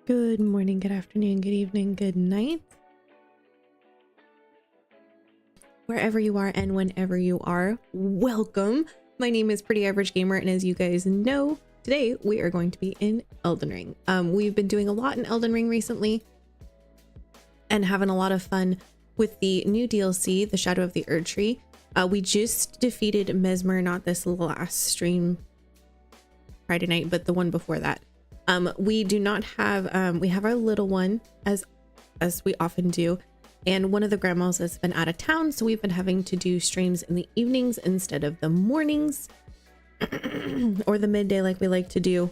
Good morning, good afternoon, good evening, good night. Wherever you are and whenever you are, welcome. My name is Pretty Average Gamer, and as you guys know, today we are going to be in Elden Ring. We've been doing a lot in Elden Ring recently and having a lot of fun with the new DLC, The Shadow of the Erdtree. We just defeated Mesmer, not this last stream Friday night, but the one before that. We do not have, we have our little one as we often do. And one of the grandmas has been out of town, so we've been having to do streams in the evenings instead of the mornings or the midday like we like to do.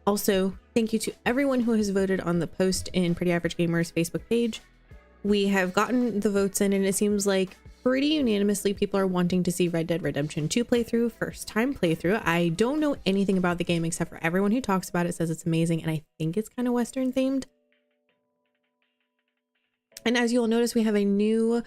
Also, thank you to everyone who has voted on the post in Pretty Average Gamer's Facebook page. We have gotten the votes in, and it seems like pretty unanimously people are wanting to see Red Dead Redemption 2 playthrough, first time playthrough. I don't know anything about the game except for everyone who talks about it says it's amazing, and I think it's kind of Western themed. And as you'll notice, we have a new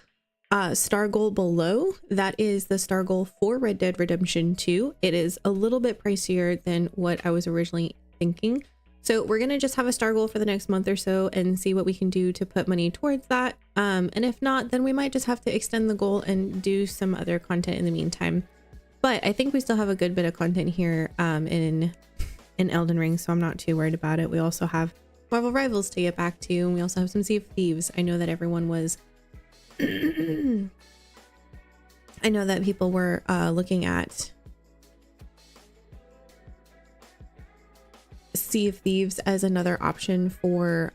star goal below. That is the star goal for Red Dead Redemption 2. It is a little bit pricier than what I was originally thinking. So we're going to just have a star goal for the next month or so and see what we can do to put money towards that. And if not, then we might just have to extend the goal and do some other content in the meantime. But I think we still have a good bit of content here in Elden Ring, so I'm not too worried about it. We also have Marvel Rivals to get back to, and we also have some Sea of Thieves. I know that everyone was I know that people were looking at Sea of Thieves as another option for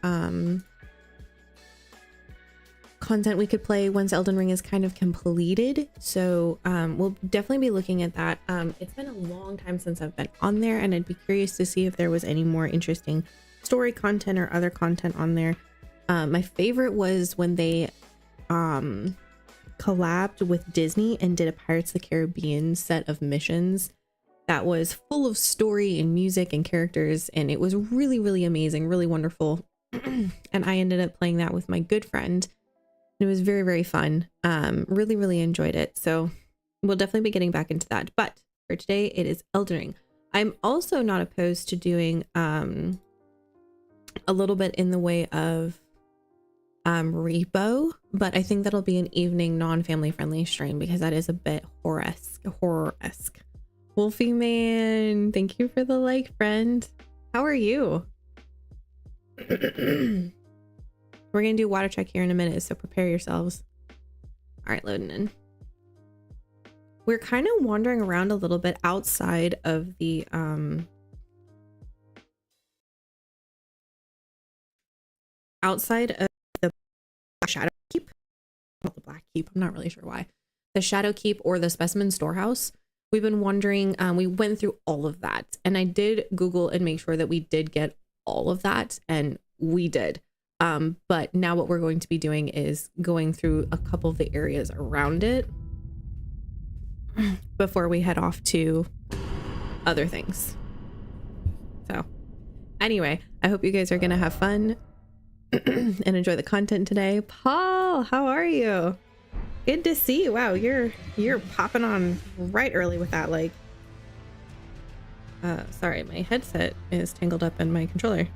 content we could play once Elden Ring is kind of completed. So we'll definitely be looking at that. It's been a long time since I've been on there, and I'd be curious to see if there was any more interesting story content or other content on there. My favorite was when they collabed with Disney and did a Pirates of the Caribbean set of missions that was full of story and music and characters, and it was really, really amazing, really wonderful. And I ended up playing that with my good friend. It was very, very fun. Really, really enjoyed it. So we'll definitely be getting back into that. But for today, it is Elden Ring. I'm also not opposed to doing a little bit in the way of repo, but I think that'll be an evening non-family friendly stream because that is a bit horror-esque. Wolfie man, thank you for the like, friend. How are you? We're gonna do water check here in a minute, so prepare yourselves. All right, loading in. We're kind of wandering around a little bit outside of the Shadow Keep, not the Black Keep. I'm not really sure why. The Shadow Keep or the Specimen Storehouse. We've been wondering. We went through all of that, and I did Google and make sure that we did get all of that, and we did. But now what we're going to be doing is going through a couple of the areas around it before we head off to other things. So anyway, I hope you guys are gonna have fun and enjoy the content today. Paul, how are you? Good to see you. Wow, you're popping on right early with that. Like, sorry, my headset is tangled up in my controller.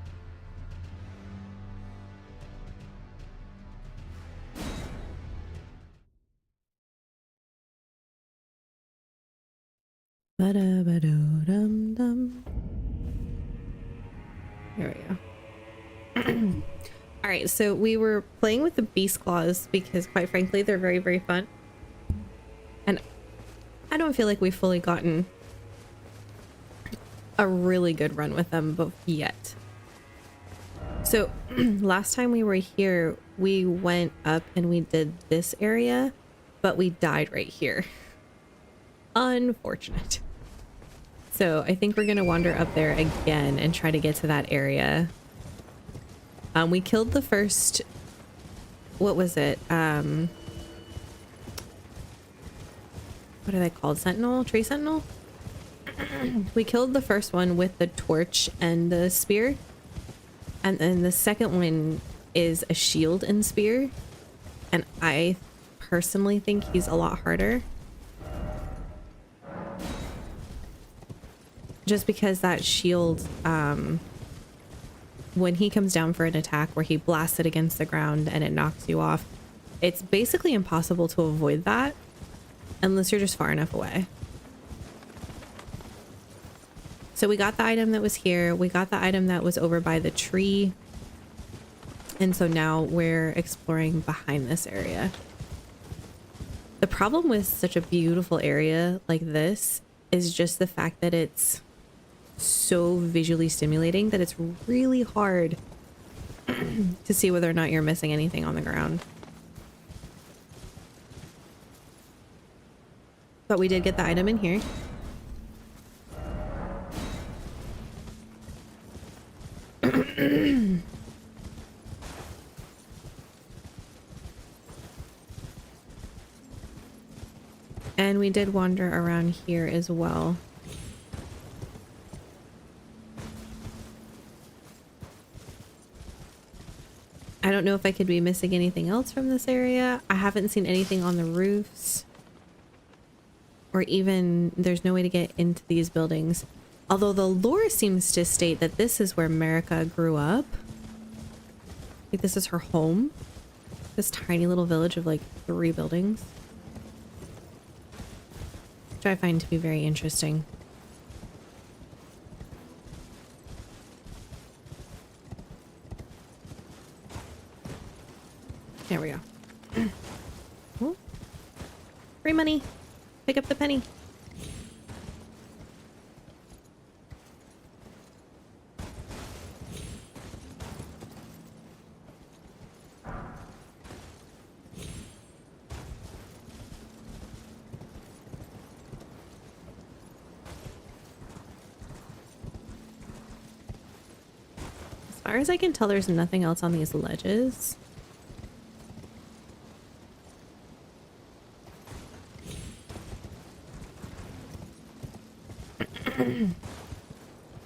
Ba-da-ba-do-dum-dum. There we go. All right, so we were playing with the beast claws because quite frankly, they're very, very fun. And I don't feel like we've fully gotten a really good run with them yet. So last time we were here, we went up and we did this area, but we died right here. Unfortunate. So I think we're gonna wander up there again and try to get to that area. We killed the first, what was it? What are they called? Sentinel? Tree Sentinel? We killed the first one with the torch and the spear. And then the second one is a shield and spear. And I personally think he's a lot harder. Just because that shield when he comes down for an attack where he blasts it against the ground and it knocks you off, it's basically impossible to avoid that unless you're just far enough away. So we got the item that was here. We got the item that was over by the tree. And so now we're exploring behind this area. The problem with such a beautiful area like this is just the fact that it's so visually stimulating that it's really hard to see whether or not you're missing anything on the ground. But we did get the item in here. And we did wander around here as well. I don't know if I could be missing anything else from this area. I haven't seen anything on the roofs. Or even, there's no way to get into these buildings. Although the lore seems to state that this is where Marika grew up. Like this is her home. This tiny little village of like 3 buildings. Which I find to be very interesting. There we go. Ooh. Free money. Pick up the penny. As far as I can tell, there's nothing else on these ledges.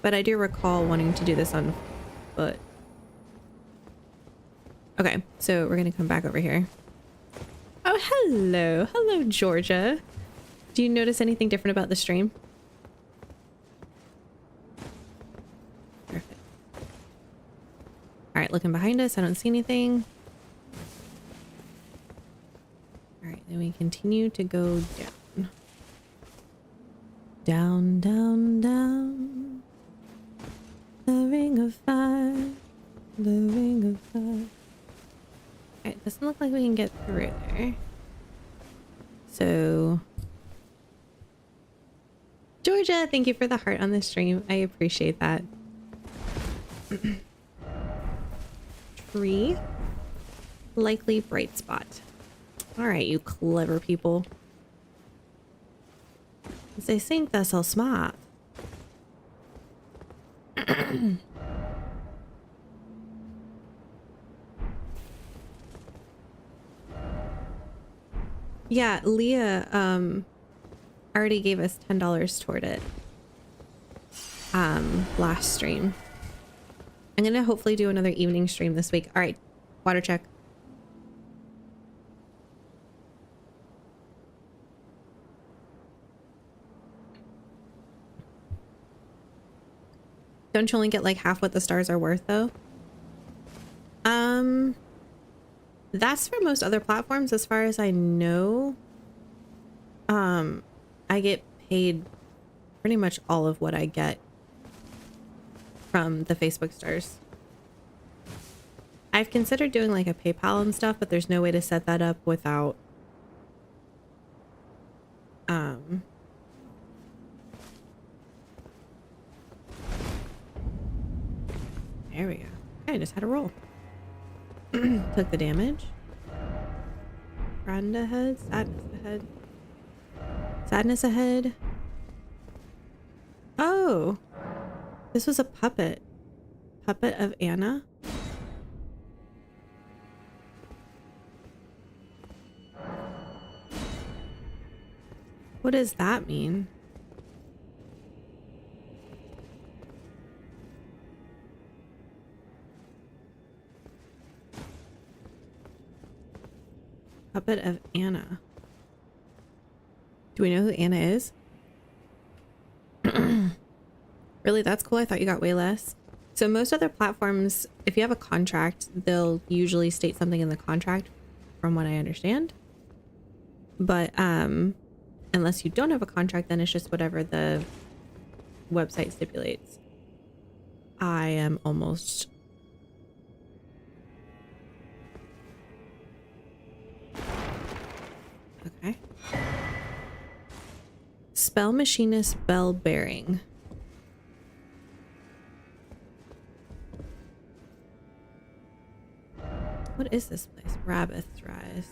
But I do recall wanting to do this on foot. Okay, so we're gonna come back over here. Oh, hello. Hello, Georgia. Do you notice anything different about the stream? Perfect. All right, looking behind us, I don't see anything. All right, then we continue to go down. Down, down, down. The ring of fire. The ring of fire. Okay, doesn't look like we can get through there. So... Georgia, thank you for the heart on the stream. I appreciate that. Tree. Likely bright spot. Alright, you clever people. They think they're so smart. Yeah, Leah already gave us $10 toward it last stream. I'm gonna hopefully do another evening stream this week. All right, water check. Don't you only get like half what the stars are worth though? That's for most other platforms as far as I know. I get paid pretty much all of what I get from the Facebook stars. I've considered doing like a PayPal and stuff, but there's no way to set that up without there we go. I just had a roll. Took the damage. Friend ahead. Sadness ahead. Sadness ahead. Oh. This was a puppet. Puppet of Anna. What does that mean? Puppet of Anna. Do we know who Anna is? Really? That's cool. I thought you got way less. So most other platforms, if you have a contract, they'll usually state something in the contract, from what I understand. But unless you don't have a contract, then it's just whatever the website stipulates. I am almost... Okay. Spell Machinist Bell Bearing. What is this place? Rabbith's Rise.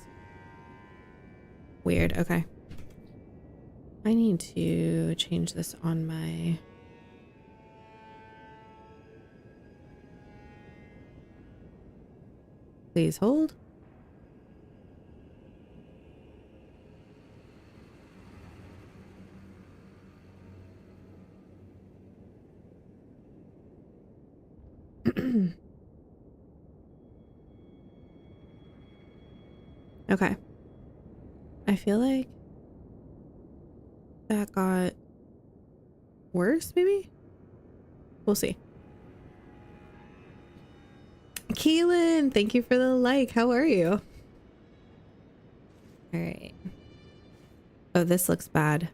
Weird. Okay. I need to change this on my... Please hold. Okay. I feel like that got worse, maybe? We'll see. Keelan, thank you for the like. How are you? All right. Oh, this looks bad.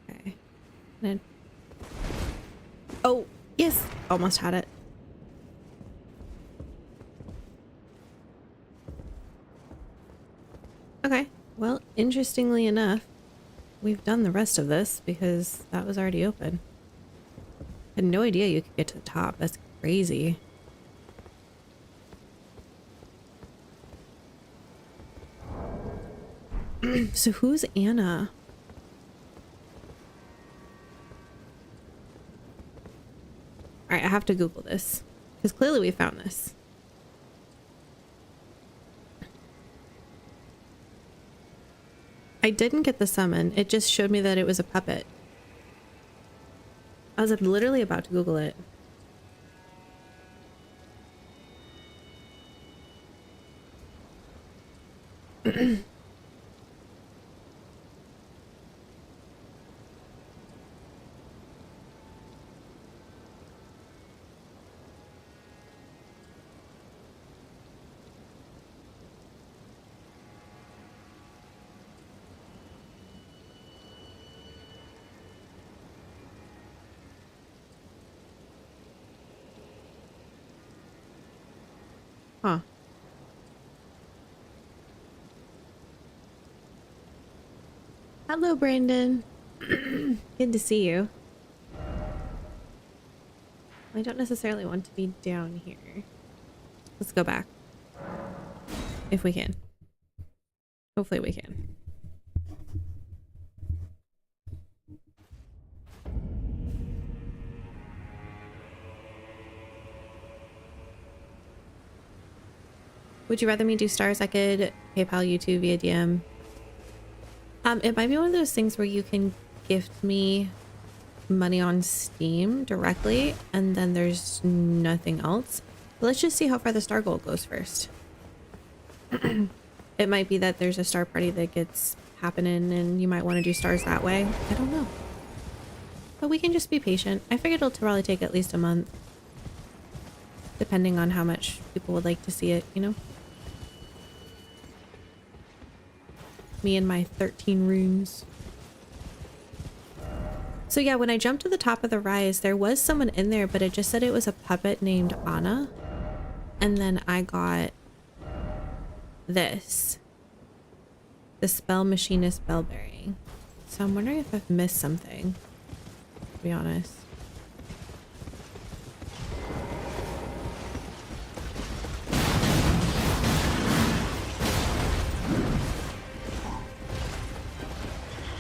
Okay. Then... Oh, yes. Almost had it. Okay. Well, interestingly enough, we've done the rest of this because that was already open. I had no idea you could get to the top. That's crazy. So who's Anna? All right, I have to Google this because clearly we found this. I didn't get the summon. It just showed me that it was a puppet. I was literally about to Google it. Huh. Hello, Brandon. Good to see you. I don't necessarily want to be down here. Let's go back. If we can. Hopefully we can. Would you rather me do stars? I could PayPal you too via DM. It might be one of those things where you can gift me money on Steam directly and then there's nothing else. But let's just see how far the star goal goes first. It might be that there's a star party that gets happening and you might want to do stars that way. I don't know. But we can just be patient. I figured it'll probably take at least a month. Depending on how much people would like to see it, you know? Me and my 13 runes. So yeah, when I jumped to the top of the rise, there was someone in there, but it just said it was a puppet named Anna. And then I got this. The Spell Machinist Bell Bearing. So I'm wondering if I've missed something, to be honest.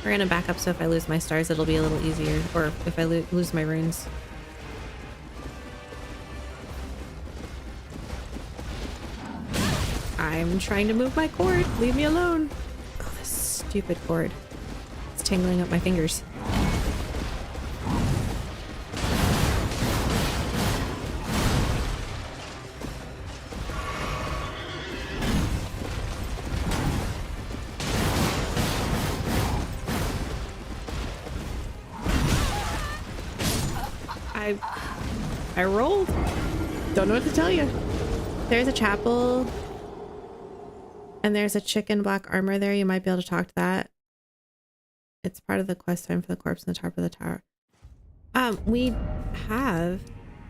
We're gonna back up so if I lose my stars it'll be a little easier, or if I lose my runes. I'm trying to move my cord. Leave me alone. Oh, this stupid cord. It's tangling up my fingers. I rolled. Don't know what to tell you. There's a chapel. And there's a chick in black armor there. You might be able to talk to that. It's part of the quest time for the corpse in the top of the tower. We have...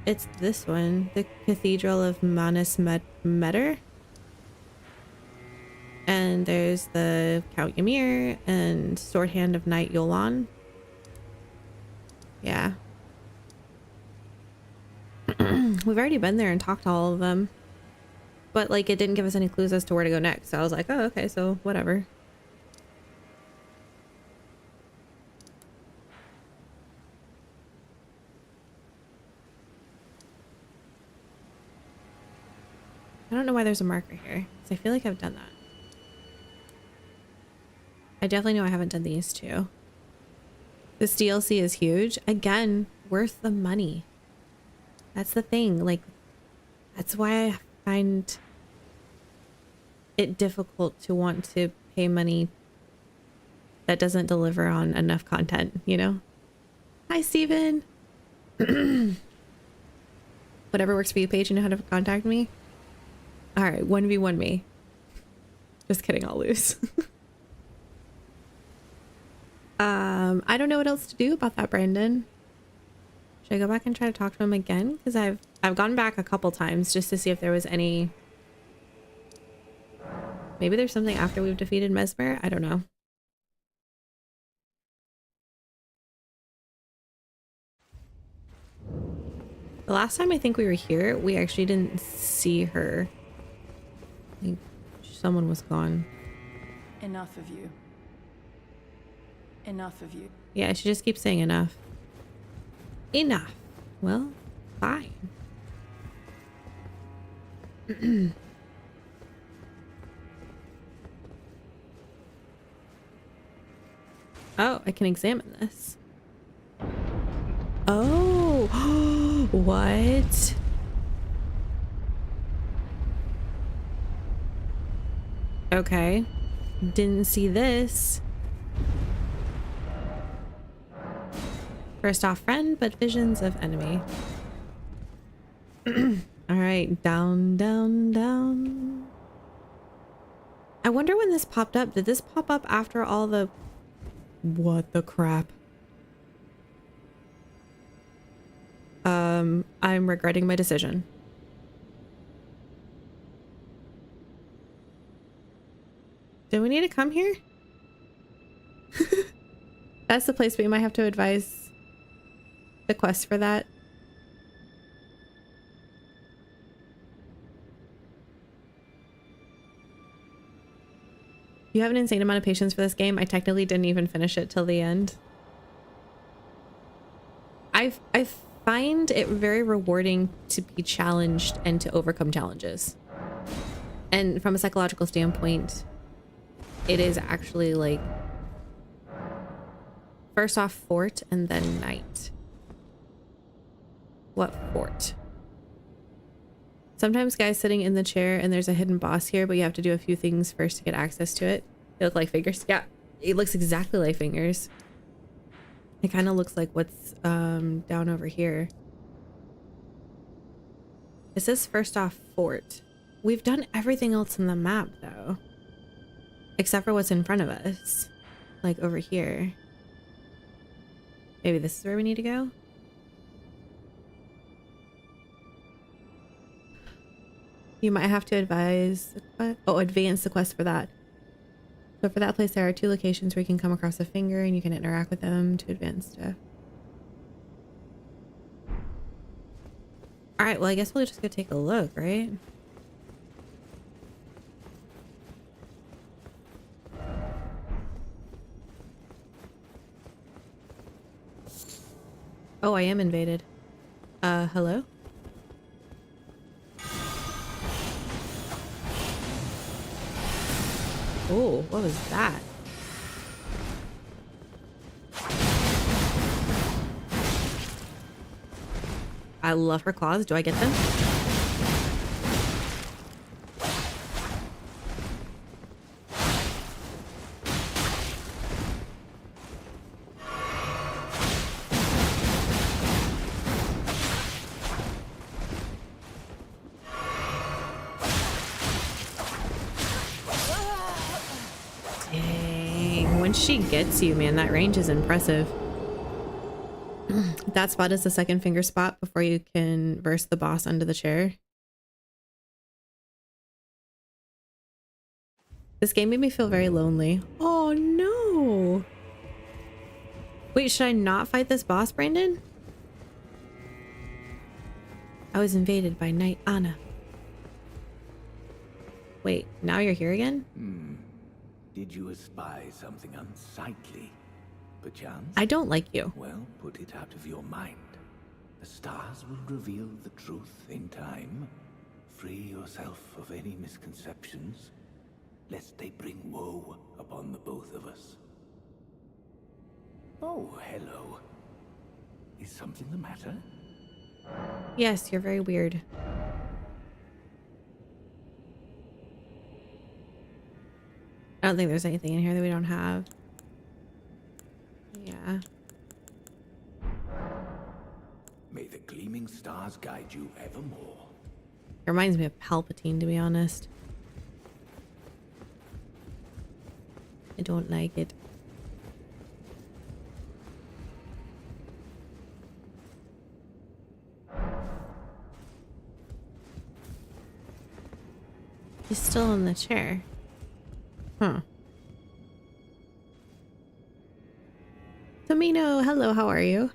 It's this one. The Cathedral of Manus Metter. And there's the Count Ymir and Sword Hand of Knight Yolan. Yeah. We've already been there and talked to all of them. But like it didn't give us any clues as to where to go next. So I was like, oh, okay, so whatever. I don't know why there's a marker here. Because I feel like I've done that. I definitely know I haven't done these two. This DLC is huge. Again, worth the money. That's the thing. Like, that's why I find it difficult to want to pay money that doesn't deliver on enough content, you know? Hi, Steven. Whatever works for you, Paige. You know how to contact me? All right, 1v1 me. Just kidding, I'll lose. I don't know what else to do about that, Brandon. Should I go back and try to talk to him again? Because I've gone back a couple times just to see if there was any... Maybe there's something after we've defeated Mesmer? I don't know. The last time I think we were here, we actually didn't see her. I think someone was gone. Enough of you. Enough of you. Yeah, she just keeps saying enough. Enough. Well, fine. Oh, I can examine this. Oh, what? Okay. Didn't see this. First off friend, but visions of enemy. All right, down, down, down. I wonder when this popped up. Did this pop up after all the... What the crap? I'm regretting my decision. Do we need to come here? That's the place we might have to advise the quest for that. You have an insane amount of patience for this game. I technically didn't even finish it till the end. I find it very rewarding to be challenged and to overcome challenges. And from a psychological standpoint, it is actually like first off fort and then knight. What fort? Sometimes guys sitting in the chair and there's a hidden boss here, but you have to do a few things first to get access to it. They look like fingers. Yeah, it looks exactly like fingers. It kind of looks like what's down over here. It says first off fort. We've done everything else in the map though. Except for what's in front of us. Like over here. Maybe this is where we need to go? You might have to advise the quest. Oh, advance the quest for that. So for that place, there are 2 locations where you can come across a finger and you can interact with them to advance stuff. All right, well, I guess we'll just go take a look, right? Oh, I am invaded. Hello? Oh, what was that? I love her claws. Do I get them? Once she gets you, man, that range is impressive. That spot is the second finger spot before you can verse the boss under the chair. This game made me feel very lonely. Oh no! Wait, should I not fight this boss, Brandon? I was invaded by Knight Anna. Wait, now you're here again? Did you espy something unsightly, perchance? I don't like you. Well, put it out of your mind. The stars will reveal the truth in time. Free yourself of any misconceptions, lest they bring woe upon the both of us. Oh, hello. Is something the matter? Yes, you're very weird. I don't think there's anything in here that we don't have. Yeah. May the gleaming stars guide you evermore. It reminds me of Palpatine, to be honest. I don't like it. He's still in the chair. Huh. Tomino, hello, how are you?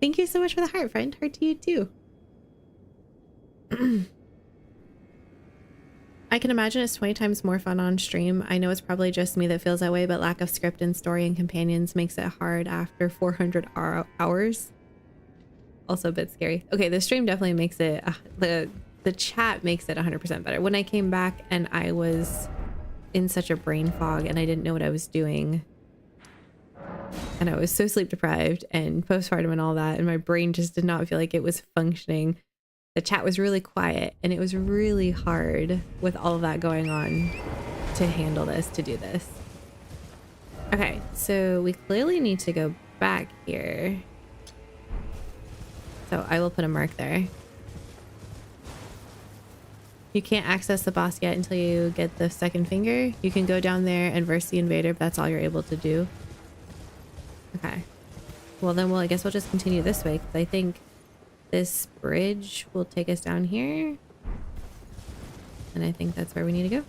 Thank you so much for the heart, friend. Heart to you too. I can imagine it's 20 times more fun on stream. I know it's probably just me that feels that way, but lack of script and story and companions makes it hard after 400 hours. Also a bit scary. Okay, the stream definitely makes it, the chat makes it 100% better. When I came back and I was in such a brain fog and I didn't know what I was doing, and I was so sleep deprived and postpartum and all that, and my brain just did not feel like it was functioning. The chat was really quiet and it was really hard with all of that going on to handle this, to do this. Okay, so we clearly need to go back here. So I will put a mark there. You can't access the boss yet until you get the second finger. You can go down there and verse the invader, but that's all you're able to do. Okay. Well then, I guess we'll just continue this way, because I think this bridge will take us down here. And I think that's where we need to go.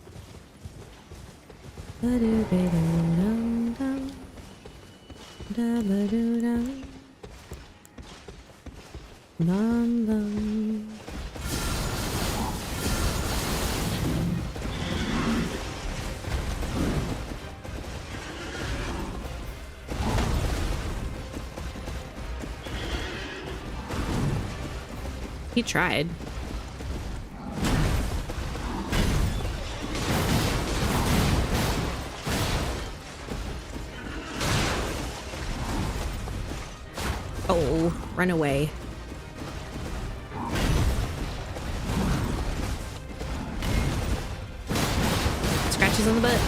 He tried. Oh, run away. Scratches on the butt.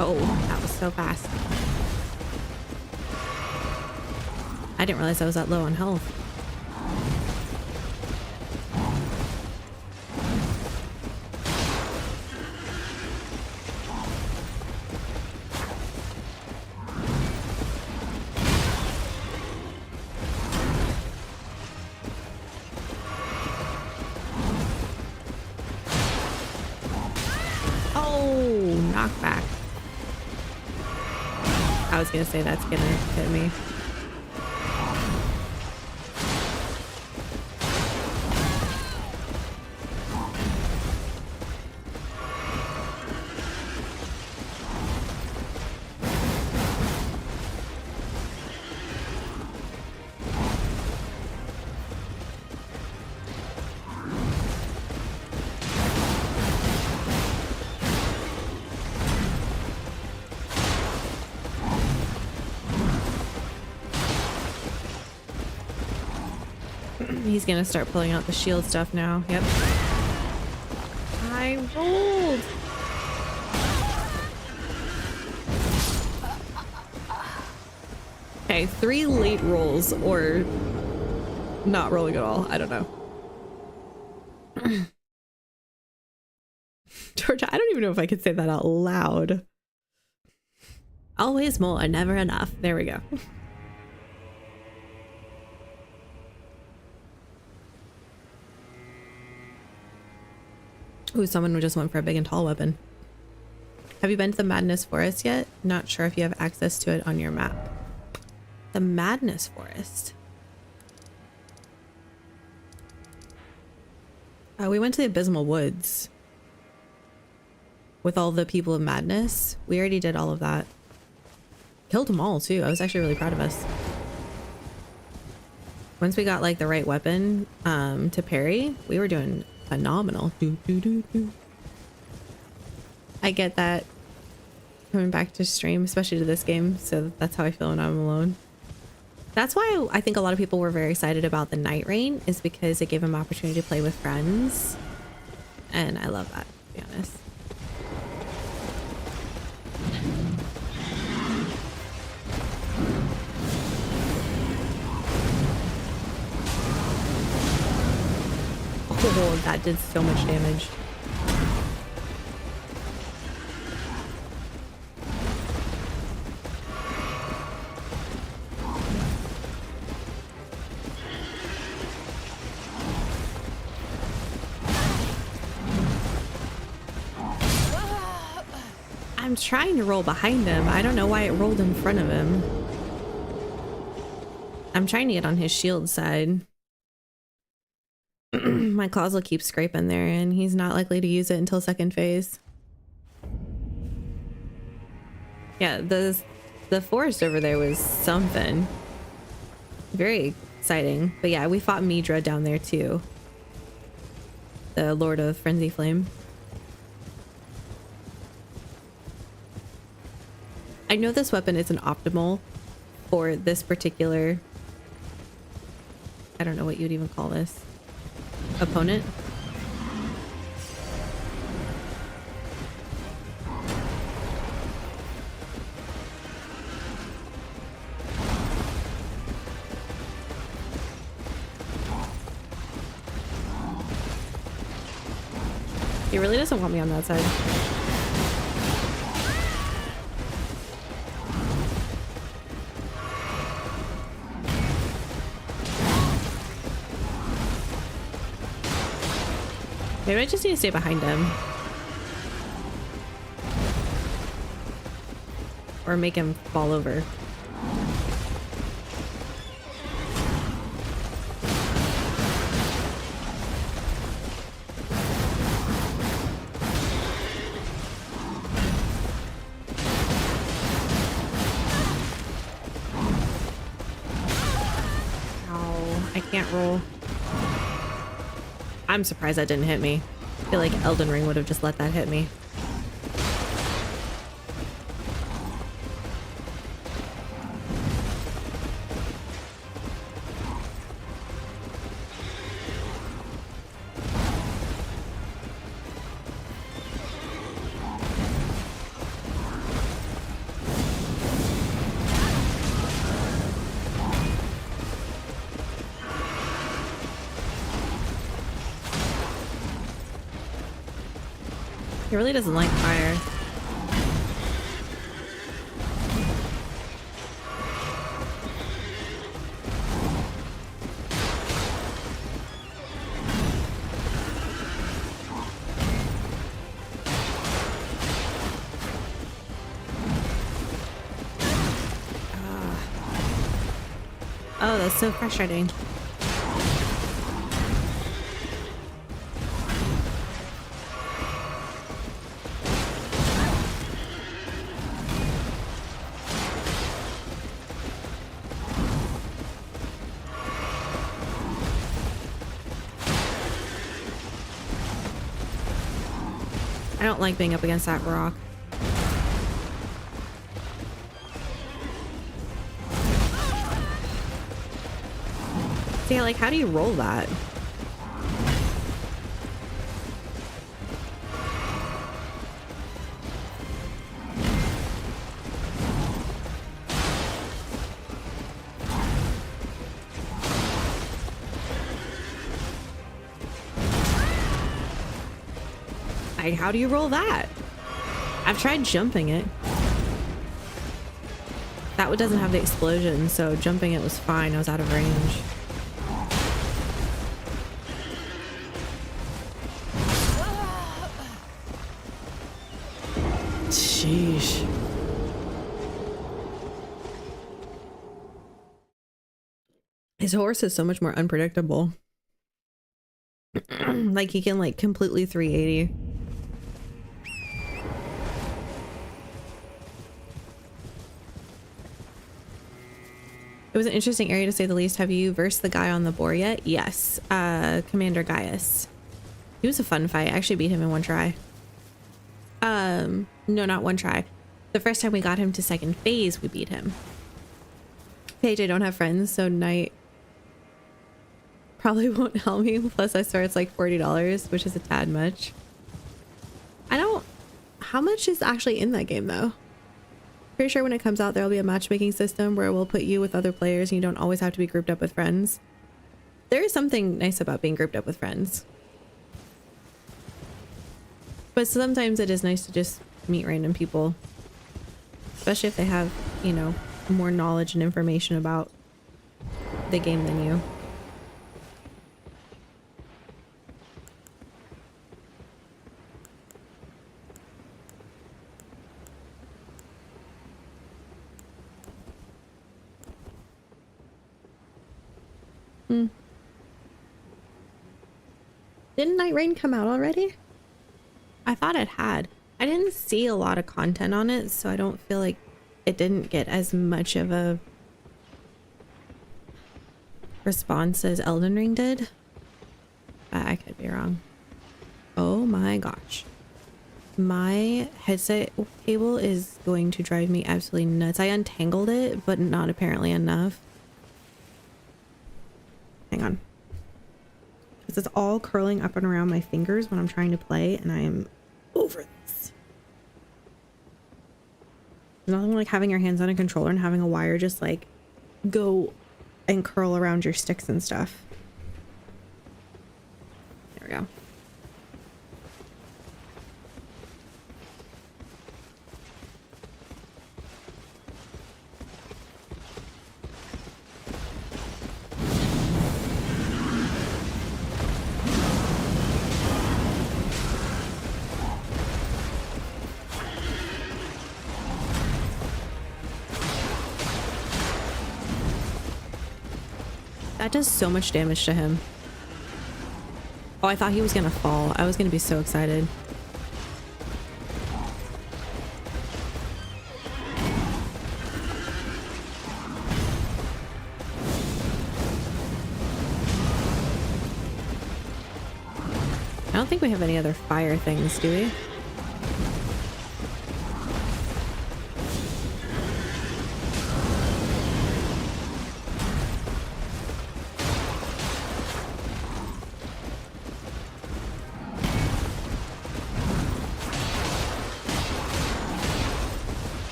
Oh, that was so fast. I didn't realize I was that low on health. Oh, knockback. I was gonna say that's gonna hit me. He's gonna start pulling out the shield stuff now. Yep. I rolled. Okay, 3 late rolls or not rolling at all. I don't know. Georgia, I don't even know if I could say that out loud. Always more, never enough. There we go. Ooh, someone just went for a big and tall weapon. Have you been to the Madness Forest yet? Not sure if you have access to it on your map. The Madness Forest. We went to the Abysmal Woods with all the people of Madness. We already did all of that. Killed them all too. I was actually really proud of us. Once we got like the right weapon to parry, we were doing phenomenal. I get that coming back to stream, especially to this game, so that's how I feel when I'm alone. That's why I think a lot of people were very excited about the Night Rain, is because it gave them opportunity to play with friends, and I love that, to be honest. Oh, that did so much damage. I'm trying to roll behind him. I don't know why it rolled in front of him. I'm trying to get on his shield side. My claws will keep scraping there, and he's not likely to use it until second phase. Yeah, the forest over there was something. Very exciting. But yeah, we fought Midra down there too. The Lord of Frenzy Flame. I know this weapon isn't optimal for this particular, I don't know what you'd even call this, opponent. He really doesn't want me on that side. Maybe I just need to stay behind him. Or make him fall over. Ow, I can't roll. I'm surprised that didn't hit me. I feel like Elden Ring would have just let that hit me. He really doesn't like fire. Oh, that's so frustrating. I don't like being up against that rock. See, like, how do you roll that? Like, how do you roll that? I've tried jumping it. That one doesn't have the explosion, so jumping it was fine. I was out of range. Sheesh. His horse is so much more unpredictable. Like he can like completely 380. It was an interesting area to say the least. Have you versed the guy on the boar yet? Yes. Commander Gaius. He was a fun fight. I actually beat him in one try. No, not one try. The first time we got him to second phase, we beat him. Paige, I don't have friends, so night probably won't help me. Plus I swear it's like $40, which is a tad much. How much is actually in that game though? Pretty sure when it comes out, there'll be a matchmaking system where we'll put you with other players and you don't always have to be grouped up with friends. There is something nice about being grouped up with friends. But sometimes it is nice to just meet random people. Especially if they have, you know, more knowledge and information about the game than you. Didn't Night Rain come out already? I thought it had. I didn't see a lot of content on it, so I don't feel like it didn't get as much of a response as Elden Ring did. I could be wrong. Oh my gosh. My headset cable is going to drive me absolutely nuts. I untangled it, but not apparently enough. Hang on. Because it's all curling up and around my fingers when I'm trying to play, and I am over this. There's nothing like having your hands on a controller and having a wire just like go and curl around your sticks and stuff. There we go. That does so much damage to him. Oh, I thought he was gonna fall. I was gonna be so excited. I don't think we have any other fire things, do we?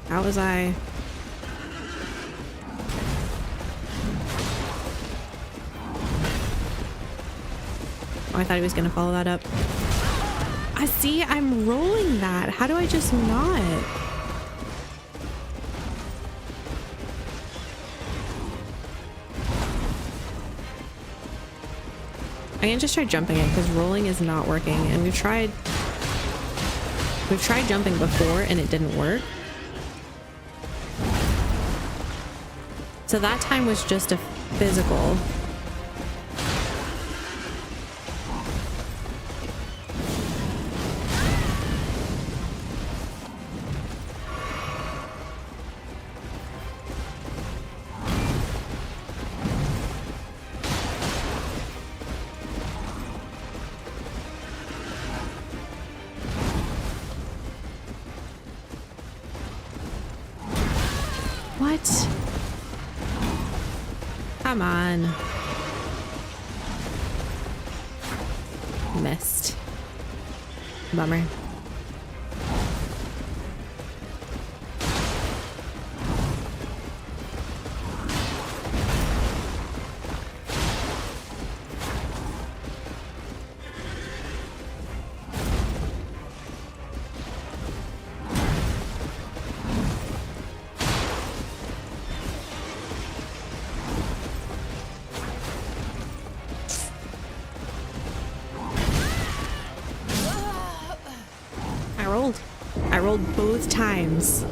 How was I? Oh, I thought he was gonna follow that up. I see, I'm rolling that. How do I just not? I can just try jumping it because rolling is not working, and we've tried jumping before and it didn't work. So that time was just a physical. What? Come on. missed. Bummer. I rolled both times.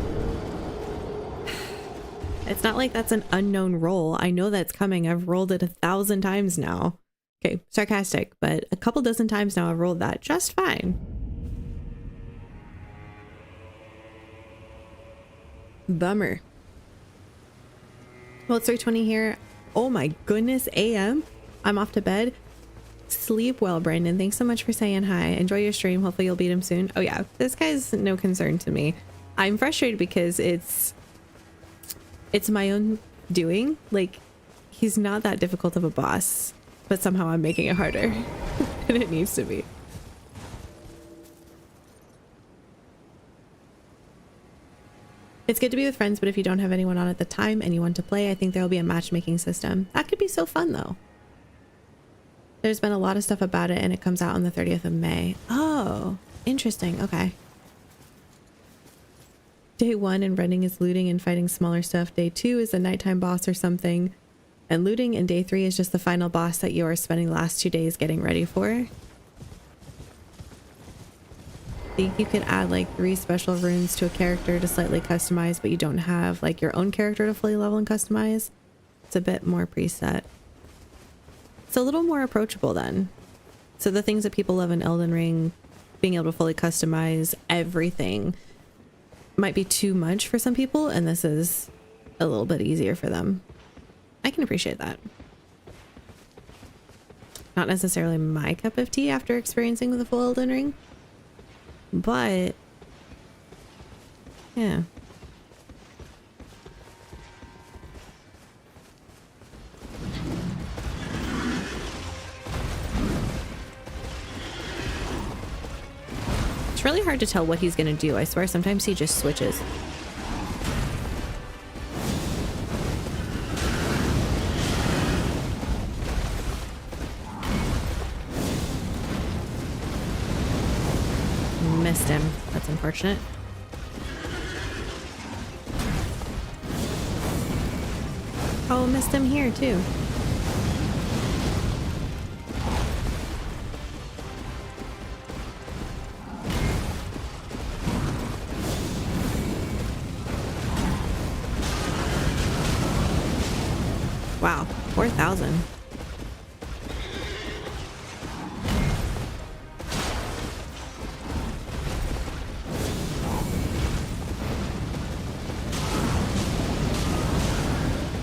It's not like that's an unknown roll. I know that's coming. I've rolled it 1,000 times now. Okay, sarcastic, but a couple dozen times now I've rolled that just fine. Bummer. Well, it's 3:20 here. Oh my goodness, AM. I'm off to bed. Sleep well, Brandon. Thanks so much for saying hi. Enjoy your stream. Hopefully you'll beat him soon. Oh yeah, this guy's no concern to me. I'm frustrated because it's my own doing. Like, he's not that difficult of a boss, but somehow I'm making it harder than it needs to be. It's good to be with friends, but if you don't have anyone on at the time and you want to play, I think there will be a matchmaking system. That could be so fun though. There's been a lot of stuff about it and it comes out on the 30th of May. Oh, interesting. Okay. Day 1 and running is looting and fighting smaller stuff. Day 2 is a nighttime boss or something. And looting, and day 3 is just the final boss that you are spending the last 2 days getting ready for. I think you could add like 3 special runes to a character to slightly customize, but you don't have like your own character to fully level and customize. It's a bit more preset. It's a little more approachable then. So the things that people love in Elden Ring, being able to fully customize everything, might be too much for some people, and this is a little bit easier for them. I can appreciate that. Not necessarily my cup of tea after experiencing the full Elden Ring, but yeah. It's really hard to tell what he's gonna do. I swear sometimes he just switches. Missed him. That's unfortunate. Oh, missed him here too. Wow, 4,000.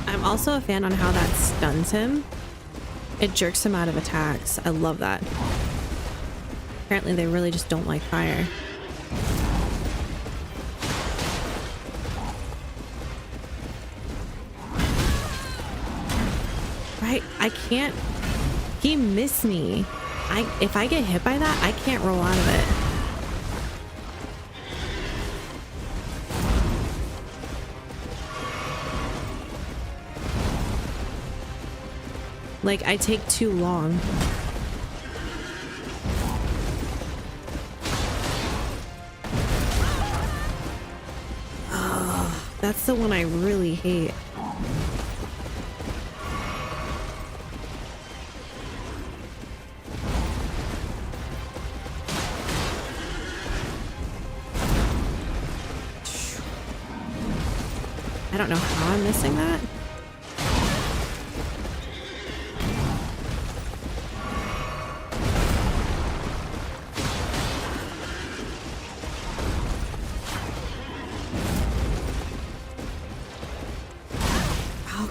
I'm also a fan on how that stuns him. It jerks him out of attacks. I love that. Apparently they really just don't like fire. Right? I can't... He missed me. If I get hit by that, I can't roll out of it. Like, I take too long. Oh, that's the one I really hate. I don't know how I'm missing that.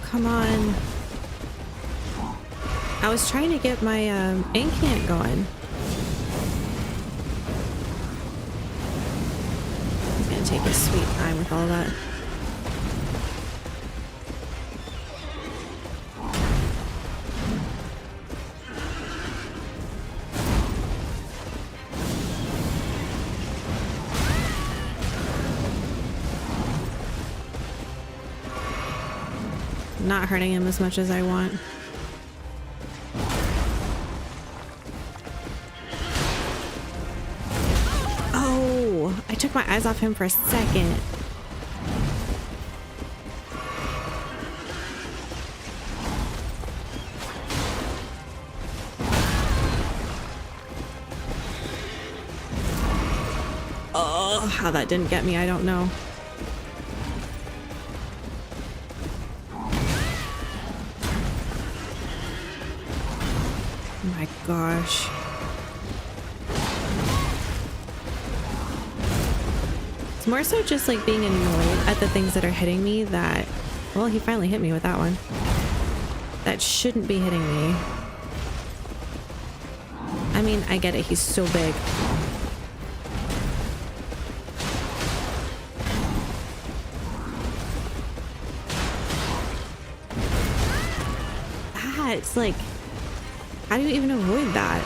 Come on. I was trying to get my incant going. He's gonna take his sweet time with all that. not hurting him as much as I want. Oh, I took my eyes off him for a second. Oh, how that didn't get me, I don't know. Oh my gosh. It's more so just like being annoyed at the things that are hitting me that, well, he finally hit me with that one. That shouldn't be hitting me. I mean, I get it, he's so big. It's like, how do you even avoid that?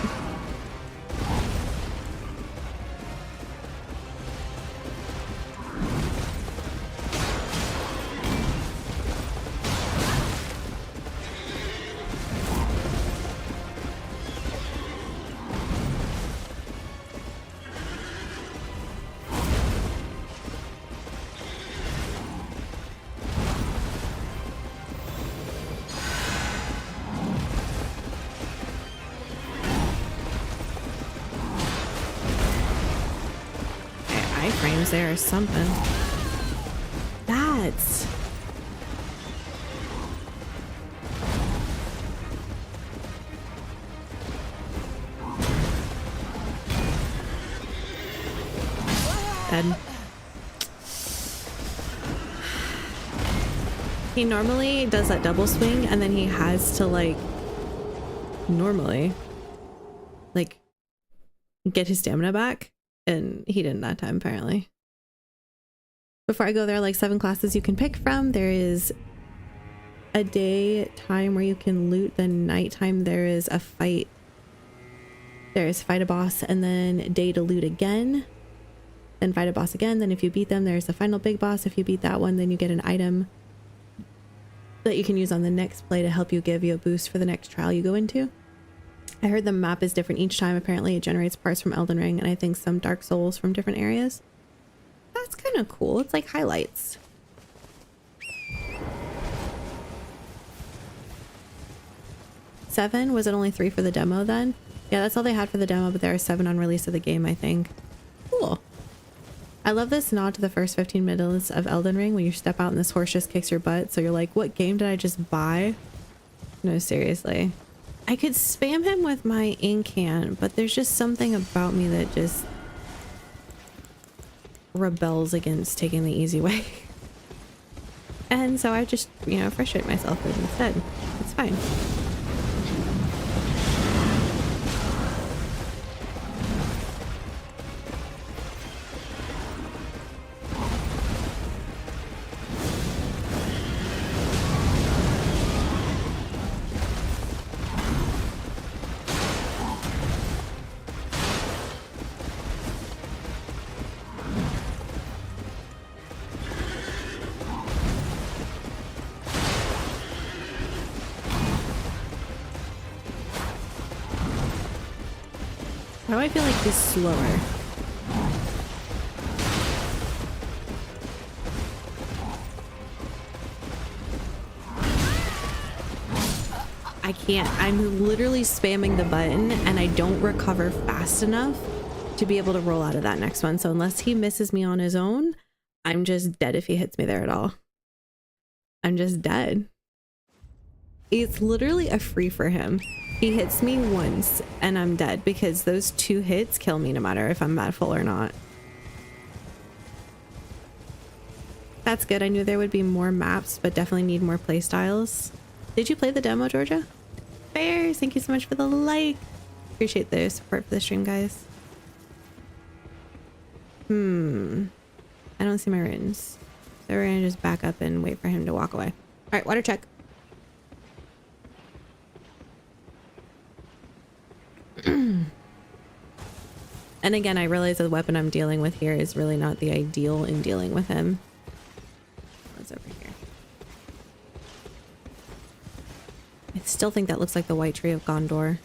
Iframes there or something. That's... dead. He normally does that double swing and then he has to like normally like get his stamina back. And he didn't that time, apparently. Before I go, there are like 7 classes you can pick from. There is a day time where you can loot. Then nighttime there is a fight. There is fight a boss and then day to loot again. Then fight a boss again. Then if you beat them, there's the final big boss. If you beat that one, then you get an item that you can use on the next play to help you give you a boost for the next trial you go into. I heard the map is different each time. Apparently it generates parts from Elden Ring and I think some Dark Souls from different areas. That's kind of cool. It's like highlights. Seven? Was it only 3 for the demo then? Yeah, that's all they had for the demo, but there are 7 on release of the game, I think. Cool. I love this nod to the first 15 minutes of Elden Ring when you step out and this horse just kicks your butt. So you're like, what game did I just buy? No, seriously. I could spam him with my ink can, but there's just something about me that just rebels against taking the easy way. And so I just, you know, frustrate myself with it instead. It's fine. Why do I feel like he's slower? I can't. I'm literally spamming the button and I don't recover fast enough to be able to roll out of that next one. So unless he misses me on his own, I'm just dead if he hits me there at all. I'm just dead. It's literally a free for him. He hits me once and I'm dead because those 2 hits kill me no matter if I'm at full or not. That's good. I knew there would be more maps, but definitely need more play styles. Did you play the demo, Georgia? Bears, thank you so much for the like. Appreciate the support for the stream, guys. I don't see my runes. So we're gonna just back up and wait for him to walk away. All right, water check. And again, I realize the weapon I'm dealing with here is really not the ideal in dealing with him. What's over here? still think that looks like the White Tree of Gondor.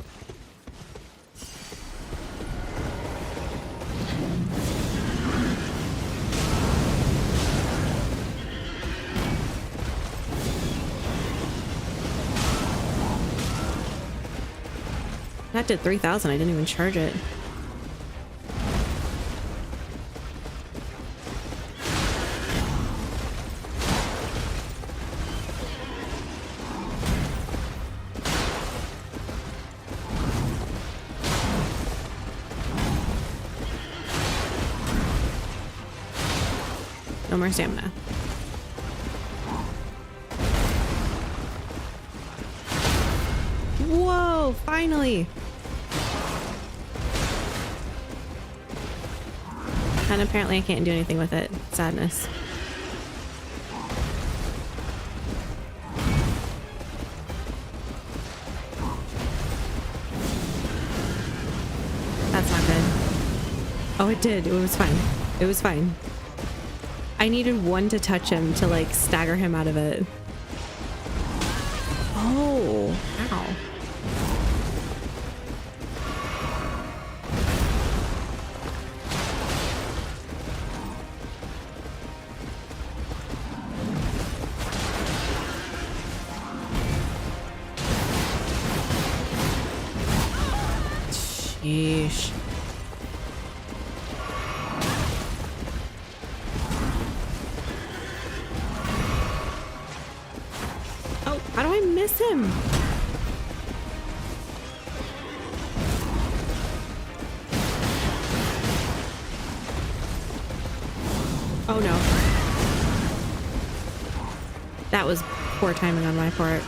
That did 3,000. I didn't even charge it. No more stamina. Whoa, finally. And apparently I can't do anything with it. Sadness. That's not good. Oh, it did. It was fine. It was fine. I needed one to touch him to like stagger him out of it. Oh, ow. Sheesh. Oh, how do I miss him? Oh no. That was poor timing on my part.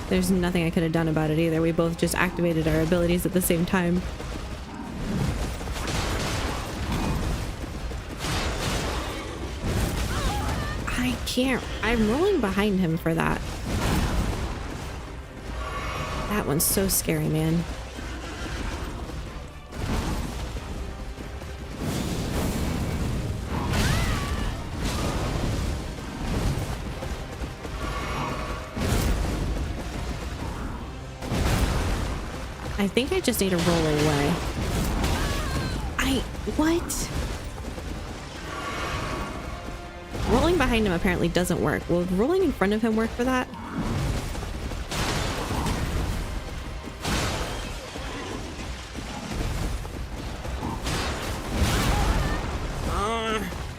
There's nothing I could have done about it either. We both just activated our abilities at the same time. I can't. I'm rolling behind him for that. That one's so scary, man. I think I just need to roll away. What? Rolling behind him apparently doesn't work. Will rolling in front of him work for that?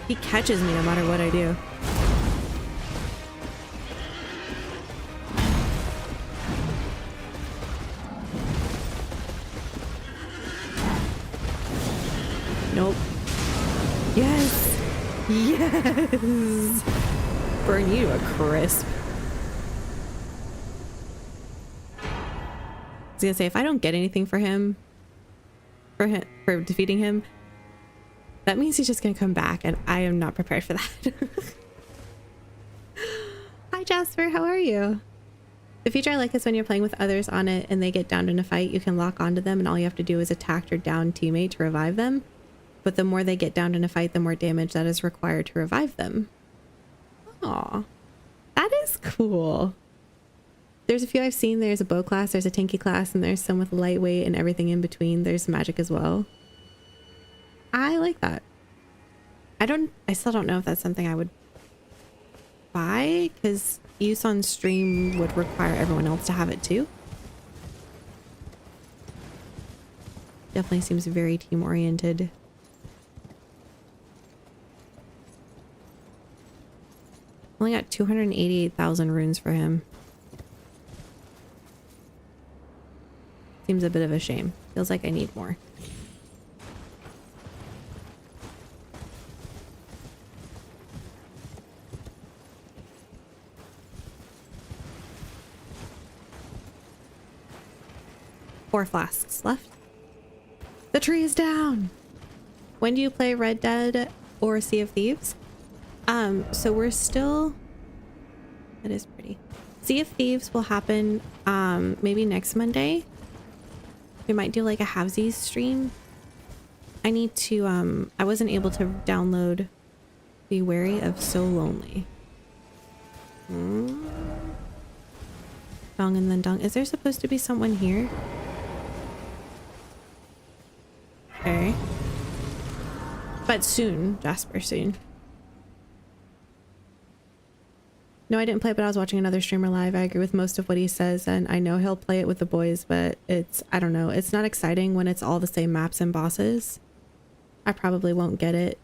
He catches me no matter what I do. Nope. Yes. Yes. Burn you to a crisp. I was gonna say, if I don't get anything for defeating him, that means he's just gonna come back, and I am not prepared for that. Hi Jasper, how are you? The feature I like is when you're playing with others on it and they get downed in a fight, you can lock onto them and all you have to do is attack your downed teammate to revive them. But the more they get downed in a fight, the more damage that is required to revive them. Aw, that is cool. There's a few I've seen. There's a bow class, there's a tanky class, and there's some with lightweight and everything in between. There's magic as well. I like that. I still don't know if that's something I would buy, because use on stream would require everyone else to have it too. Definitely seems very team oriented. Only got 288,000 runes for him. Seems a bit of a shame. Feels like I need more. Four flasks left. The tree is down. When do you play Red Dead or Sea of Thieves? So we're still, that is pretty. Sea of Thieves will happen maybe next Monday. We might do like a halvesies stream. I need to I wasn't able to download Be Wary of So Lonely. Dong and then dong. Is there supposed to be someone here? Okay. But soon, Jasper, soon. No, I didn't play it, but I was watching another streamer live. I agree with most of what he says, and I know he'll play it with the boys, but it's, I don't know, it's not exciting when it's all the same maps and bosses. I probably won't get it,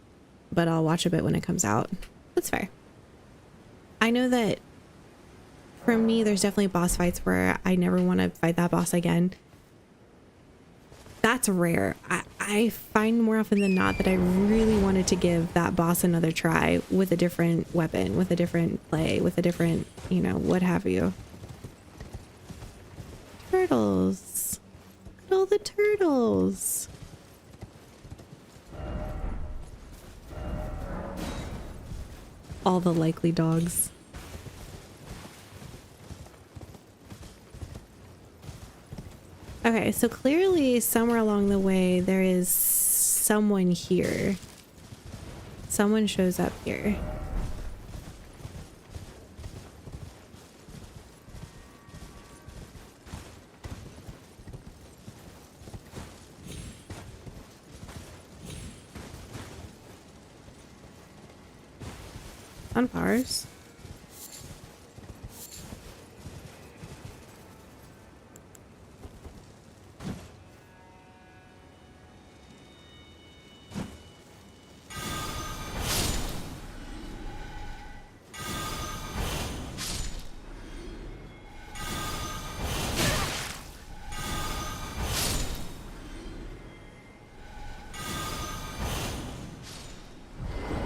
but I'll watch a bit when it comes out. That's fair. I know that for me, there's definitely boss fights where I never want to fight that boss again. That's rare. I find more often than not that I really wanted to give that boss another try with a different weapon, with a different play, with a different, you know, what have you. Turtles. Look at all the turtles. All the likely dogs. Okay, so clearly somewhere along the way there is someone here. Someone shows up here. Sunflowers.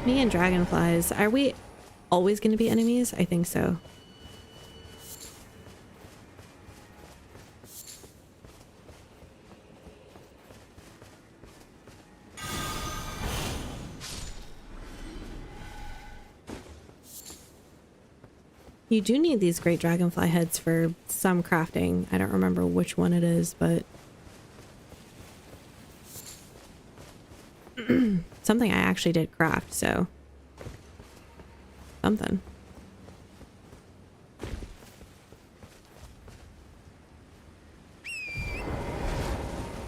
Me and dragonflies. Are we always going to be enemies? I think so. You do need these great dragonfly heads for some crafting. I don't remember which one it is, but something I actually did craft, so something.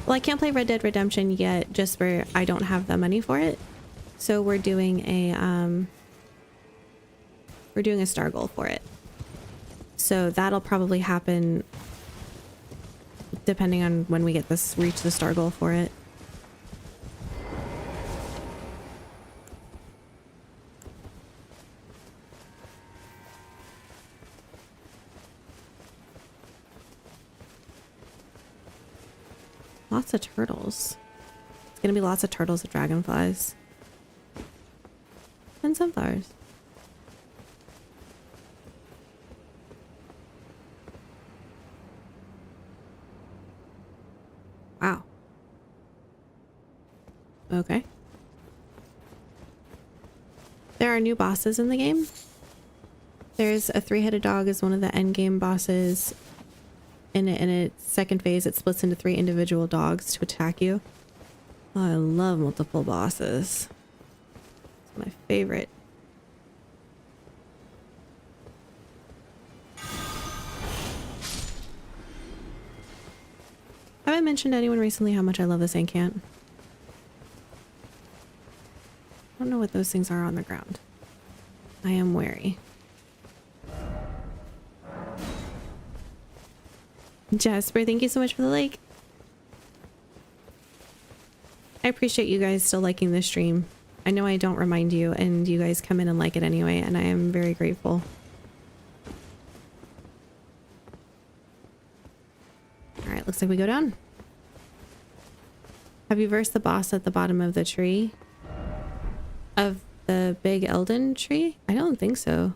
Well, I can't play Red Dead Redemption yet, just where I don't have the money for it. So we're doing a star goal for it. So that'll probably happen depending on when we get this, reach the star goal for it. Lots of turtles. It's gonna be lots of turtles and dragonflies. And sunflowers. Wow. Okay. There are new bosses in the game. There's a three-headed dog as one of the end game bosses. In its second phase, it splits into 3 individual dogs to attack you. Oh, I love multiple bosses. It's my favorite. Have I mentioned to anyone recently how much I love this Ancant? I don't know what those things are on the ground. I am wary. Jasper, thank you so much for the like. I appreciate you guys still liking the stream. I know I don't remind you, and you guys come in and like it anyway, and I am very grateful. Alright, looks like we go down. Have you versed the boss at the bottom of the tree? Of the big Elden tree? I don't think so.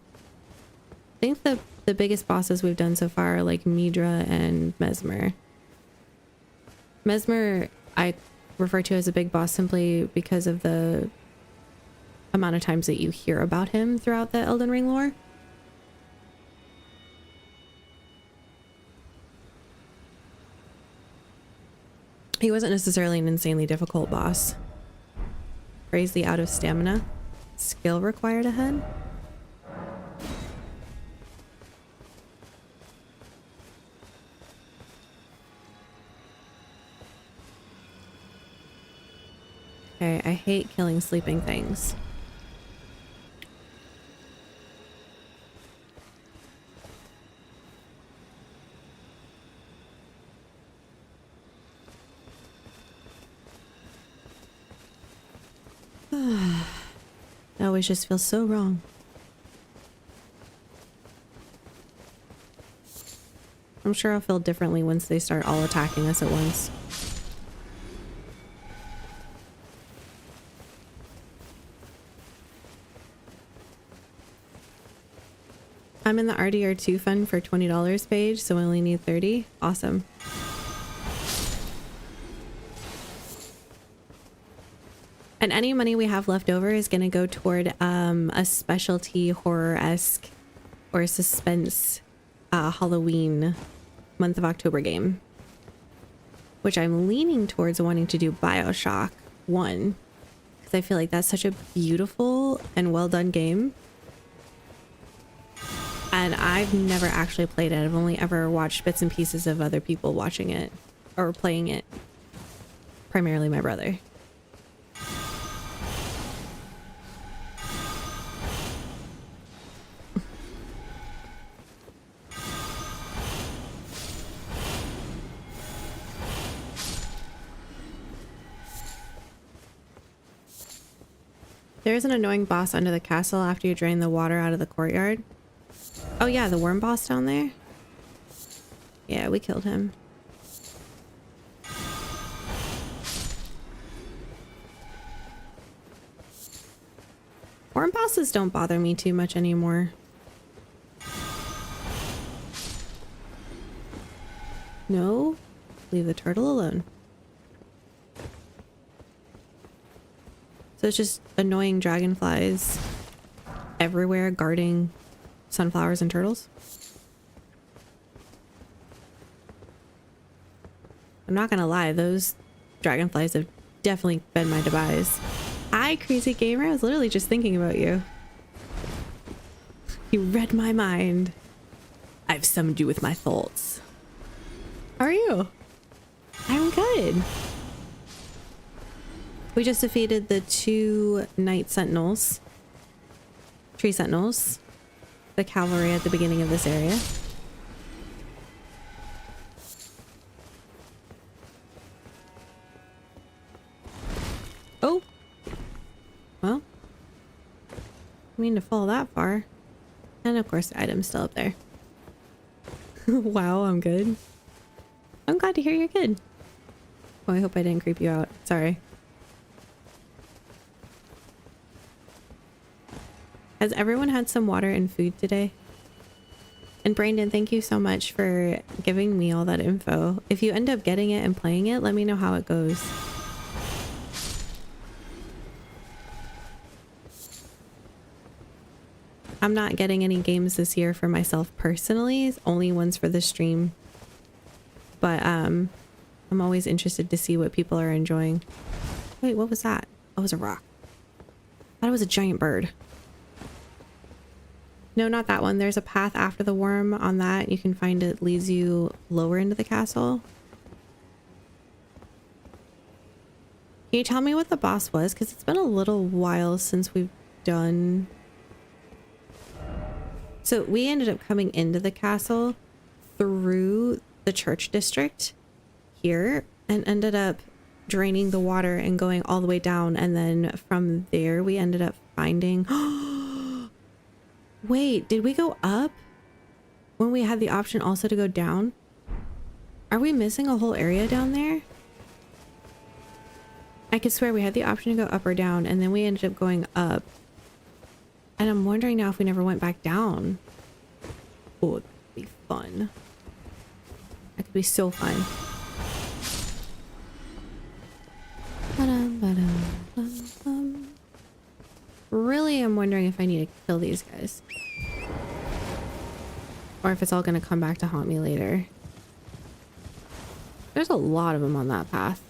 I think the biggest bosses we've done so far are like Midra and Mesmer. Mesmer I refer to as a big boss simply because of the amount of times that you hear about him throughout the Elden Ring lore. He wasn't necessarily an insanely difficult boss. Crazy out of stamina. Skill required ahead. Okay, I hate killing sleeping things. It always just feels so wrong. I'm sure I'll feel differently once they start all attacking us at once. I'm in the RDR2 fund for $20 page, so I only need 30. Awesome. And any money we have left over is going to go toward a specialty horror-esque or suspense Halloween month of October game, which I'm leaning towards wanting to do BioShock 1 because I feel like that's such a beautiful and well done game. And I've never actually played it. I've only ever watched bits and pieces of other people watching it or playing it. Primarily my brother. There's an annoying boss under the castle after you drain the water out of the courtyard. Oh yeah, the worm boss down there? Yeah, we killed him. Worm bosses don't bother me too much anymore. No, leave the turtle alone. So it's just annoying dragonflies everywhere guarding sunflowers and turtles. I'm not gonna lie, those dragonflies have definitely been my demise. Hi, crazy gamer. I was literally just thinking about you. You read my mind. I've summoned you with my thoughts. How are you? I'm good. We just defeated the 2 night sentinels. Tree sentinels. The cavalry at the beginning of this area. Oh! Well. I mean to fall that far. And of course the item's still up there. Wow, I'm good. I'm glad to hear you're good. Oh, I hope I didn't creep you out. Sorry. Has everyone had some water and food today? And Brandon, thank you so much for giving me all that info. If you end up getting it and playing it, let me know how it goes. I'm not getting any games this year for myself personally, only ones for the stream. But I'm always interested to see what people are enjoying. Wait, what was that? Oh, it was a rock. I thought it was a giant bird. No, not that one. There's a path after the worm on that. You can find it leads you lower into the castle. Can you tell me what the boss was? Because it's been a little while since we've done... So we ended up coming into the castle through the church district here and ended up draining the water and going all the way down. And then from there, we ended up finding... Wait, did we go up when we had the option also to go down? Are we missing a whole area down there? I could swear we had the option to go up or down, and then we ended up going up. And I'm wondering now if we never went back down. Oh, that'd be fun. That could be so fun. Really, I'm wondering if I need to kill these guys. Or if it's all going to come back to haunt me later. There's a lot of them on that path.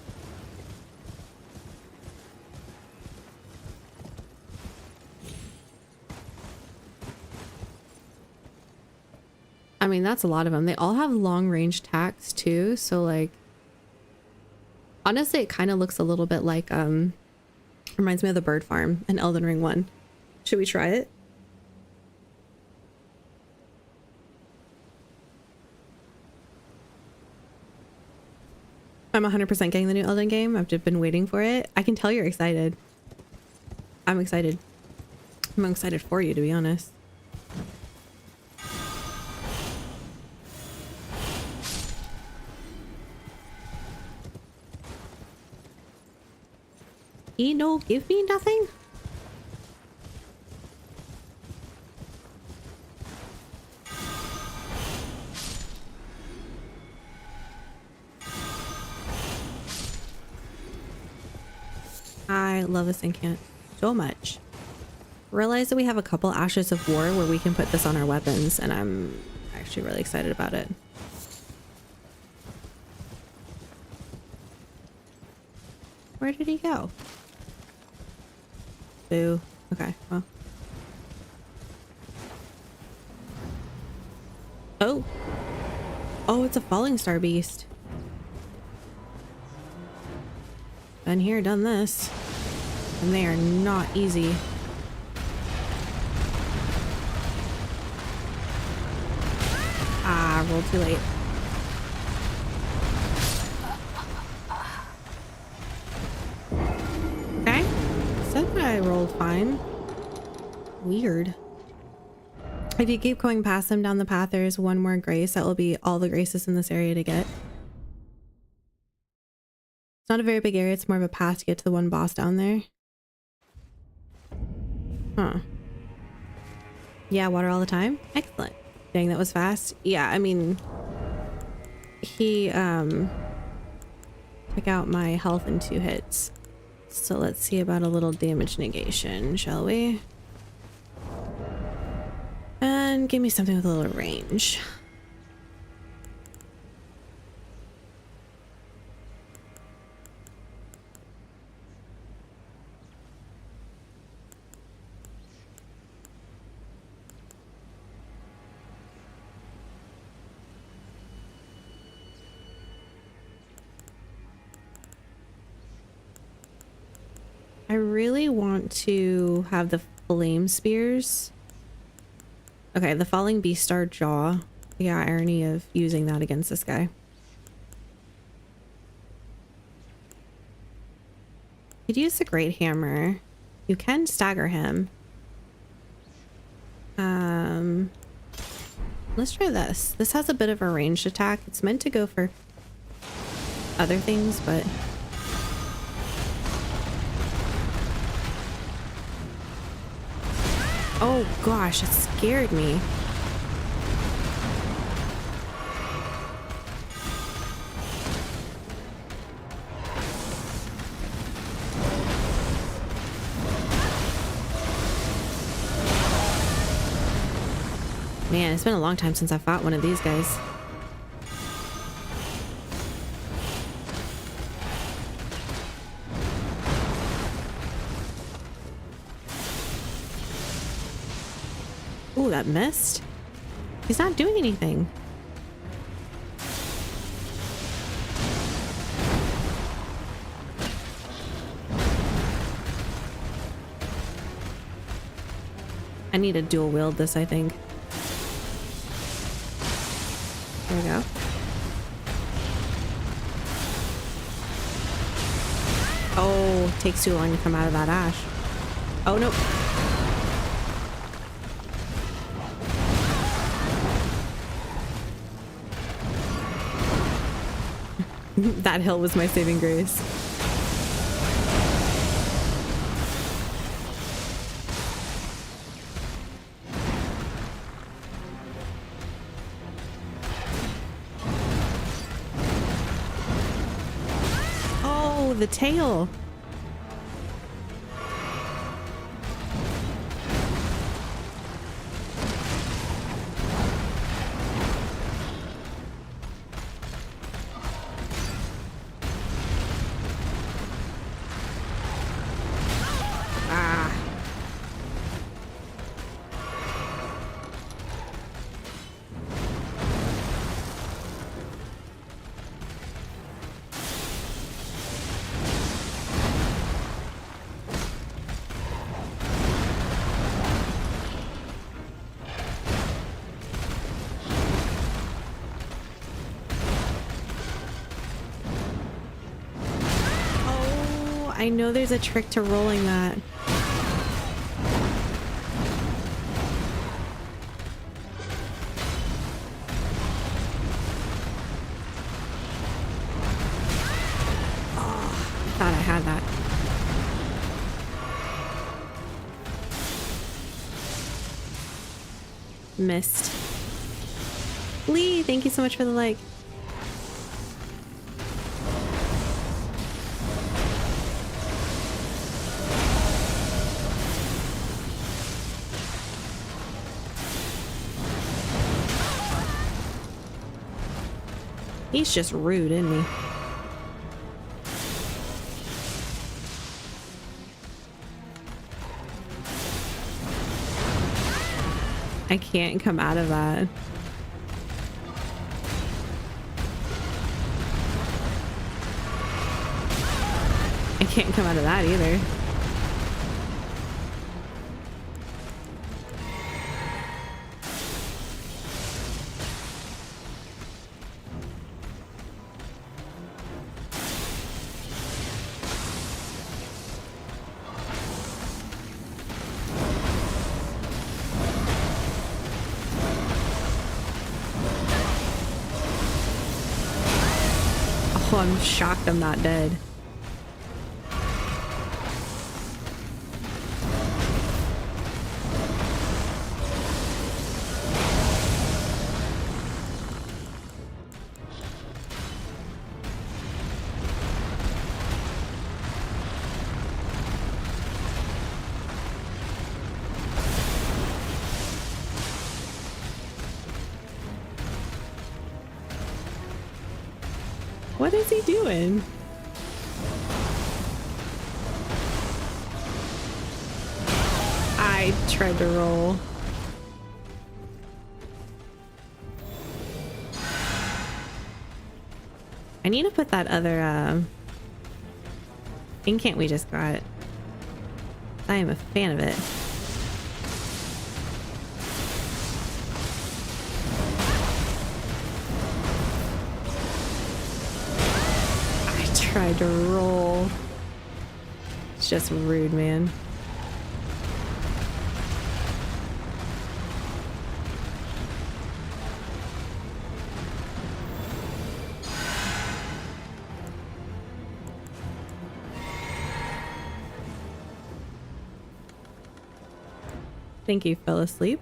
I mean, that's a lot of them. They all have long range attacks too. So like, honestly, it kind of looks a little bit like Reminds me of the bird farm in Elden Ring 1. Should we try it? I'm 100% getting the new Elden game. I've just been waiting for it. I can tell you're excited. I'm excited. I'm excited for you, to be honest. He no give me nothing? I love this incant so much. Realize that we have a couple Ashes of War where we can put this on our weapons, and I'm actually really excited about it. Where did he go? Boo. Okay, well. Oh. Oh, it's a falling star beast. Been here, done this. And they are not easy. Ah, rolled too late. Okay. Said I rolled fine. Weird. If you keep going past them down the path, there's one more grace. That will be all the graces in this area to get. It's not a very big area. It's more of a path to get to the one boss down there. Huh. Yeah, water all the time. Excellent. Dang, that was fast. Yeah, I mean, he took out my health in 2 hits. So let's see about a little damage negation, shall we? And give me something with a little range. I really want to have the flame spears. Okay, the falling beast star jaw. Yeah, irony of using that against this guy. Could use the great hammer. You can stagger him. Let's try this. This has a bit of a ranged attack. It's meant to go for other things, but oh gosh, it scared me. Man, it's been a long time since I fought one of these guys. Ooh, that missed. He's not doing anything. I need to dual wield this, I think. There we go. Oh, takes too long to come out of that ash. Oh, no. That hill was my saving grace. Oh, the tail. I know there's a trick to rolling that. Oh, I thought I had that. Missed. Lee, thank you so much for the like. He's just rude, isn't he? I can't come out of that. I can't come out of that either. Oh, I'm shocked I'm not dead. What is he doing? I tried to roll. I need to put that other incant we just got. I am a fan of it. Tried to roll. It's just rude, man. Think you fell asleep.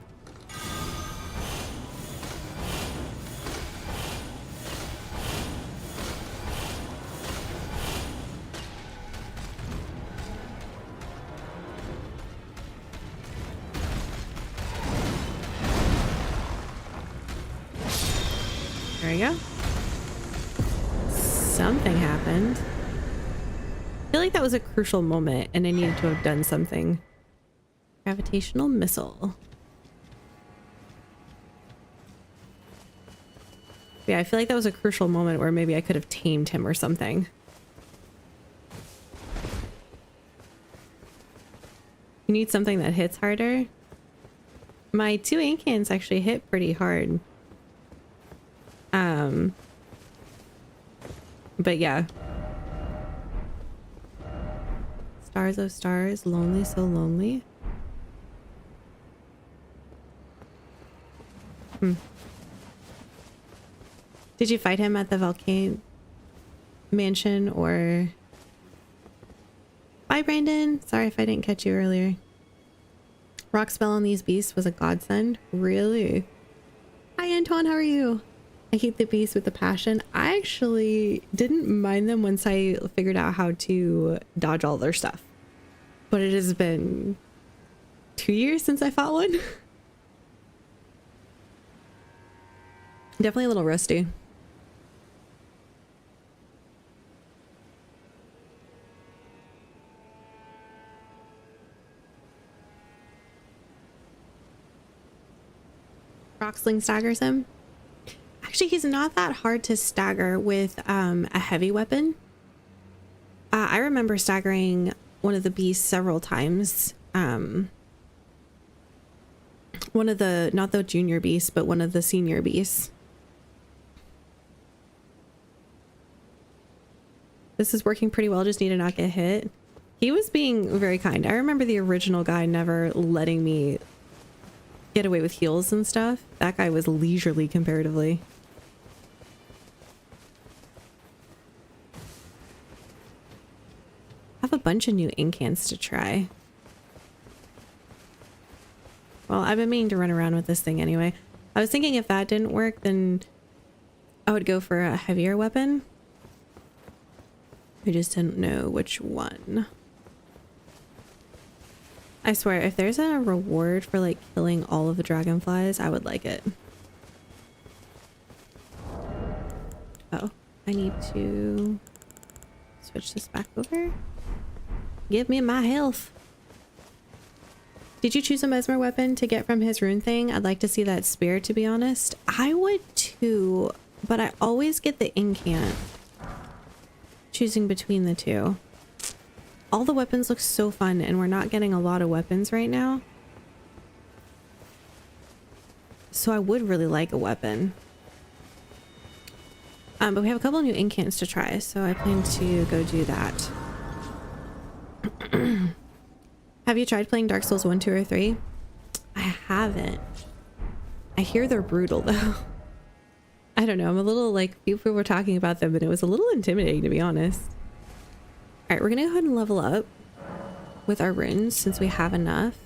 There we go. Something happened. I feel like that was a crucial moment and I needed to have done something. Gravitational missile. Yeah, I feel like that was a crucial moment where maybe I could have tamed him or something. You need something that hits harder? My 2 incants actually hit pretty hard. But yeah. Stars of stars, lonely so lonely. Did you fight him at the Volcane Mansion or... Bye, Brandon. Sorry if I didn't catch you earlier. Rock spell on these beasts was a godsend. Really? Hi, Antoine. How are you? I hate the beasts with a passion. I actually didn't mind them once I figured out how to dodge all their stuff. But it has been 2 years since I fought one. Definitely a little rusty. Rocksling staggers him. Actually, he's not that hard to stagger with a heavy weapon. I remember staggering one of the beasts several times. One of the, not the junior beasts, but one of the senior beasts. This is working pretty well, just need to not get hit. He was being very kind. I remember the original guy never letting me get away with heals and stuff. That guy was leisurely comparatively. I have a bunch of new incants to try. Well, I've been meaning to run around with this thing anyway. I was thinking if that didn't work, then I would go for a heavier weapon. I just didn't know which one. I swear, if there's a reward for like killing all of the dragonflies, I would like it. Oh, I need to switch this back over. Give me my health. Did you choose a mesmer weapon to get from his rune thing? I'd like to see that spear, to be honest. I would too, but I always get the incant. Choosing between the two. All the weapons look so fun, and we're not getting a lot of weapons right now. So I would really like a weapon. But we have a couple new incants to try, so I plan to go do that. Have you tried playing Dark Souls 1, 2, or 3? I haven't. I hear they're brutal, though. I don't know. I'm a little like, people were talking about them, and it was a little intimidating, to be honest. All right, we're gonna go ahead and level up with our runes since we have enough.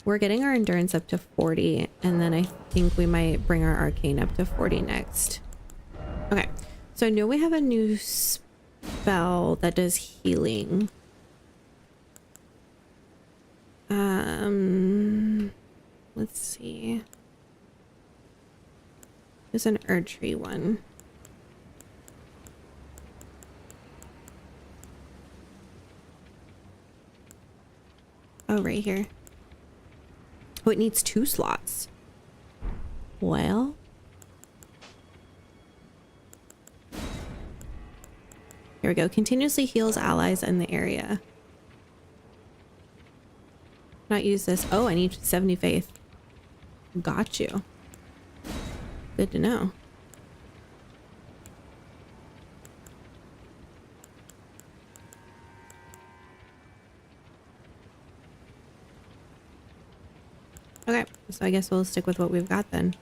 We're getting our endurance up to 40, and then I think we might bring our arcane up to 40 next. Okay, so I know we have a new spell that does healing. Let's see. There's an Erdtree one. Oh, right here. Oh, it needs 2 slots. Well. Here we go. Continuously heals allies in the area. Not use this. Oh, I need 70 faith. Got you. Good to know. Okay, so I guess we'll stick with what we've got then.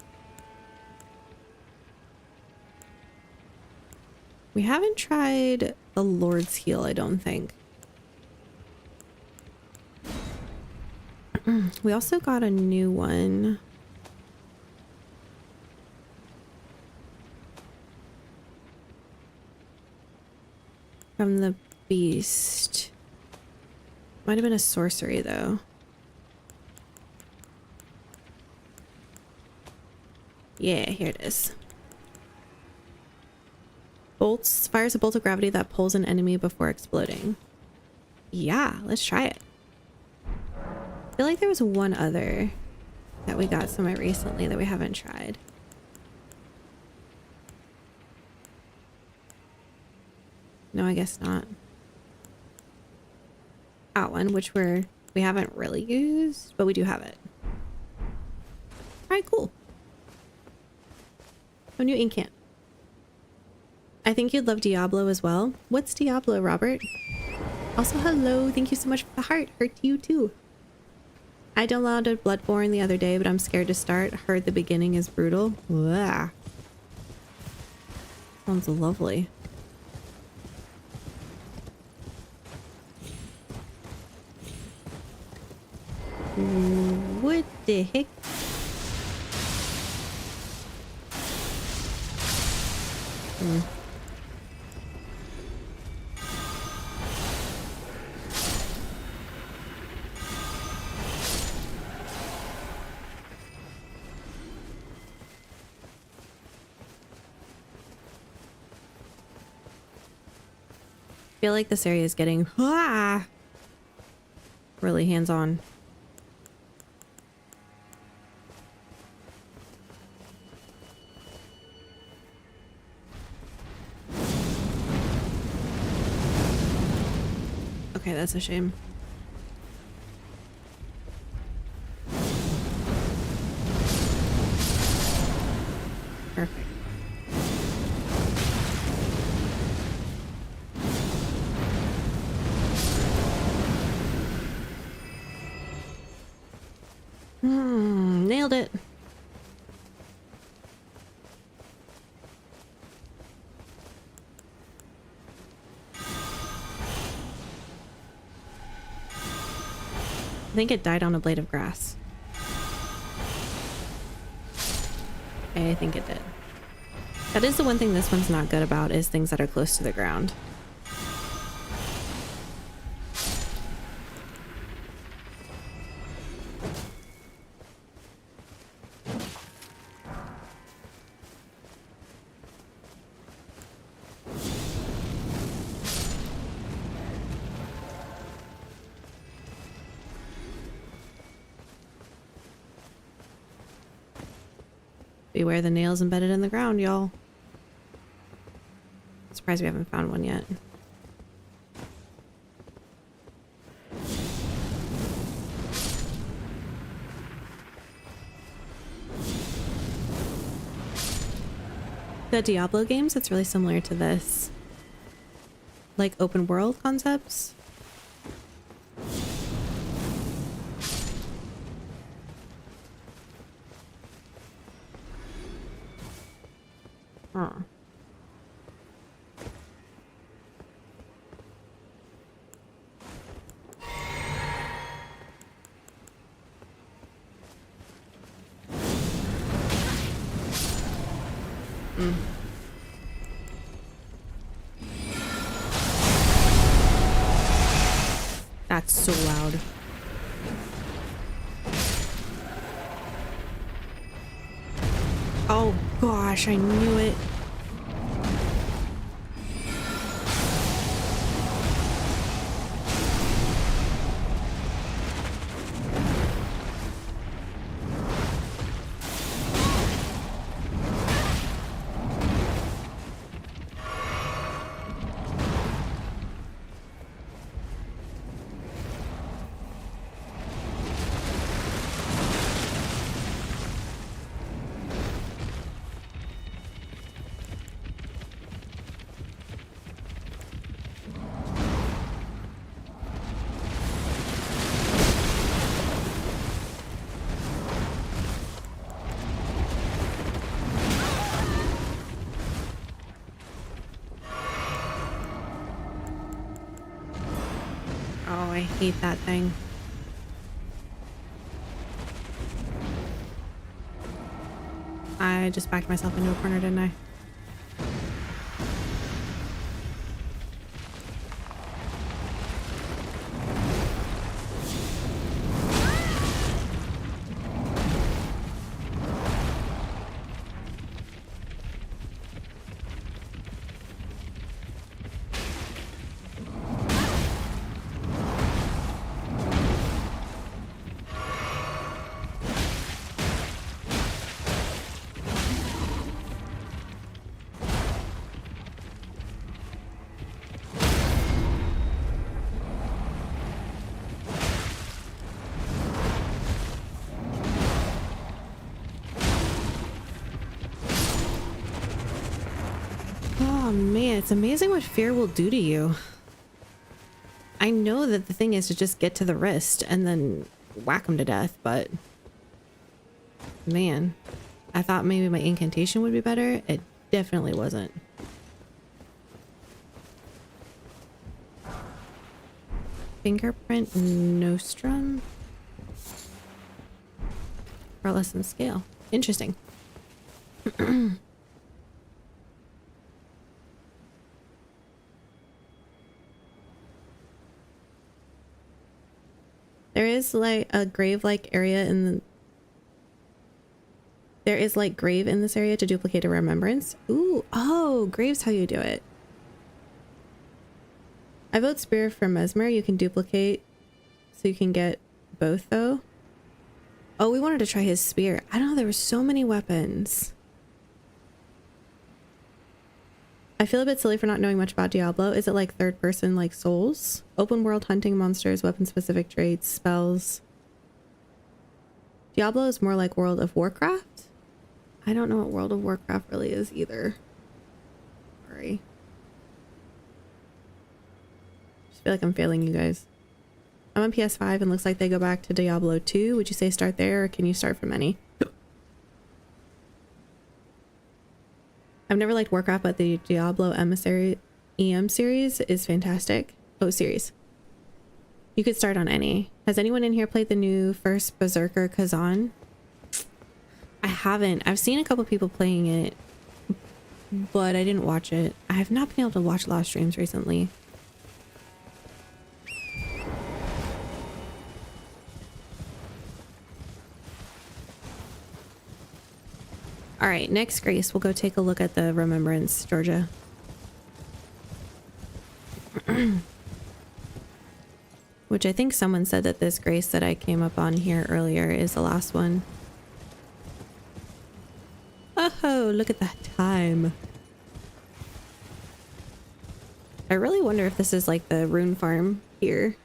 We haven't tried the Lord's Heal, I don't think. We also got a new one. From the beast. Might have been a sorcery though. Yeah, here it is. Bolts fires a bolt of gravity that pulls an enemy before exploding. Yeah, let's try it. I feel like there was one other that we got somewhere recently that we haven't tried. No, I guess not. That one, which we haven't really used, but we do have it. All right, cool. Oh, new incant. I think you'd love Diablo as well. What's Diablo, Robert? Also, hello. Thank you so much for the heart. Heart to you too. I downloaded Bloodborne the other day, but I'm scared to start. Heard the beginning is brutal. Blah. Sounds lovely. What the heck? I feel like this area is getting really hands-on. Okay, that's a shame. Perfect. I think it died on a blade of grass. I think it did. That is the one thing this one's not good about, is things that are close to the ground. Beware the nails embedded in the ground, y'all. Surprised we haven't found one yet. The Diablo games, it's really similar to this. Like open world concepts. Huh. That's so loud. Oh gosh, I knew it. Oh, I hate that thing. I just backed myself into a corner, didn't I? Oh man, it's amazing what fear will do to you. I know that the thing is to just get to the wrist and then whack him to death, but man, I thought maybe my incantation would be better. It definitely wasn't. Fingerprint nostrum for less than scale. Interesting. There is like a grave-like area in the... There is like grave in this area to duplicate a remembrance. Ooh, oh, grave's how you do it. I vote spear for Mesmer. You can duplicate, so you can get both though. Oh, we wanted to try his spear. I don't know, there were so many weapons. I feel a bit silly for not knowing much about Diablo. Is it like third person like Souls? Open world hunting monsters, weapon specific traits, spells. Diablo is more like World of Warcraft. I don't know what World of Warcraft really is either. Sorry. I feel like I'm failing you guys. I'm on PS5 and looks like they go back to Diablo 2. Would you say start there, or can you start from any? I've never liked Warcraft, but the Diablo Emissary EM series is fantastic. Oh, series. You could start on any. Has anyone in here played the new first Berserker Kazan? I haven't. I've seen a couple people playing it, but I didn't watch it. I have not been able to watch a lot of streams recently. All right, next Grace, we'll go take a look at the Remembrance, Georgia. Which I think someone said that this Grace that I came up on here earlier is the last one. Oh, look at that time. I really wonder if this is like the rune farm here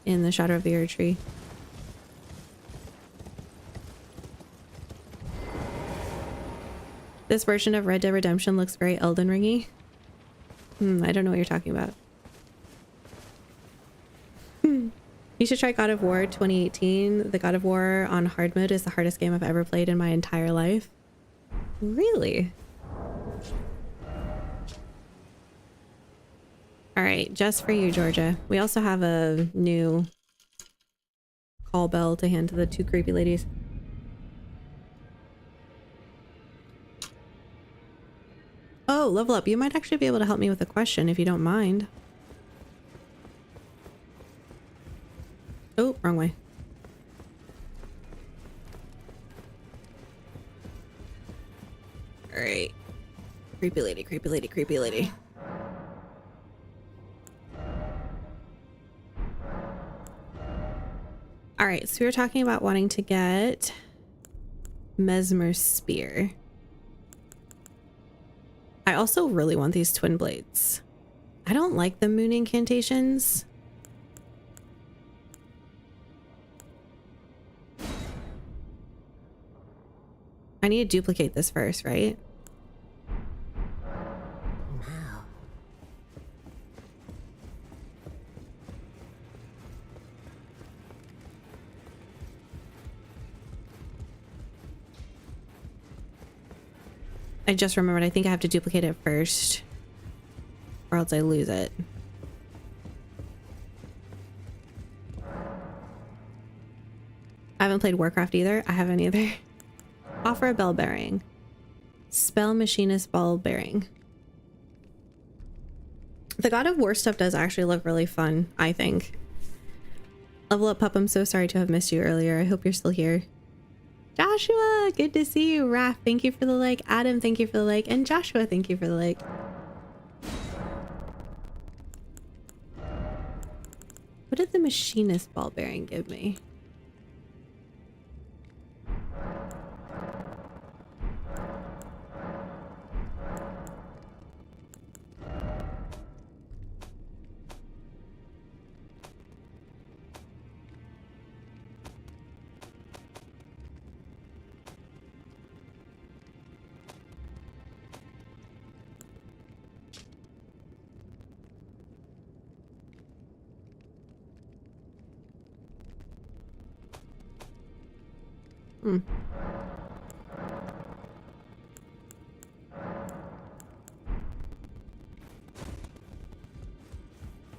in the Shadow of the Earth Tree. This version of Red Dead Redemption looks very Elden Ringy. I don't know what you're talking about. You should try God of War 2018. The God of War on hard mode is the hardest game I've ever played in my entire life. Really? All right, just for you, Georgia. We also have a new call bell to hand to the two creepy ladies. Oh, level up. You might actually be able to help me with a question if you don't mind. Oh, wrong way. All right. Creepy lady, creepy lady, creepy lady. All right, so we were talking about wanting to get Mesmer Spear. I also really want these twin blades. I don't like the moon incantations. I need to duplicate this first, right? I just remembered, I think I have to duplicate it first, or else I lose it. I haven't played Warcraft either. I haven't either. Offer a bell bearing. Spell machinist ball bearing. The God of War stuff does actually look really fun, I think. Level up, pup. I'm so sorry to have missed you earlier. I hope you're still here. Joshua, good to see you. Raph, thank you for the like. Adam, thank you for the like. And Joshua, thank you for the like. What did the machinist ball bearing give me?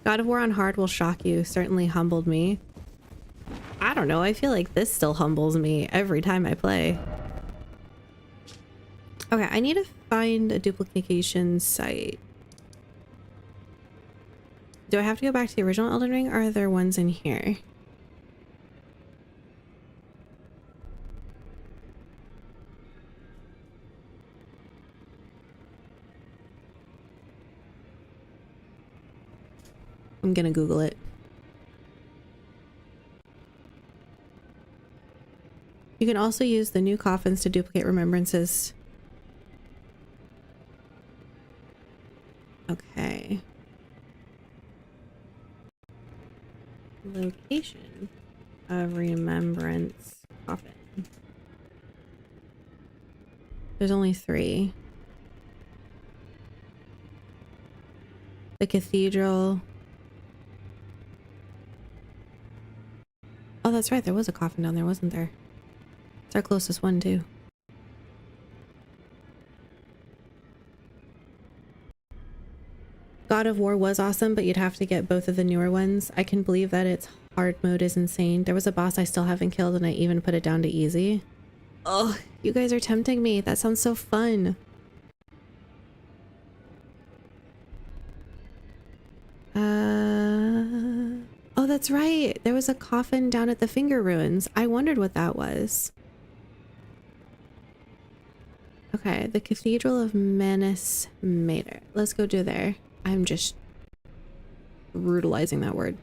God of War on hard will shock you. Certainly humbled me. I don't know. I feel like this still humbles me every time I play. Okay, I need to find a duplication site. Do I have to go back to the original Elden Ring, or are there ones in here? I'm gonna Google it. You can also use the new coffins to duplicate remembrances. Okay. Location of remembrance coffin. There's only 3. The cathedral. Oh, that's right. There was a coffin down there, wasn't there? It's our closest one, too. God of War was awesome, but you'd have to get both of the newer ones. I can believe that its hard mode is insane. There was a boss I still haven't killed and I even put it down to easy. Oh, you guys are tempting me. That sounds so fun. Oh, that's right. There was a coffin down at the Finger Ruins. I wondered what that was. Okay, the Cathedral of Manus Mater. Let's go do there. I'm just brutalizing that word.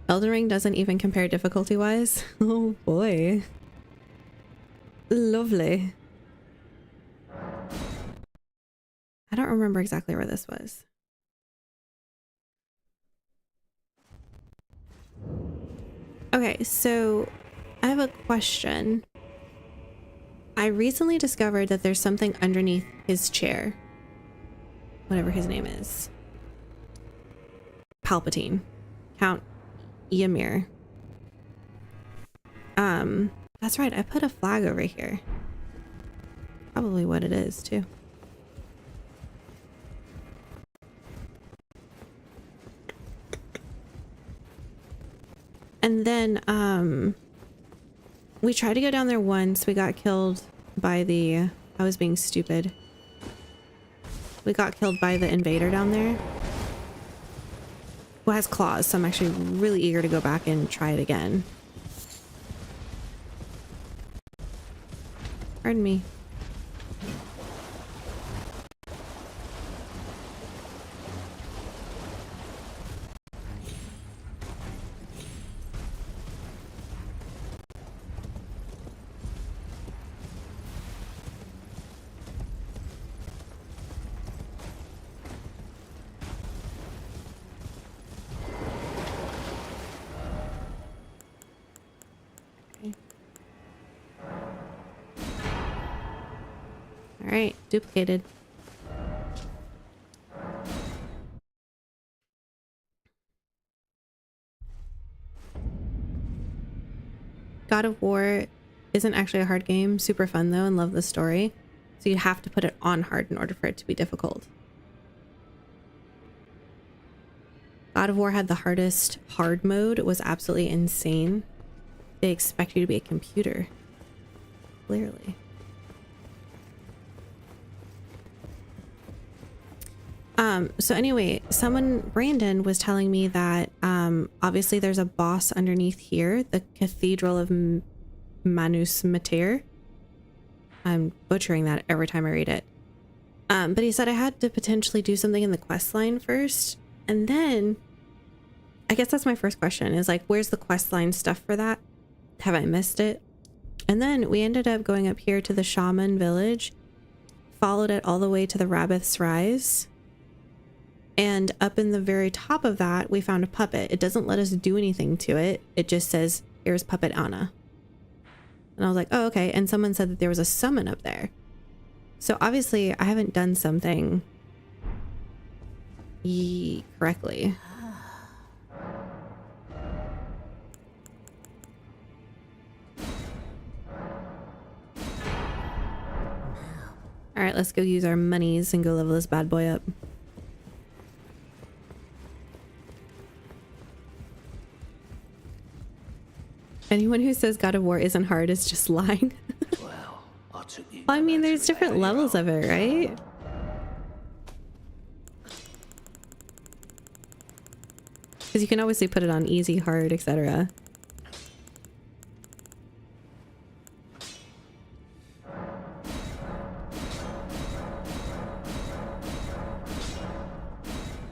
Elden Ring doesn't even compare difficulty-wise. Oh boy. Lovely. I don't remember exactly where this was. Okay, so I have a question. I recently discovered that there's something underneath his chair. Whatever his name is. Palpatine. Count Ymir. That's right, I put a flag over here. Probably what it is, too. And then, we tried to go down there once. We got killed by the... I was being stupid. We got killed by the invader down there. Who has claws, so I'm actually really eager to go back and try it again. Pardon me. Alright, duplicated. God of War isn't actually a hard game. Super fun though, and love the story. So you have to put it on hard in order for it to be difficult. God of War had the hardest hard mode. It was absolutely insane. They expect you to be a computer. Clearly. So anyway, Brandon was telling me that obviously there's a boss underneath here, the Cathedral of Manus Mater. I'm butchering that every time I read it. But he said I had to potentially do something in the quest line first. And then I guess that's my first question is like, where's the quest line stuff for that? Have I missed it? And then we ended up going up here to the shaman village, followed it all the way to the Rabbith's Rise. And up in the very top of that, we found a puppet. It doesn't let us do anything to it. It just says, here's Puppet Anna. And I was like, oh, okay. And someone said that there was a summon up there. So obviously I haven't done something correctly. All right, let's go use our monies and go level this bad boy up. Anyone who says God of War isn't hard is just lying. Well, I mean, there's different levels of it, right? Because you can obviously put it on easy, hard, etc.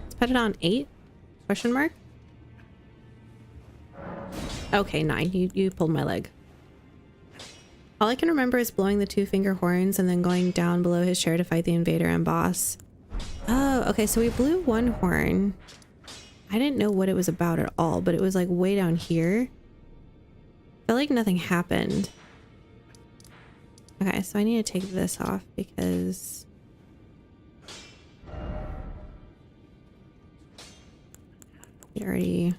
Let's put it on 8? Question mark? Okay, 9. You pulled my leg. All I can remember is blowing the 2-finger horns and then going down below his chair to fight the invader and boss. Oh, okay, so we blew one horn. I didn't know what it was about at all, but it was like way down here. Felt like nothing happened. Okay, so I need to take this off because... we already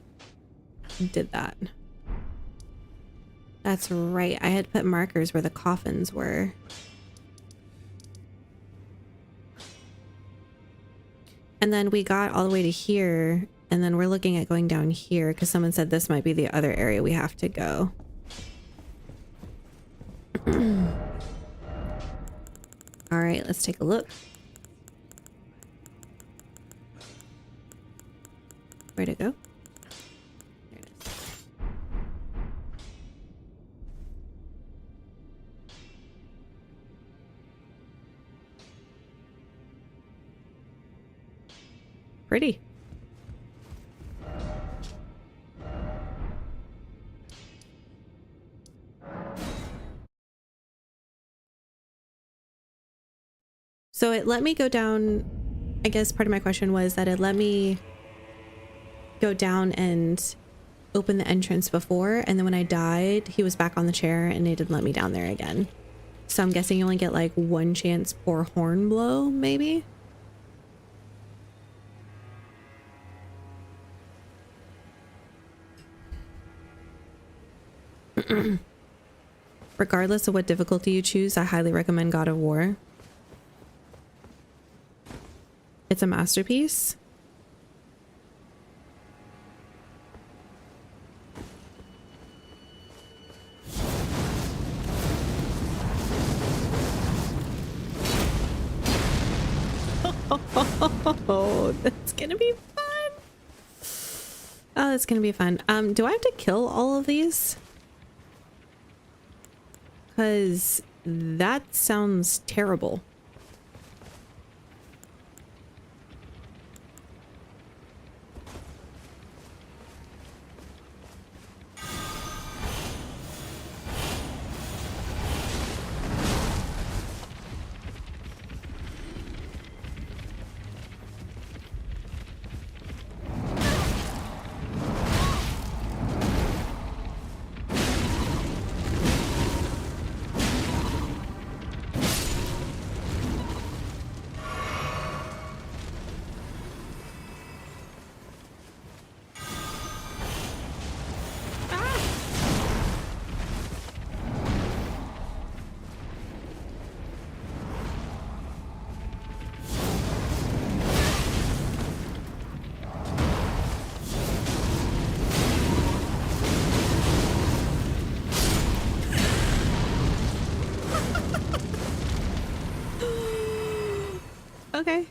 did that. That's right. I had put markers where the coffins were. And then we got all the way to here, and then we're looking at going down here because someone said this might be the other area we have to go. All right, let's take a look. Where'd it go? There it is. Pretty. So it let me go down. I guess part of my question was that it let me go down and open the entrance before, and then when I died, he was back on the chair and it didn't let me down there again. So I'm guessing you only get like one chance per horn blow, maybe? Regardless of what difficulty you choose, I highly recommend God of War. It's a masterpiece. Oh, that's gonna be fun. Oh, that's gonna be fun. Do I have to kill all of these? Because that sounds terrible. Okay.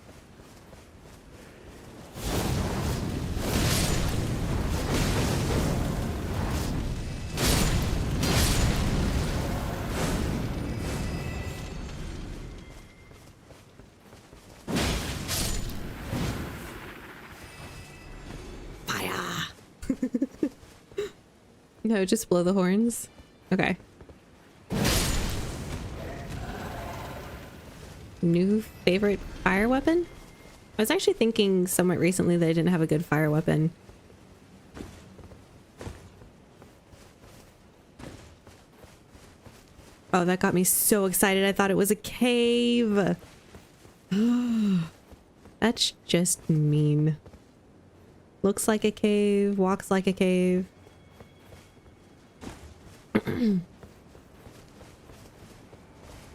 Fire. No, just blow the horns. Okay. New favorite fire weapon? I was actually thinking somewhat recently that I didn't have a good fire weapon. Oh, that got me so excited. I thought it was a cave. That's just mean. Looks like a cave, walks like a cave.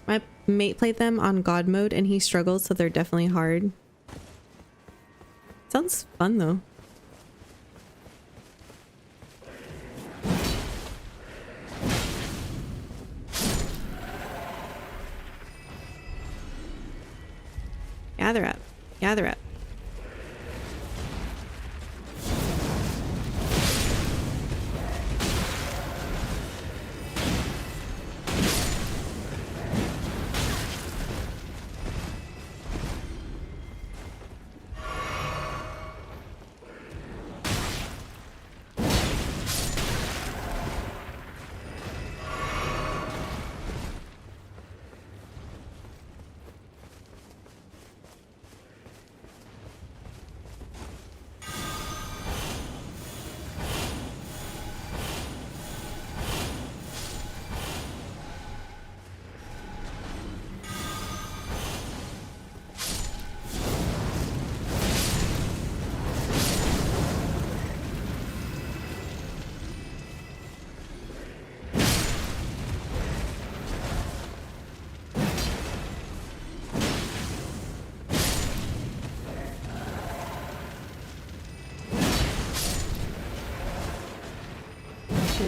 My mate played them on God mode and he struggled, so they're definitely hard. Sounds fun though. Gather up. Gather up.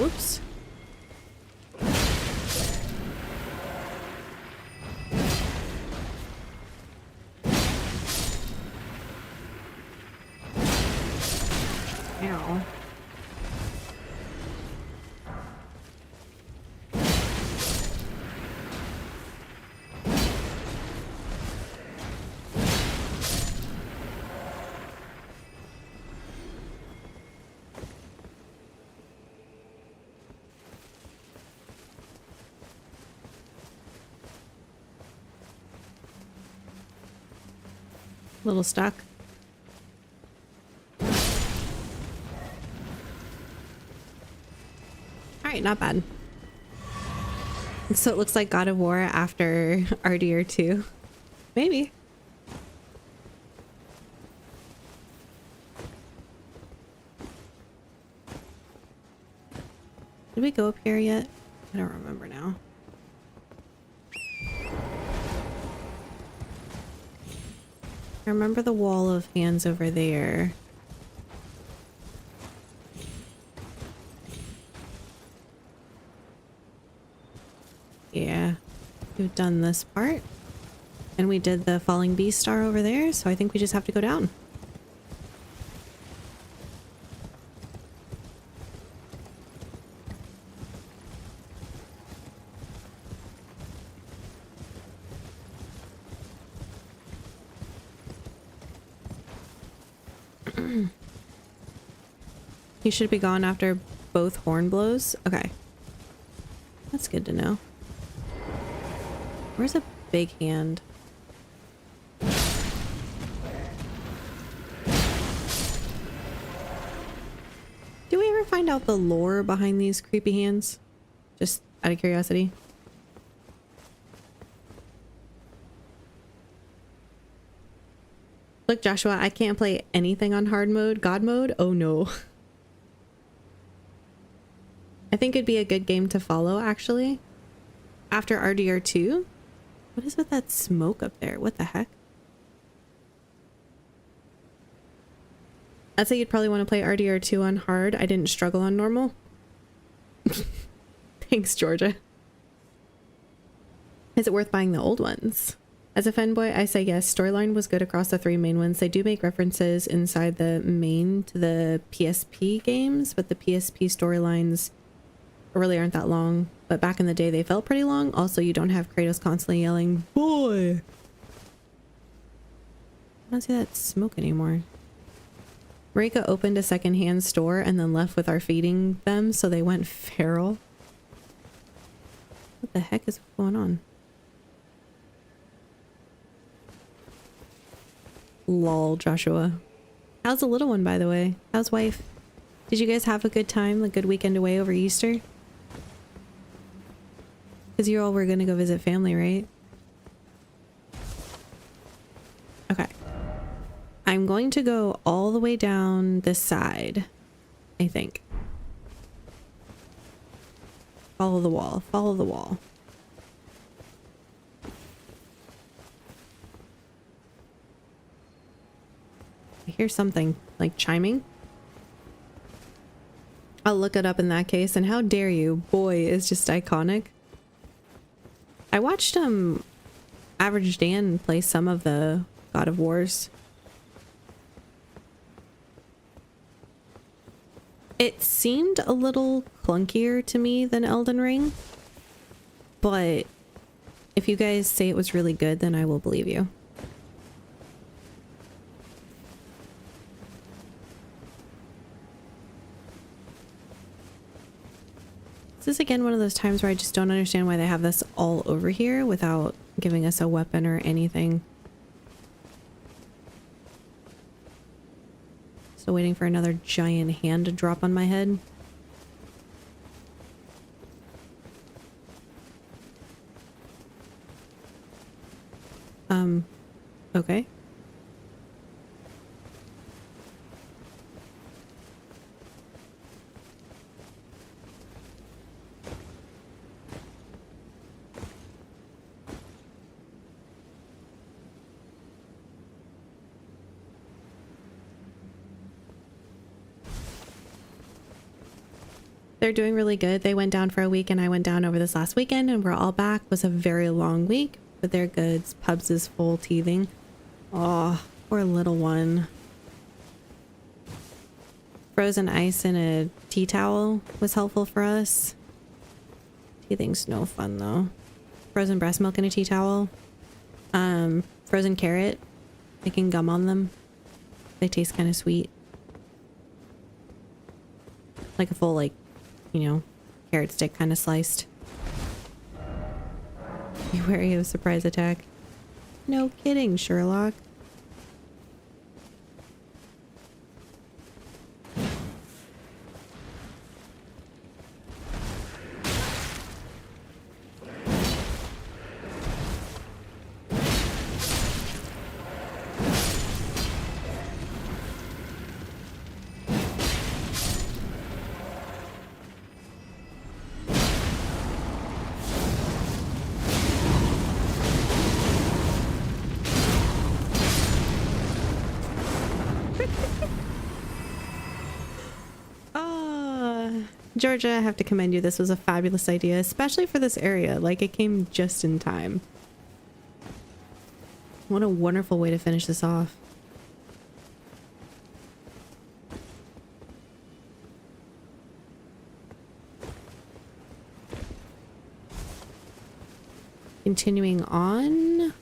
whoops. Ow. Little stuck. All right, not bad. So it looks like God of War after RDR 2. Maybe. Did we go up here yet? I don't remember now. I remember the wall of hands over there. Yeah, we've done this part. And we did the falling beast star over there, so I think we just have to go down. He should be gone after both horn blows. Okay. That's good to know. Where's a big hand? Do we ever find out the lore behind these creepy hands? Just out of curiosity. Look, Joshua, I can't play anything on hard mode. God mode? Oh no. I think it'd be a good game to follow, actually. After RDR 2? What is with that smoke up there? What the heck? I'd say you'd probably want to play RDR 2 on hard. I didn't struggle on normal. Thanks, Georgia. Is it worth buying the old ones? As a fanboy, I say yes. Storyline was good across the 3 main ones. They do make references inside the main to the PSP games, but the PSP storylines really aren't that long. But back in the day, they felt pretty long. Also, you don't have Kratos constantly yelling, "Boy!" I don't see that smoke anymore. Marika opened a secondhand store and then left with our feeding them, so they went feral. What the heck is going on? Lol, Joshua. How's the little one, by the way? How's wife? Did you guys have a good time? A good weekend away over Easter? Because you all were going to go visit family, right? Okay. I'm going to go all the way down this side, I think. Follow the wall. Follow the wall. I hear something like chiming. I'll look it up in that case. And how dare you? Boy is just iconic. I watched Average Dan play some of the God of Wars. It seemed a little clunkier to me than Elden Ring, but if you guys say it was really good, then I will believe you. This is again one of those times where I just don't understand why they have this all over here without giving us a weapon or anything. Still waiting for another giant hand to drop on my head. Okay. They're doing really good. They went down for a week and I went down over this last weekend and we're all back. It was a very long week, but they're good. Pubs is full teething. Oh, poor little one. Frozen ice in a tea towel was helpful for us. Teething's no fun though. Frozen breast milk in a tea towel. Frozen carrot. Making gum on them. They taste kind of sweet. Like a full, like, you know, carrot stick kind of sliced. Be wary of surprise attack. No kidding, Sherlock. Georgia, I have to commend you. This was a fabulous idea, especially for this area. Like, it came just in time. What a wonderful way to finish this off. Continuing on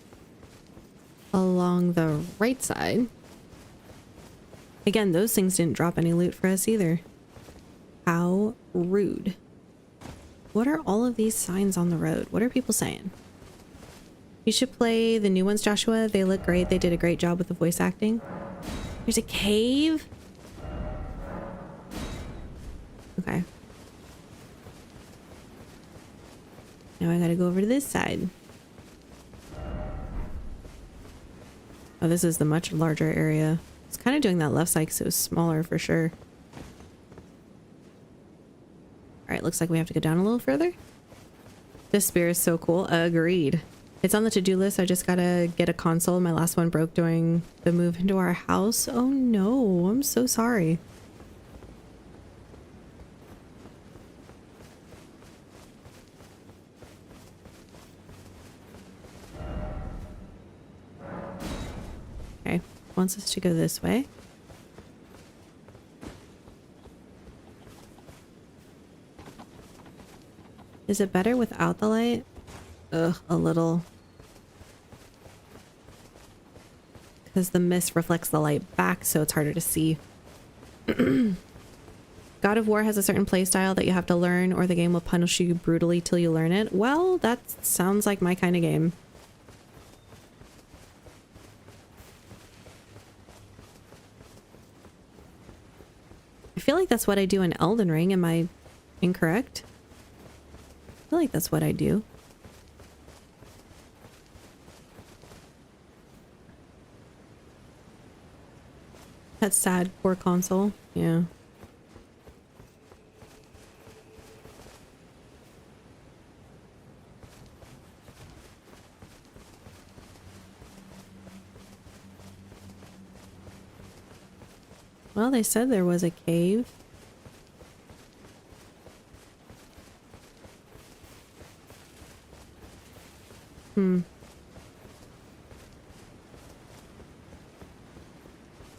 along the right side. Again, those things didn't drop any loot for us either. How rude. What are all of these signs on the road? What are people saying? You should play the new ones, Joshua. They look great. They did a great job with the voice acting. There's a cave. Okay. Now I gotta go over to this side. Oh, this is the much larger area. It's kind of doing that left side because it was smaller for sure. All right, looks like we have to go down a little further. This spear is so cool. Agreed. It's on the to-do list. I just gotta get a console. My last one broke during the move into our house. Oh no, I'm so sorry. Okay, wants us to go this way. Is it better without the light? Ugh, a little. Because the mist reflects the light back, so it's harder to see. God of War has a certain playstyle that you have to learn, or the game will punish you brutally till you learn it. Well, that sounds like my kind of game. I feel like that's what I do in Elden Ring. Am I incorrect? I feel like that's what I do. That's sad. Poor console. Yeah. Well, they said there was a cave.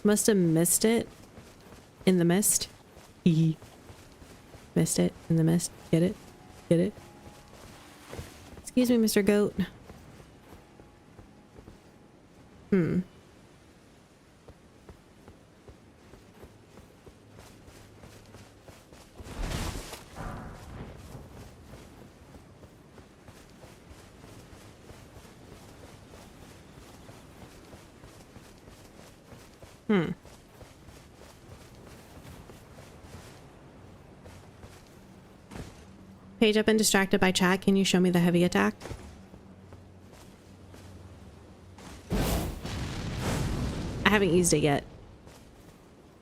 Must have missed it in the mist. Missed it in the mist. Get it? Get it? Excuse me, Mr. Goat. Page up and distracted by chat. Can you show me the heavy attack? I haven't used it yet.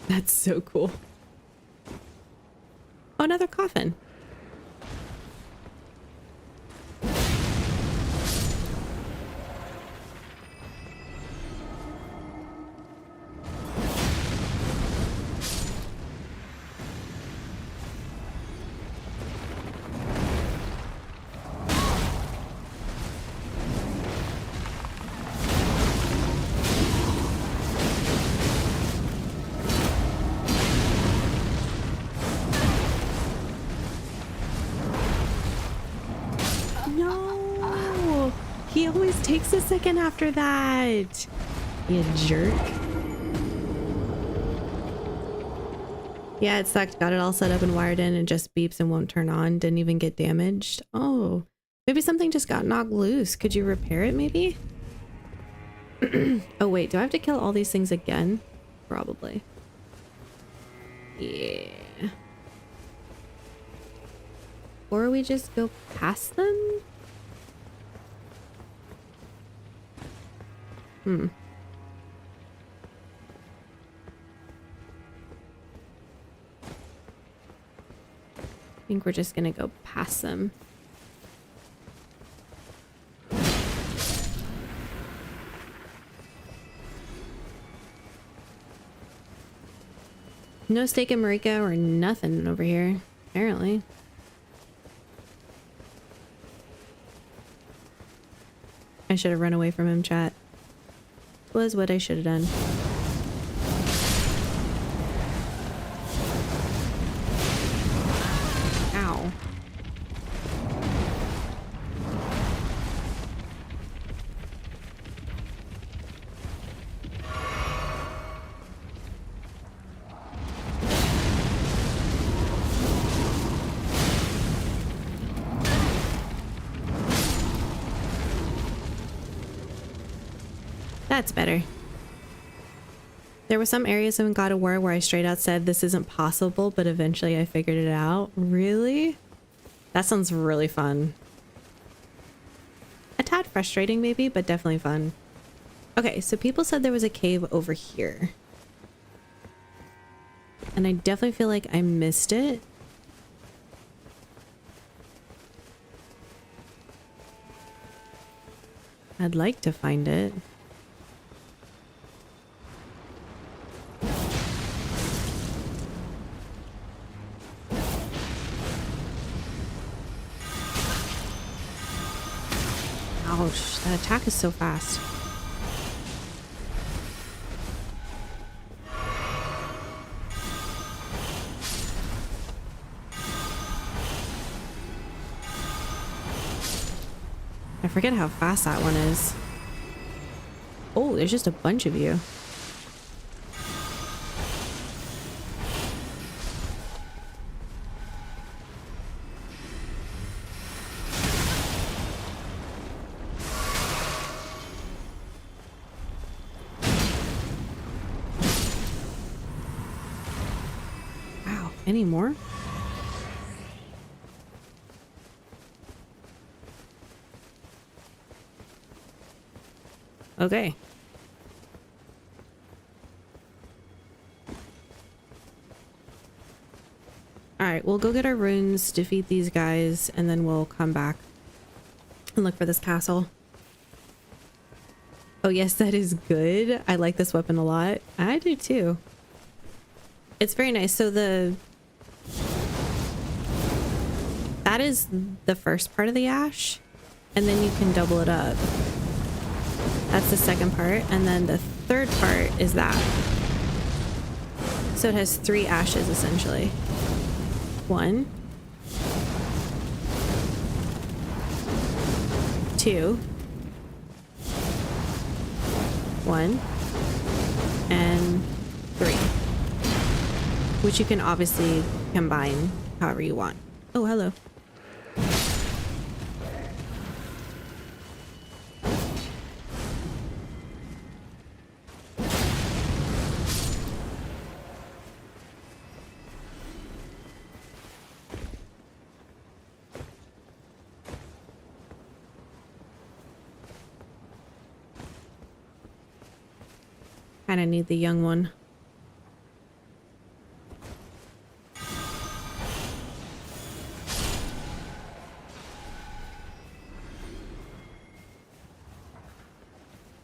That's so cool. Oh, another coffin. always takes a second after that. You jerk. Yeah, it sucked. Got it all set up and wired in and just beeps and won't turn on. Didn't even get damaged. Oh, maybe something just got knocked loose. Could you repair it maybe? Oh wait, do I have to kill all these things again? Probably. Yeah. Or we just go past them? I think we're just gonna go past them. No steak and Marika or nothing over here, apparently. I should have run away from him, chat. Was what I should have done. Ow. That's better. There were some areas in God of War where I straight out said this isn't possible, but eventually I figured it out. Really? That sounds really fun. A tad frustrating maybe, but definitely fun. Okay, so people said there was a cave over here. And I definitely feel like I missed it. I'd like to find it. Ouch, that attack is so fast. I forget how fast that one is. Oh, there's just a bunch of you. Wow, any more? Okay. Alright, we'll go get our runes, defeat these guys, and then we'll come back and look for this castle. Oh yes, that is good. I like this weapon a lot. I do too. It's very nice. So that is the first part of the ash, and then you can double it up. That's the second part, and then the third part is that. So it has 3 ashes essentially. 1, 2, 1, and 3, which you can obviously combine however you want. Oh, hello. Kind of need the young one.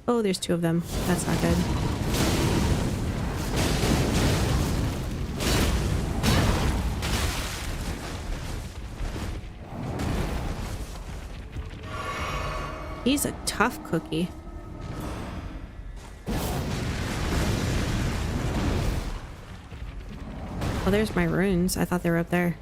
Oh, there's 2 of them. That's not good. He's a tough cookie. Oh, there's my runes. I thought they were up there.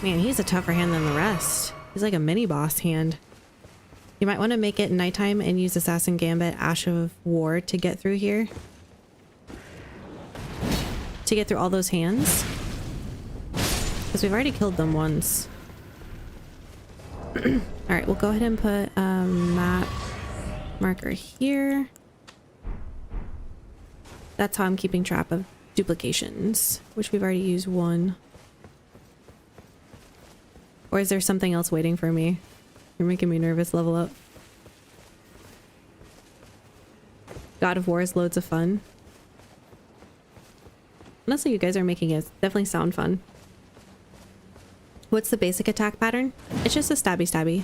Man, he's a tougher hand than the rest. He's like a mini boss hand. You might want to make it nighttime and use Assassin Gambit Ash of War to get through here. To get through all those hands. Because we've already killed them once. Alright, we'll go ahead and put map marker here. That's how I'm keeping track of duplications, which we've already used one. Or is there something else waiting for me? You're making me nervous. Level up. God of War is loads of fun. Honestly, you guys are making it definitely sound fun. What's the basic attack pattern? It's just a stabby stabby.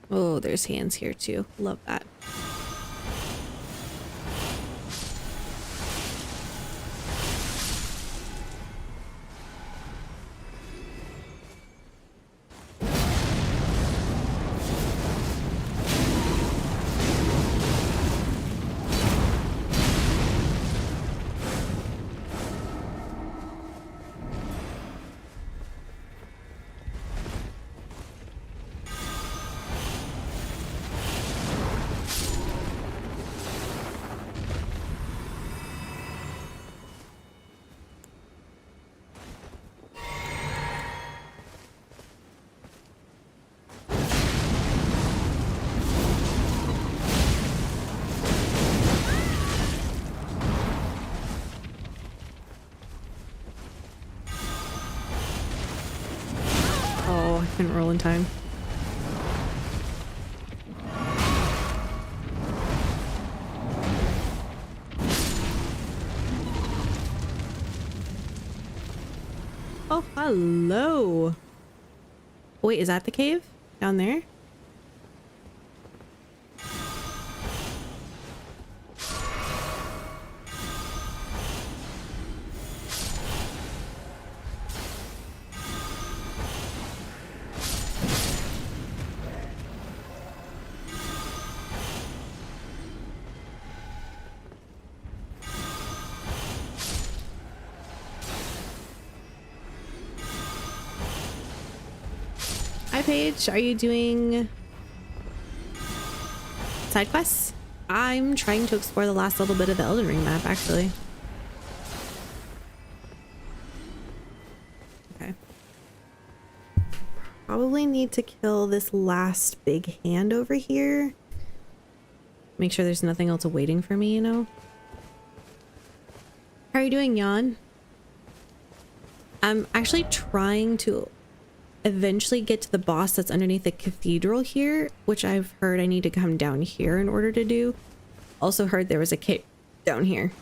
Oh, there's hands here too. Love that. Oh, I couldn't roll in time. Oh, hello. Wait, is that the cave down there? Hi Paige, are you doing side quests? I'm trying to explore the last little bit of the Elden Ring map actually. Okay. Probably need to kill this last big hand over here. Make sure there's nothing else waiting for me, you know? How are you doing, Jan? I'm actually trying to eventually get to the boss that's underneath the cathedral here, which I've heard I need to come down here in order to do. Also heard there was a cave down here.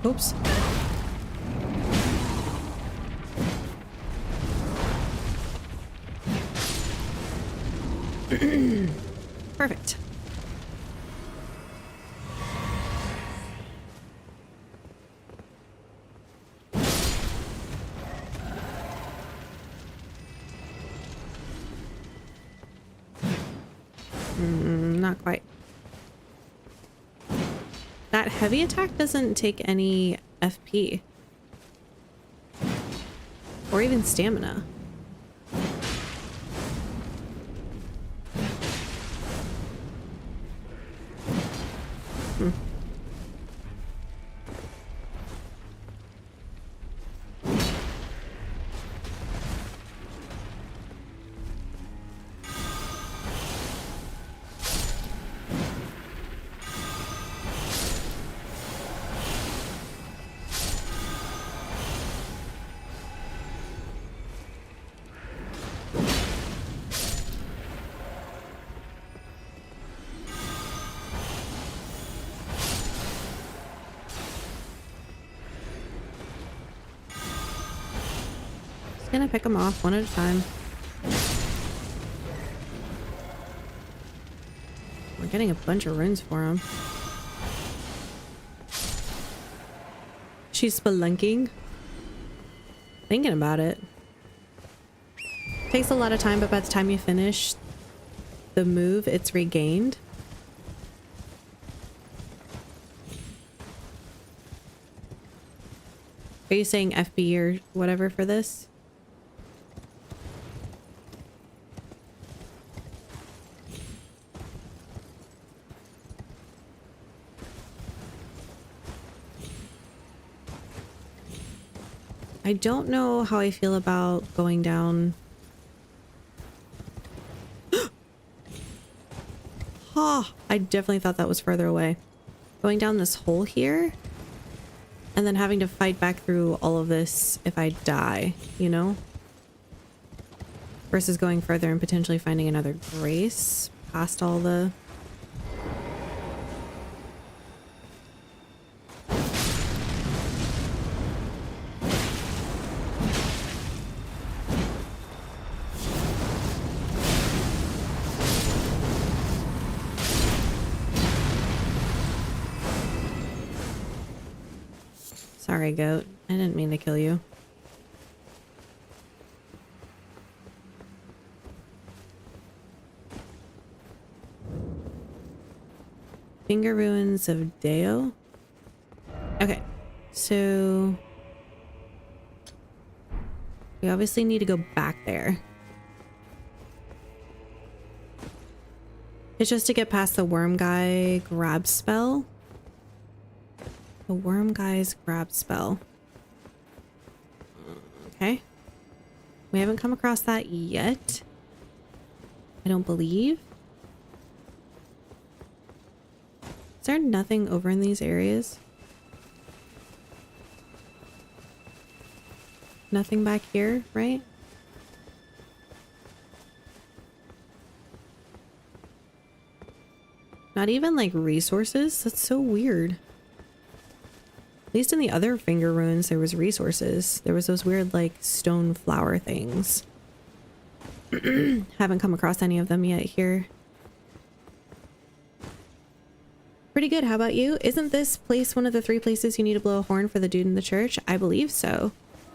Oops. Perfect. Not quite. That heavy attack doesn't take any FP. Or even stamina. Gonna pick them off one at a time. We're getting a bunch of runes for them. She's spelunking. Thinking about it. Takes a lot of time, but by the time you finish the move, it's regained. Are you saying FB or whatever for this? I don't know how I feel about going down. Ha! I definitely thought that was further away. Going down this hole here and then having to fight back through all of this if I die, you know? Versus going further and potentially finding another grace past all the... Sorry, goat. I didn't mean to kill you. Finger ruins of Deo. Okay, so we obviously need to go back there. It's just to get past the worm guy grab spell. The worm guy's grab spell. Okay. We haven't come across that yet. I don't believe. Is there nothing over in these areas? Nothing back here, right? Not even like resources? That's so weird. At least in the other finger runes there was resources. There was those weird like stone flower things. Haven't come across any of them yet here. Pretty good. How about you? Isn't this place one of the 3 places you need to blow a horn for the dude in the church? I believe so.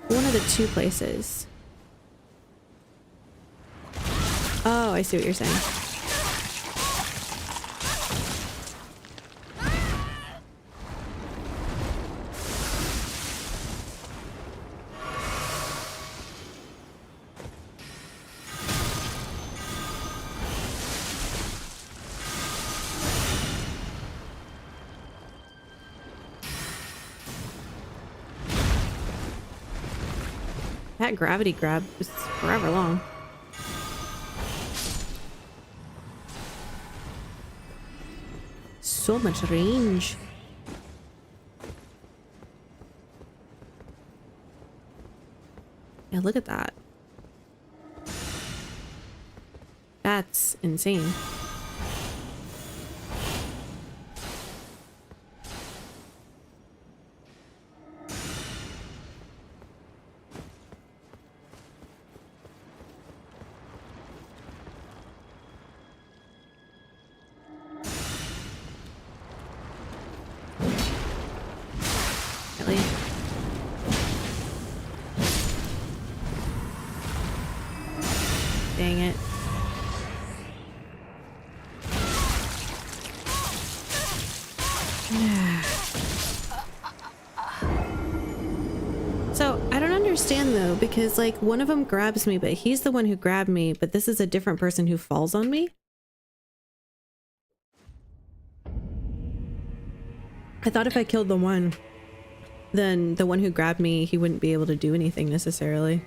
One of the 2 places. Oh, I see what you're saying. That gravity grab was forever long. So much range. Yeah, look at that. That's insane. Really? Dang it. So I don't understand though, because like one of them grabs me, but he's the one who grabbed me, but this is a different person who falls on me. I thought if I killed the one, then the one who grabbed me, he wouldn't be able to do anything necessarily.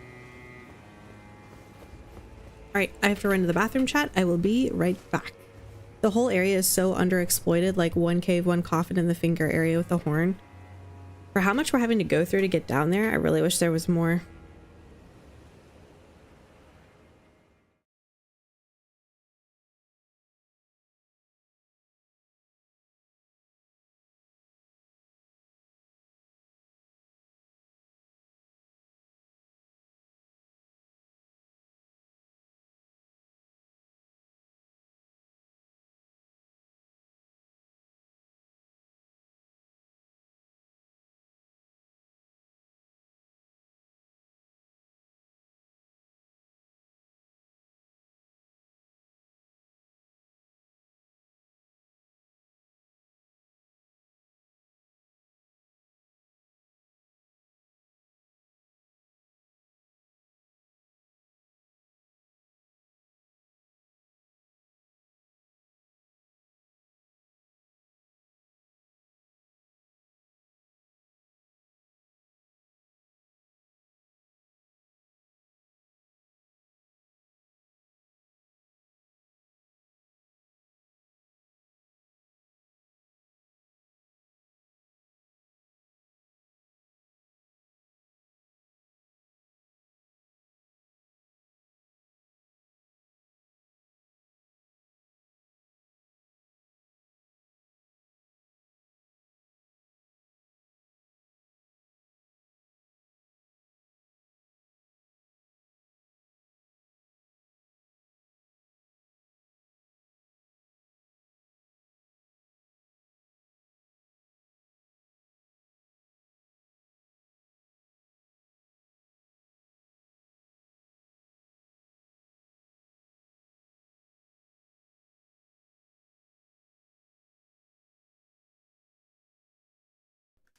All right, I have to run to the bathroom, chat. I will be right back. The whole area is so underexploited, like 1 cave, 1 coffin in the finger area with the horn. For how much we're having to go through to get down there, I really wish there was more.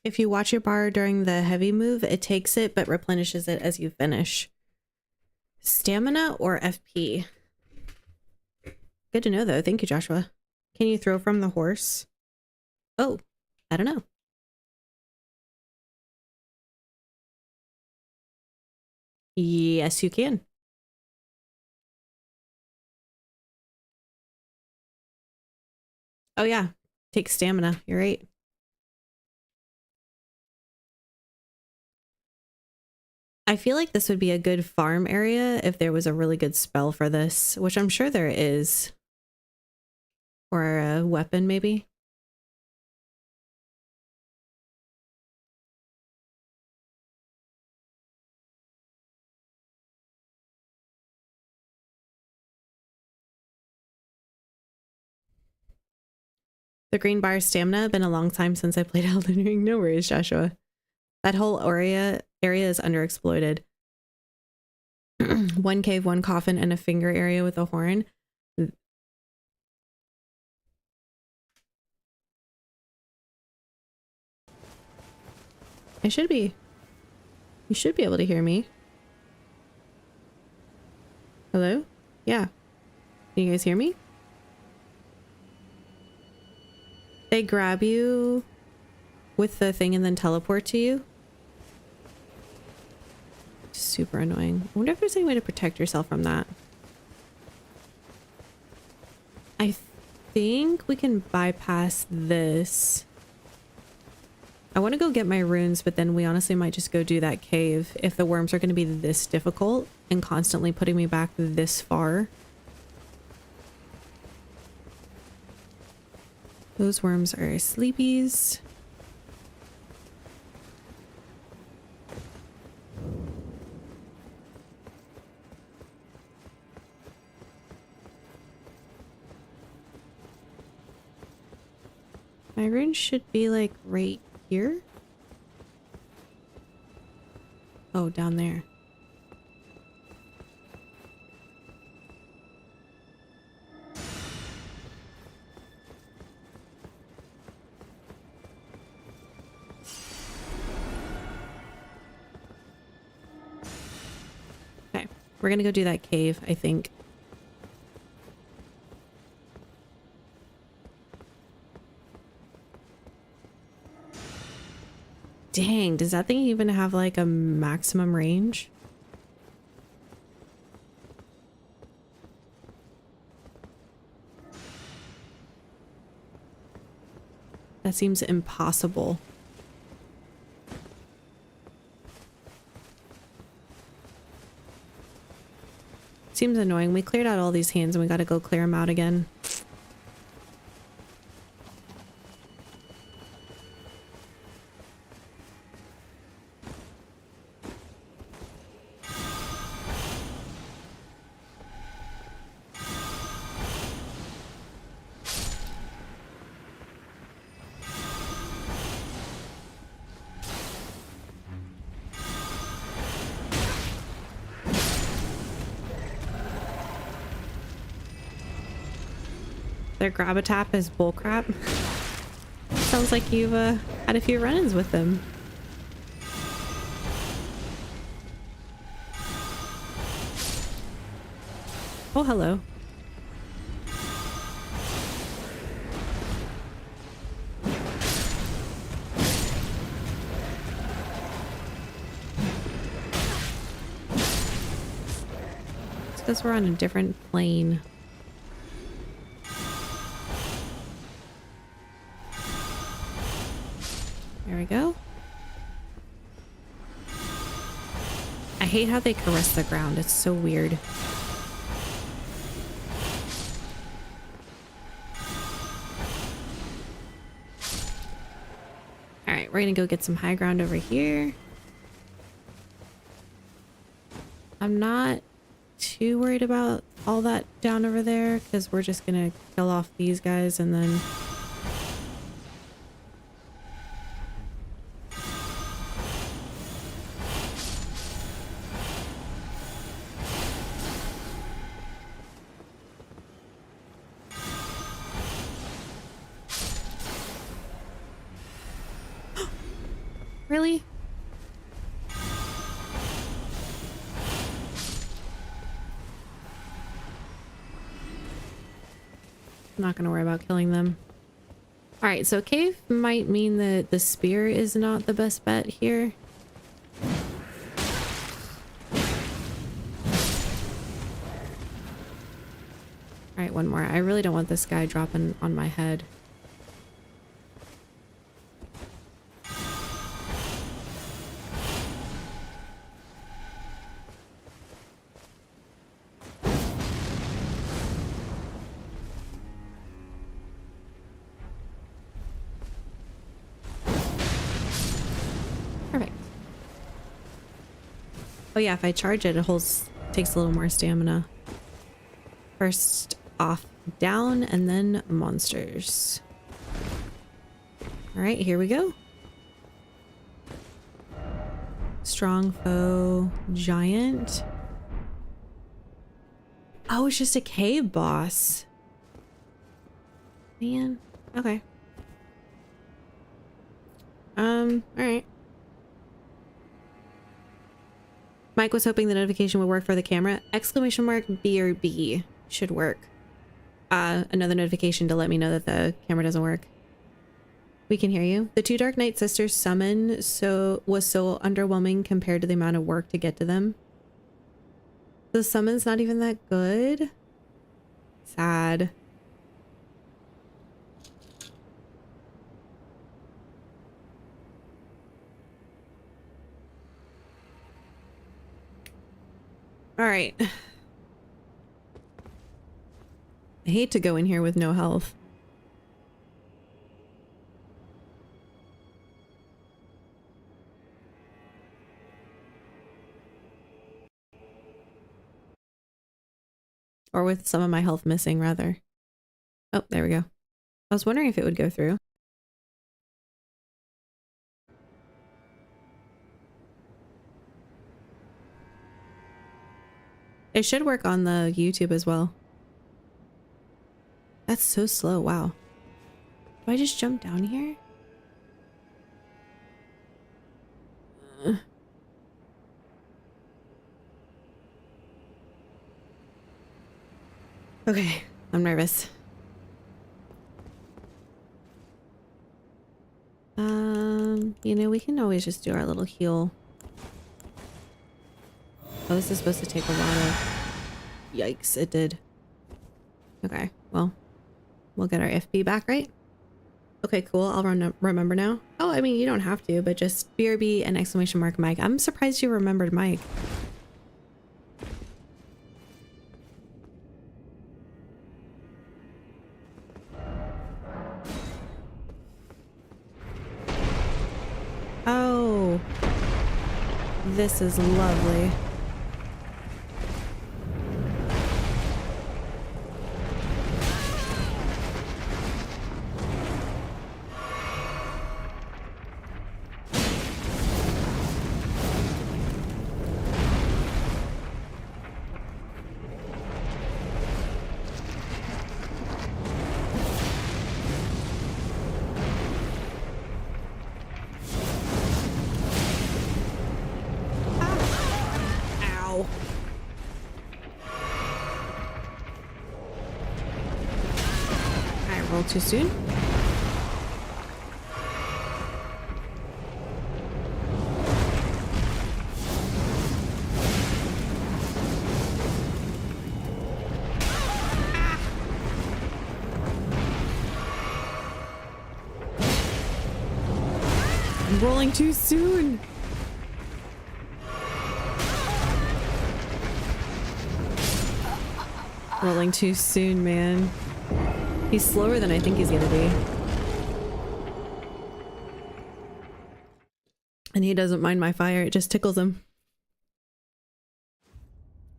If you watch your bar during the heavy move, it takes it but replenishes it as you finish. Stamina or FP? Good to know though. Thank you, Joshua. Can you throw from the horse? Oh, I don't know. Yes, you can. Oh yeah, take stamina. You're right. I feel like this would be a good farm area if there was a really good spell for this, which I'm sure there is. Or a weapon, maybe. The green bar stamina. Been a long time since I played Elden Ring. No worries, Joshua. That whole area is underexploited. One cave, one coffin, and a finger area with a horn. You should be able to hear me. Hello? Yeah. Can you guys hear me? They grab you with the thing and then teleport to you. Super annoying. I wonder if there's any way to protect yourself from that. I think we can bypass this. I want to go get my runes, but then we honestly might just go do that cave if the worms are going to be this difficult and constantly putting me back this far. Those worms are sleepies. My rune should be like right here. Oh, down there. Okay, we're gonna go do that cave, I think. Dang, does that thing even have like a maximum range? That seems impossible. Seems annoying. We cleared out all these hands and we gotta go clear them out again. Their grab-a-tap is bullcrap. Sounds like you've had a few run-ins with them. Oh, hello. It's because we're on a different plane. There we go. I hate how they caress the ground. It's so weird. Alright, we're gonna go get some high ground over here. I'm not too worried about all that down over there because we're just gonna kill off these guys and then... Really? I'm not gonna worry about killing them. All right, so cave might mean that the spear is not the best bet here. All right, one more. I really don't want this guy dropping on my head. Perfect. Oh yeah, if I charge it, takes a little more stamina. First off, down, and then monsters. All right, here we go. Strong foe, giant. Oh, it's just a cave boss. Man, okay. All right. Mike was hoping the notification would work for the camera. Exclamation mark BRB should work. Another notification to let me know that the camera doesn't work. We can hear you. The two Dark Knight sisters summon was so underwhelming compared to the amount of work to get to them. The summon's not even that good. Sad. All right. I hate to go in here with no health. Or with some of my health missing, rather. Oh, there we go. I was wondering if it would go through. It should work on the YouTube as well. That's so slow. Wow. Do I just jump down here? Okay, I'm nervous. You know, we can always just do our little heal. Oh, this is supposed to take a lot of... Yikes, it did. Okay, well, we'll get our FP back, right? Okay, cool. I'll remember now. Oh, I mean, you don't have to, but just BRB and exclamation mark Mike. I'm surprised you remembered Mike. Oh, this is lovely. Too soon. I'm rolling too soon. Rolling too soon, man. He's slower than I think he's gonna be. And he doesn't mind my fire, it just tickles him.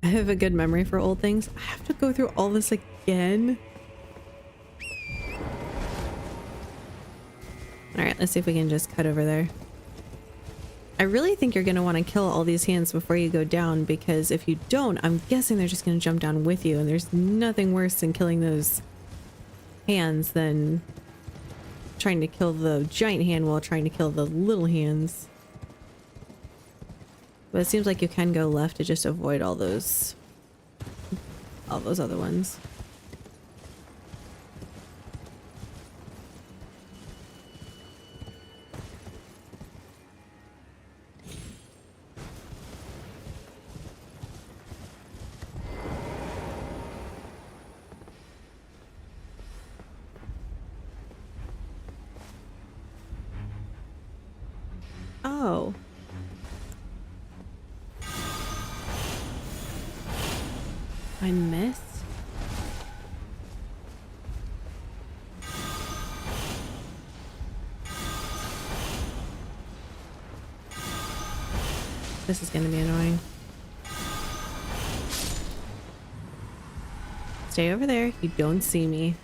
I have a good memory for old things. I have to go through all this again. Alright, let's see if we can just cut over there. I really think you're gonna want to kill all these hands before you go down, because if you don't, I'm guessing they're just gonna jump down with you, and there's nothing worse than killing those hands than trying to kill the giant hand while trying to kill the little hands. But it seems like you can go left to just avoid all those other ones. Oh. I missed. This is gonna be annoying. Stay over there. You don't see me.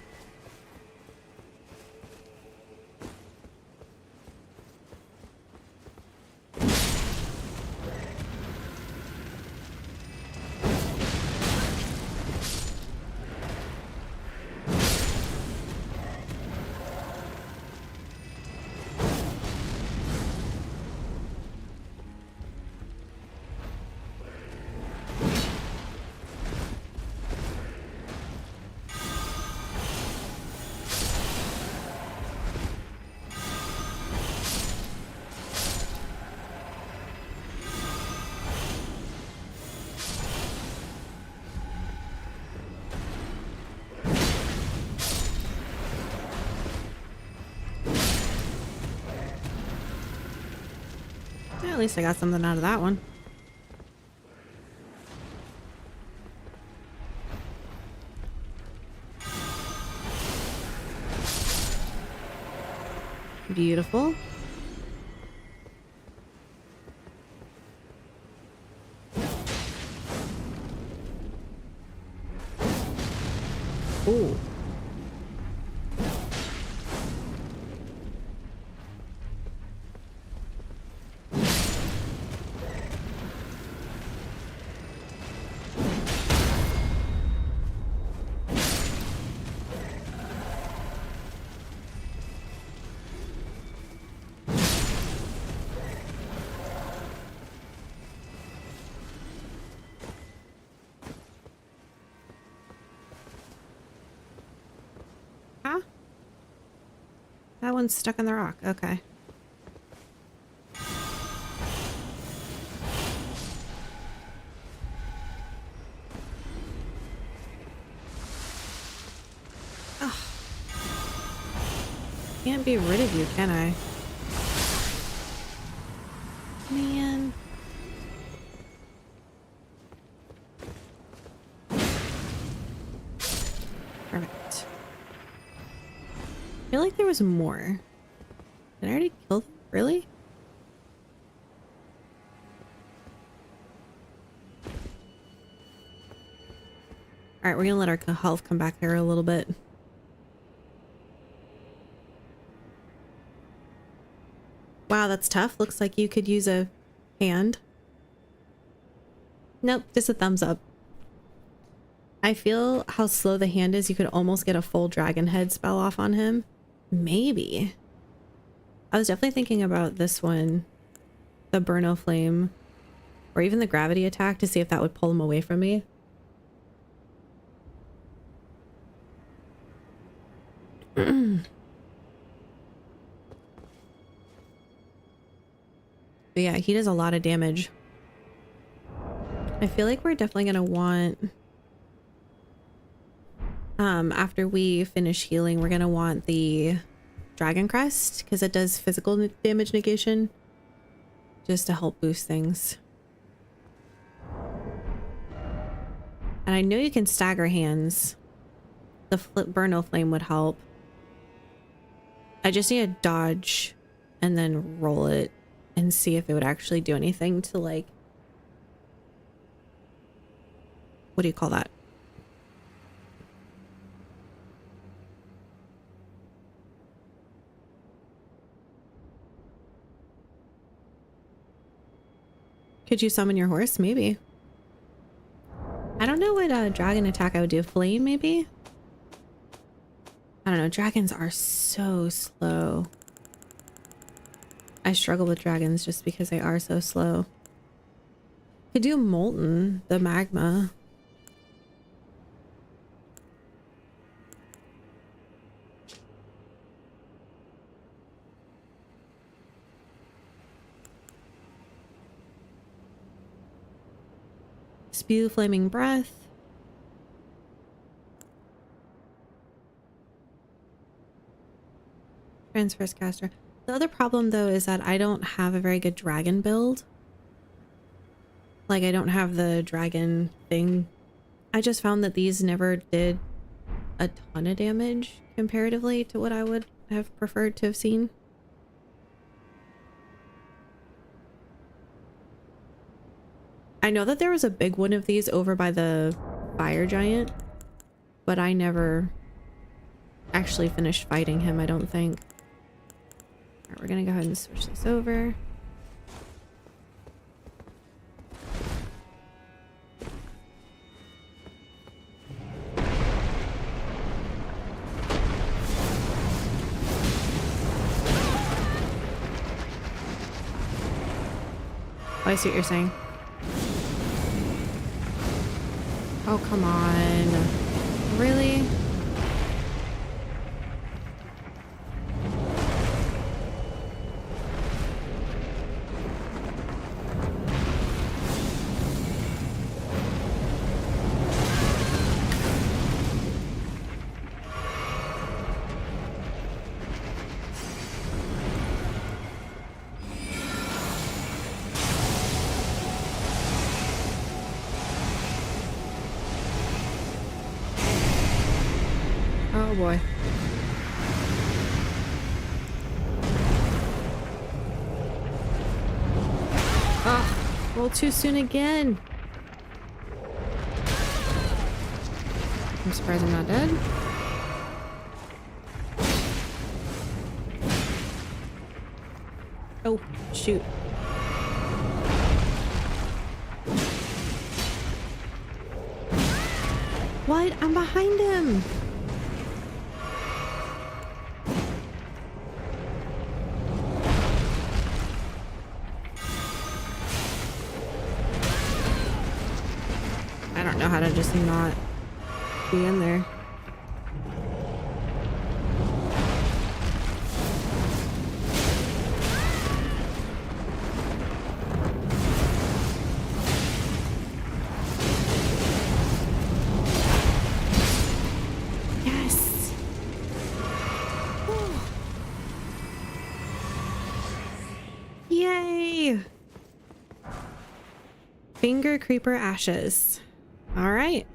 At least I got something out of that one. Beautiful. Ooh. Huh? That one's stuck in the rock. Okay. Ugh. Can't be rid of you, can I? Man. Perfect. I feel like there was more. Did I already kill them? Really? Alright, we're gonna let our health come back there a little bit. Wow, that's tough. Looks like you could use a hand. Nope, just a thumbs up. I feel how slow the hand is. You could almost get a full dragon head spell off on him. Maybe. I was definitely thinking about this one, the Burno Flame, or even the gravity attack to see if that would pull him away from me. But yeah, he does a lot of damage. I feel like we're definitely gonna want, after we finish healing, we're gonna want the Dragon Crest because it does physical damage negation, just to help boost things. And I know you can stagger hands. The Burno Flame would help. I just need to dodge and then roll it and see if it would actually do anything to, like, what do you call that? Could you summon your horse? Maybe. I don't know what dragon attack I would do. Flame, maybe? I don't know. Dragons are so slow. I struggle with dragons just because they are so slow. Could do molten, the magma. Spew flaming breath. Transfers caster. The other problem though is that I don't have a very good dragon build. Like I don't have the dragon thing. I just found that these never did a ton of damage comparatively to what I would have preferred to have seen. I know that there was a big one of these over by the fire giant, but I never actually finished fighting him, I don't think. All right, we're gonna go ahead and switch this over. Oh, I see what you're saying. Oh, come on. Really? Oh boy. Ah, roll too soon again. I'm surprised I'm not dead. Oh, shoot. What? I'm behind him. I don't know how to just not be in there. Yes. Oh. Yay. Finger creeper ashes. All right.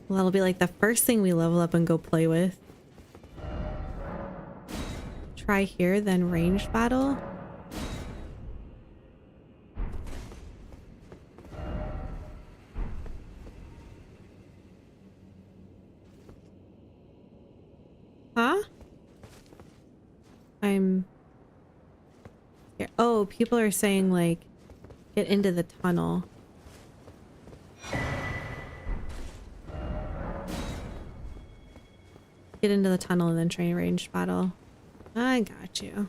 Well, that'll be like the first thing we level up and go play with. Try here, then ranged battle. Huh? I'm here. Oh, people are saying like get into the tunnel. Get into the tunnel and then train ranged battle. I got you.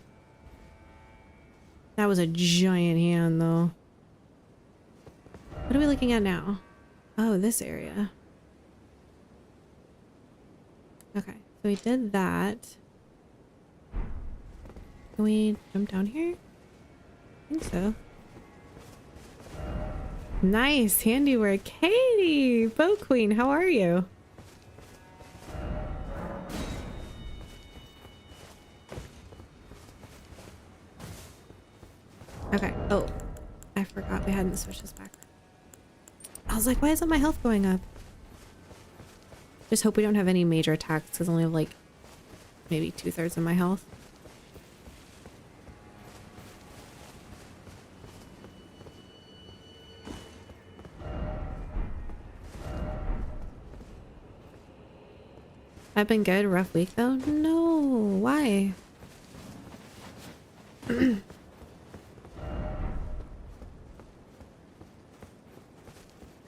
That was a giant hand though. What are we looking at now? Oh, this area. Okay, so we did that. Can we jump down here? I think so. Nice handiwork. Katie, Bow Queen, how are you? Okay. Oh, I forgot we hadn't switched this back. I was like, why isn't my health going up? Just hope we don't have any major attacks because I only have like maybe 2/3 of my health. I've been good. Rough week though? No. Why?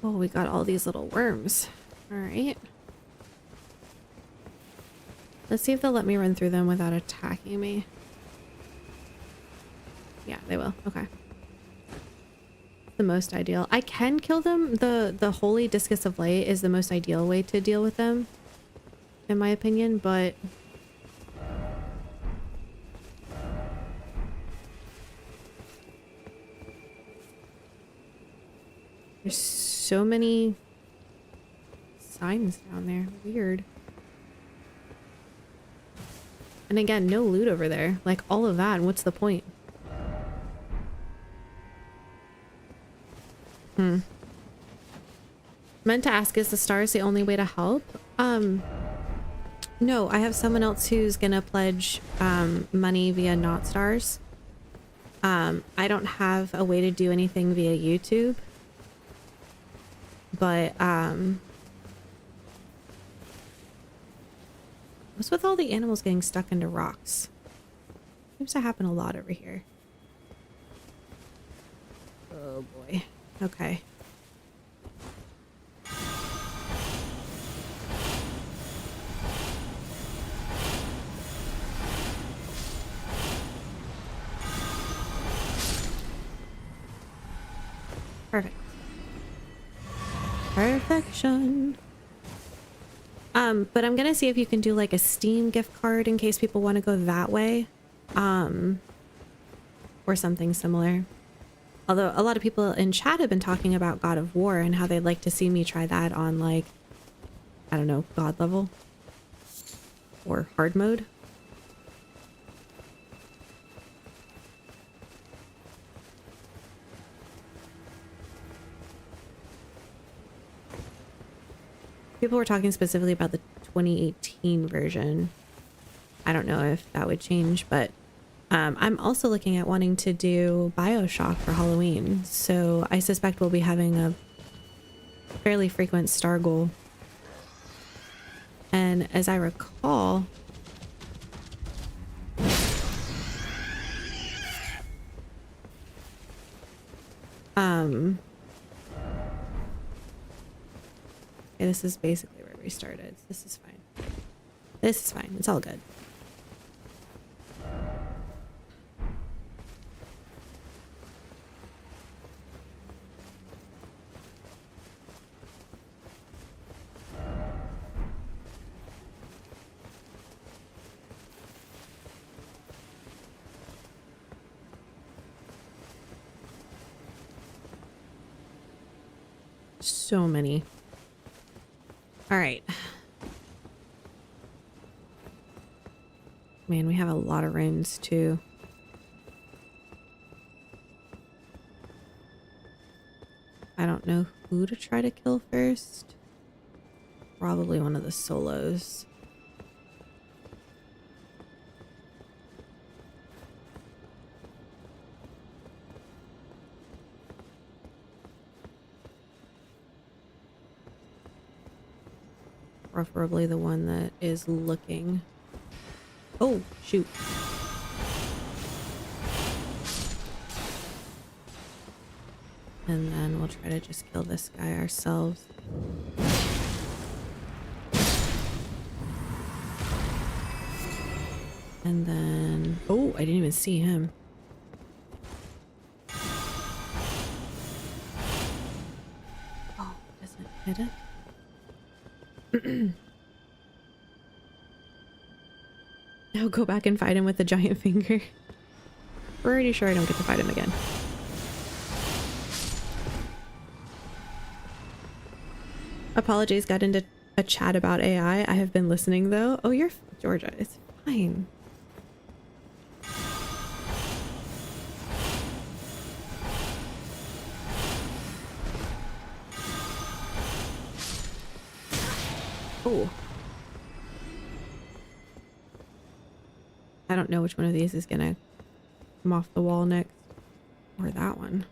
Oh, we got all these little worms. All right. Let's see if they'll let me run through them without attacking me. Yeah, they will. Okay. The most ideal. I can kill them. The holy discus of light is the most ideal way to deal with them, in my opinion, but there's so many signs down there. Weird. And again, no loot over there. Like, all of that, and what's the point? Meant to ask, is the stars the only way to help? No, I have someone else who's gonna pledge money via not stars. I don't have a way to do anything via YouTube. But what's with all the animals getting stuck into rocks? Seems to happen a lot over here. Oh boy. Okay. Perfect. Perfection. But I'm gonna see if you can do like a Steam gift card in case people want to go that way. Or something similar. Although a lot of people in chat have been talking about God of War and how they'd like to see me try that on, like, I don't know, God level or hard mode. People were talking specifically about the 2018 version. I don't know if that would change, but I'm also looking at wanting to do BioShock for Halloween. So I suspect we'll be having a fairly frequent star goal. And as I recall, yeah, this is basically where we started. This is fine. This is fine. It's all good. So many. All right. Man, we have a lot of runes too. I don't know who to try to kill first. Probably one of the solos. Preferably the one that is looking. Oh, shoot. And then we'll try to just kill this guy ourselves. And then... oh, I didn't even see him. Oh, doesn't hit it? Now go back and fight him with the giant finger. Pretty sure I don't get to fight him again. Apologies, got into a chat about AI. I have been listening though. Oh, you're Georgia. It's fine. Oh. I don't know which one of these is gonna come off the wall next. Or that one.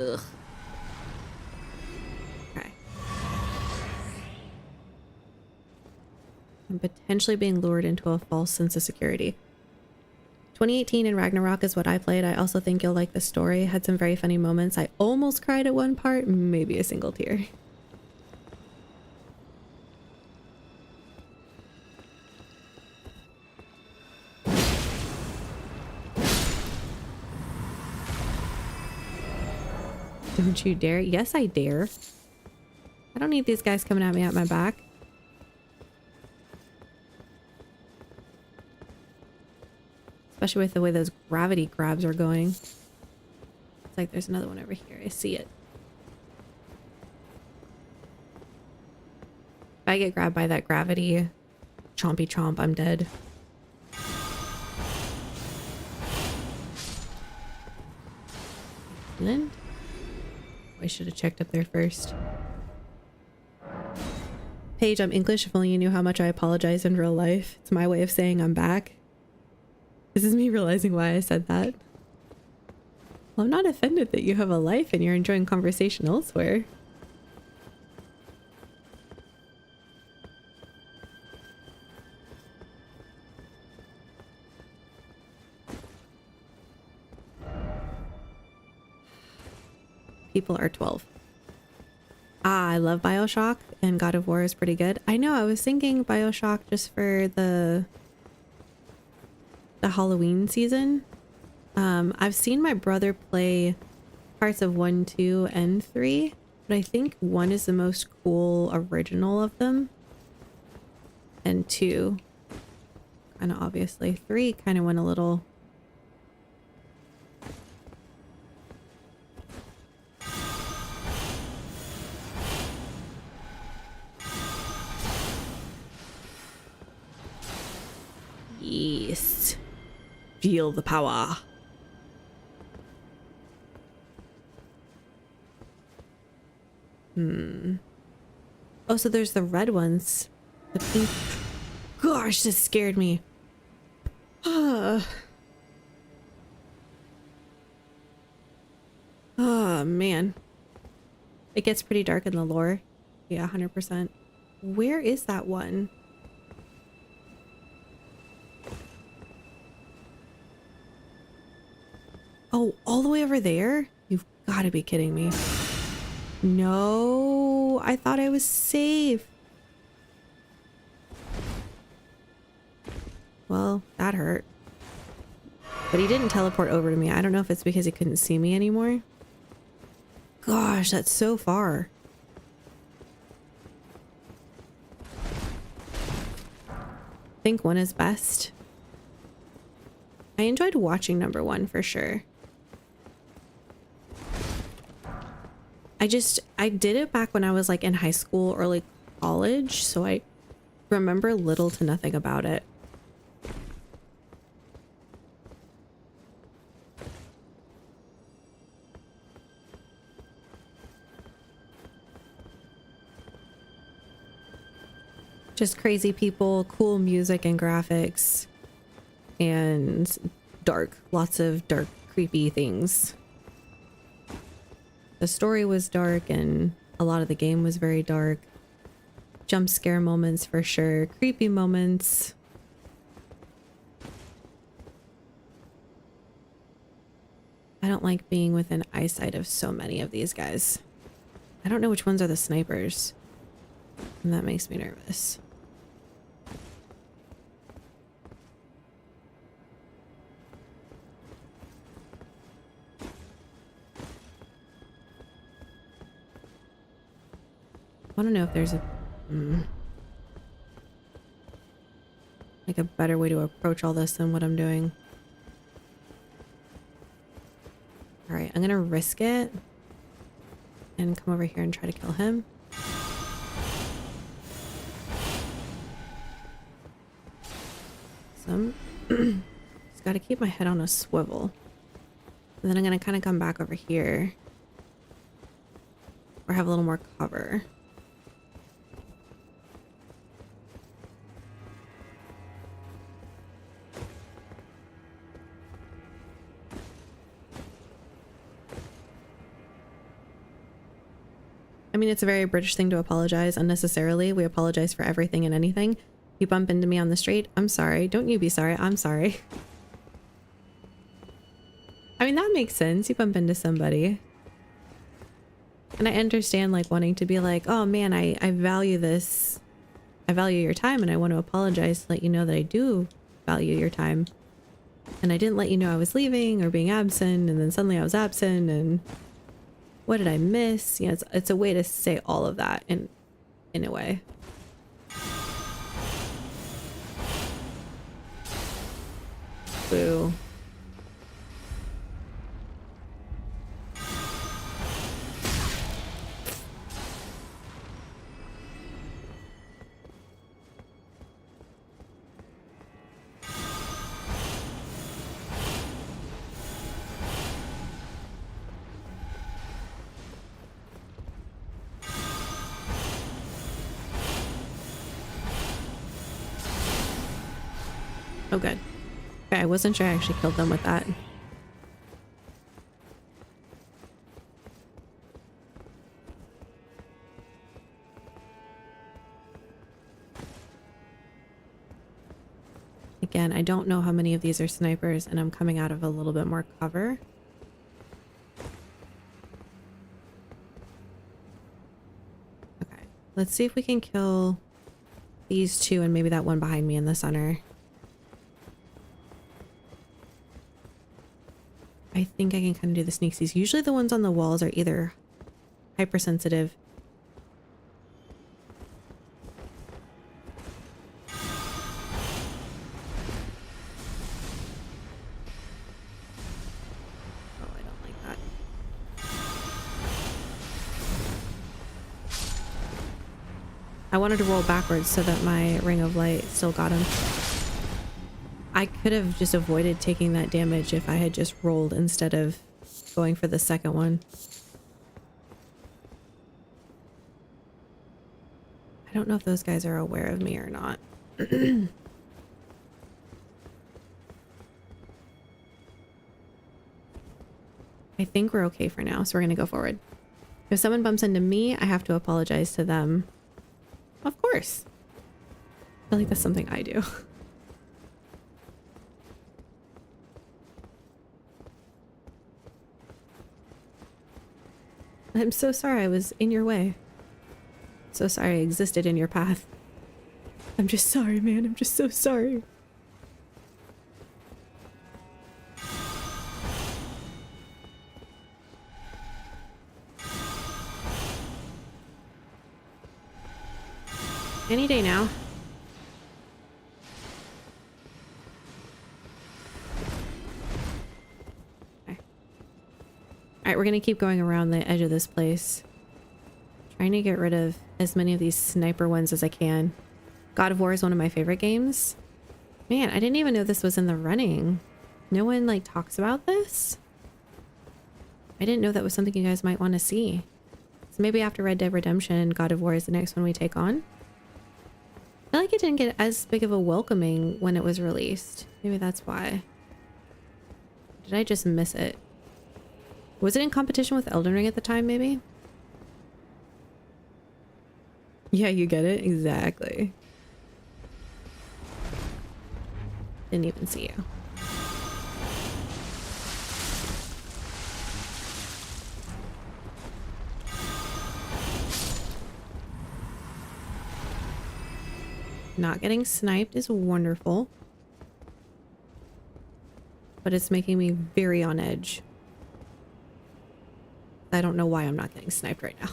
Ugh. Okay. I'm potentially being lured into a false sense of security. 2018 and Ragnarok is what I played. I also think you'll like the story. Had some very funny moments. I almost cried at one part, maybe a single tear. Don't you dare. Yes, I dare. I don't need these guys coming at me at my back. Especially with the way those gravity grabs are going. It's like there's another one over here. I see it. If I get grabbed by that gravity chompy chomp, I'm dead. Then I should have checked up there first. Paige, I'm English. If only you knew how much I apologize in real life. It's my way of saying I'm back. This is me realizing why I said that. Well, I'm not offended that you have a life and you're enjoying conversation elsewhere. People are 12. Ah, I love BioShock and God of War is pretty good. I know, I was thinking BioShock just for the Halloween season. I've seen my brother play parts of 1, 2, and 3, but I think 1 is the most cool original of them. And 2, kind of obviously. 3 kind of went a little... Yes. Feel the power. Oh, so there's the red ones. The pink. Gosh, this scared me. Oh, man. It gets pretty dark in the lore. Yeah, 100%. Where is that one? Oh, all the way over there? You've got to be kidding me. No, I thought I was safe. Well, that hurt. But he didn't teleport over to me. I don't know if it's because he couldn't see me anymore. Gosh, that's so far. I think 1 is best. I enjoyed watching number 1 for sure. I did it back when I was like in high school, early college, so I remember little to nothing about it. Just crazy people, cool music and graphics, and dark, lots of dark, creepy things. The story was dark and a lot of the game was very dark. Jump scare moments for sure. Creepy moments. I don't like being within eyesight of so many of these guys. I don't know which ones are the snipers. And that makes me nervous. I want to know if there's a like a better way to approach all this than what I'm doing. All right, I'm gonna risk it and come over here and try to kill him. Just gotta keep my head on a swivel. And then I'm gonna kind of come back over here or have a little more cover. I mean, it's a very British thing to apologize unnecessarily. We apologize for everything and anything. You bump into me on the street, I'm sorry. Don't you be sorry, I'm sorry. mean, that makes sense. You bump into somebody. And I understand like wanting to be like, oh man, I value this. I value your time and I want to apologize to let you know that I do value your time. And I didn't let you know I was leaving or being absent, and then suddenly I was absent, and what did I miss? You know, it's a way to say all of that in a way. Boo. Oh, good. Okay, I wasn't sure I actually killed them with that. Again, I don't know how many of these are snipers, and I'm coming out of a little bit more cover. Okay, let's see if we can kill these two and maybe that one behind me in the center. I think I can kind of do the sneaksies. Usually the ones on the walls are either hypersensitive. Oh, I don't like that. I wanted to roll backwards so that my ring of light still got him. I could have just avoided taking that damage if I had just rolled instead of going for the second one. I don't know if those guys are aware of me or not. I think we're okay for now, so we're gonna go forward. If someone bumps into me, I have to apologize to them. Of course. I feel like that's something I do. I'm so sorry I was in your way. So sorry I existed in your path. I'm just sorry, man. I'm just so sorry. Any day now. Alright, we're gonna keep going around the edge of this place. Trying to get rid of as many of these sniper ones as I can. God of War is one of my favorite games. Man, I didn't even know this was in the running. No one like talks about this? I didn't know that was something you guys might want to see. So maybe after Red Dead Redemption, God of War is the next one we take on. I feel like it didn't get as big of a welcoming when it was released. Maybe that's why. Did I just miss it? Was it in competition with Elden Ring at the time, maybe? Yeah, you get it? Exactly. Didn't even see you. Not getting sniped is wonderful. But it's making me very on edge. I don't know why I'm not getting sniped right now.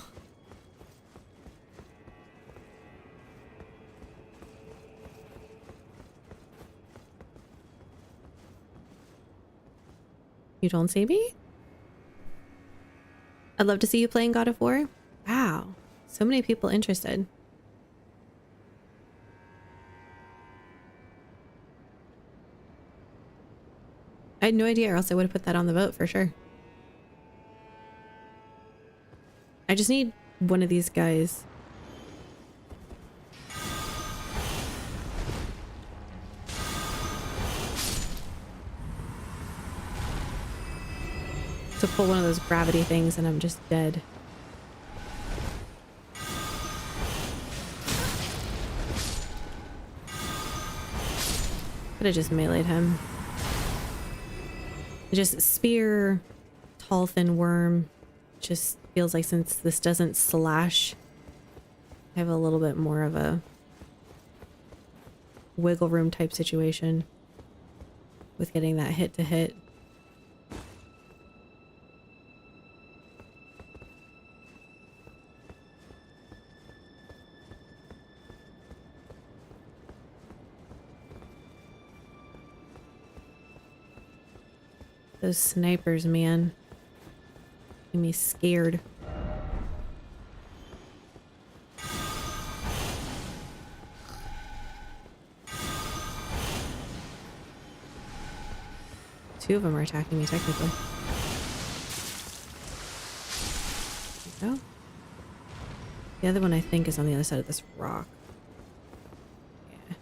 You don't see me? I'd love to see you playing God of War. Wow. So many people interested. I had no idea, or else I would have put that on the vote for sure. I just need one of these guys. To pull one of those gravity things and I'm just dead. Could have just meleeed him. Just spear, tall, thin worm. Just feels like since this doesn't slash, I have a little bit more of a wiggle room type situation with getting that hit to hit. Those snipers, man. Make me scared. Two of them are attacking me, technically. There we go. The other one, I think, is on the other side of this rock. Yeah.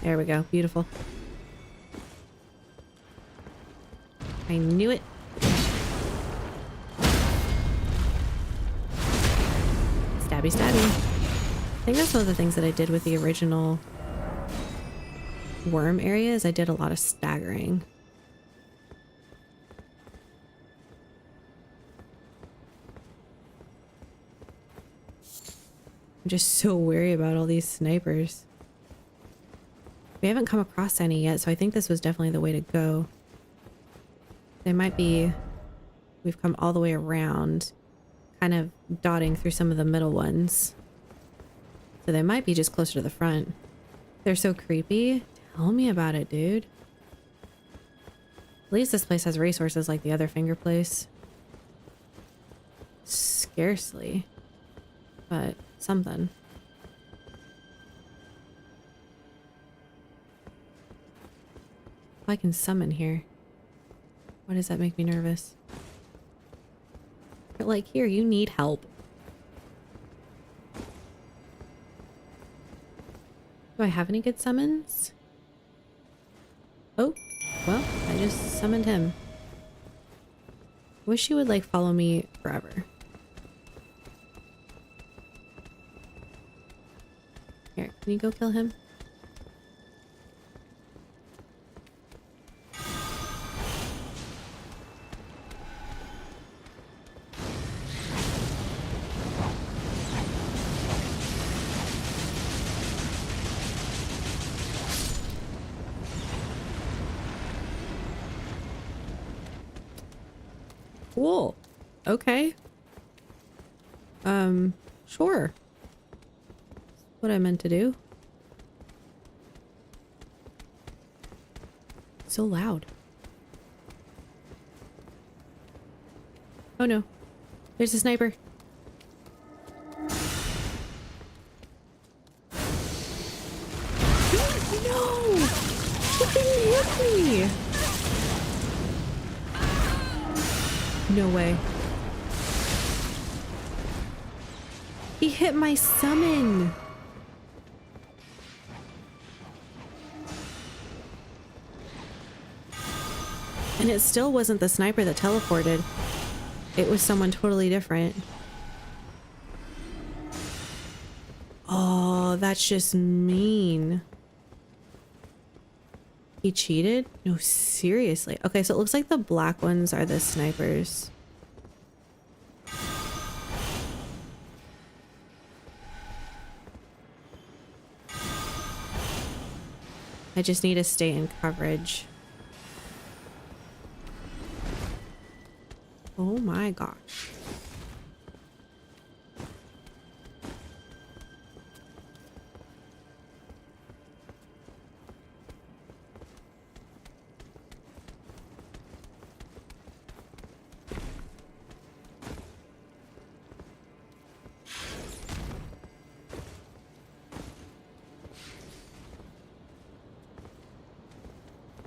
There we go. Beautiful. I knew it. Stabby, stabby. I think that's one of the things that I did with the original worm area is I did a lot of staggering. I'm just so wary about all these snipers. We haven't come across any yet, so I think this was definitely the way to go. They might be... We've come all the way around, kind of dotting through some of the middle ones. So they might be just closer to the front. They're so creepy. Tell me about it, dude. At least this place has resources like the other finger place. Scarcely. But something. I can summon here. Why does that make me nervous? But like, here, you need help. Do I have any good summons? Oh, well, I just summoned him. Wish he would like follow me forever. Here, can you go kill him? Cool. Okay. Sure. What I meant to do. So loud. Oh no. There's a sniper. No! He didn't hit me! No way. He hit my summon. And it still wasn't the sniper that teleported. It was someone totally different. Oh, that's just mean. He cheated? No, seriously. Okay, so it looks like the black ones are the snipers. I just need to stay in coverage. Oh my gosh.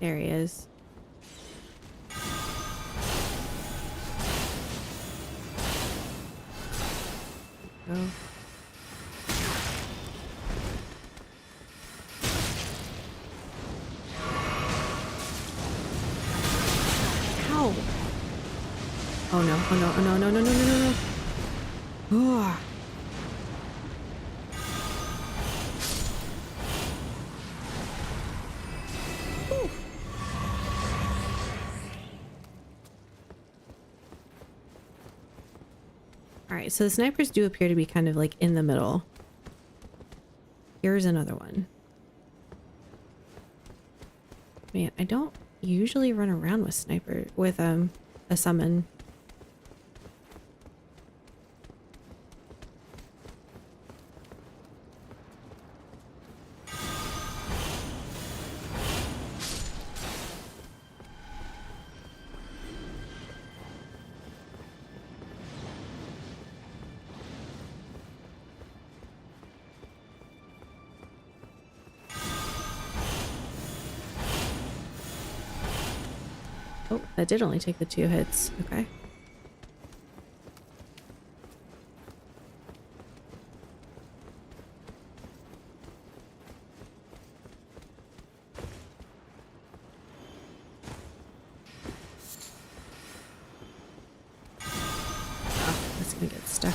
There he is. Go. Ow! Oh no, oh no, oh no, no, no, no, no, no, no. Oh. All right, so the snipers do appear to be kind of like in the middle. Here's another one. Man, I don't usually run around with sniper with a summon. Oh, that did only take the 2 hits. Okay. Oh, that's gonna get stuck.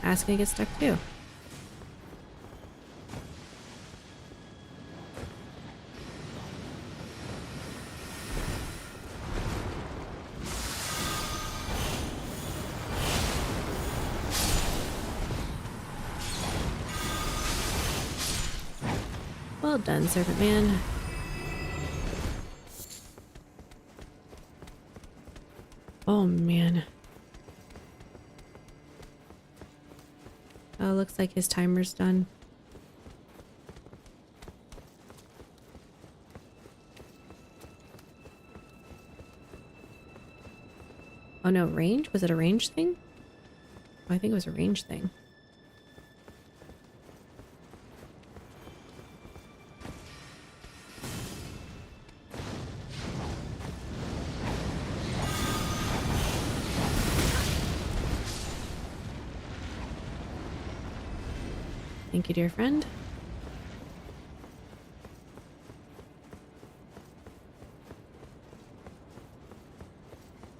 That's gonna get stuck too. Well done, Serpent Man. Oh, man. Oh, looks like his timer's done. Oh no, range? Was it a range thing? Oh, I think it was a range thing. Thank you, dear friend.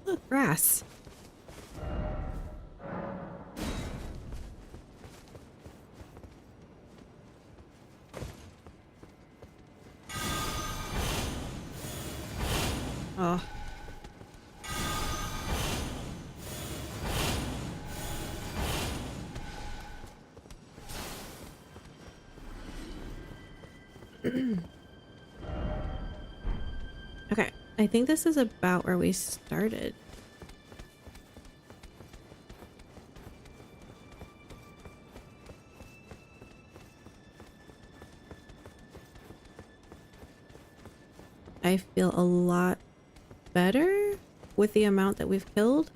Look, grass. Oh. Okay, I think this is about where we started. I feel a lot better with the amount that we've killed.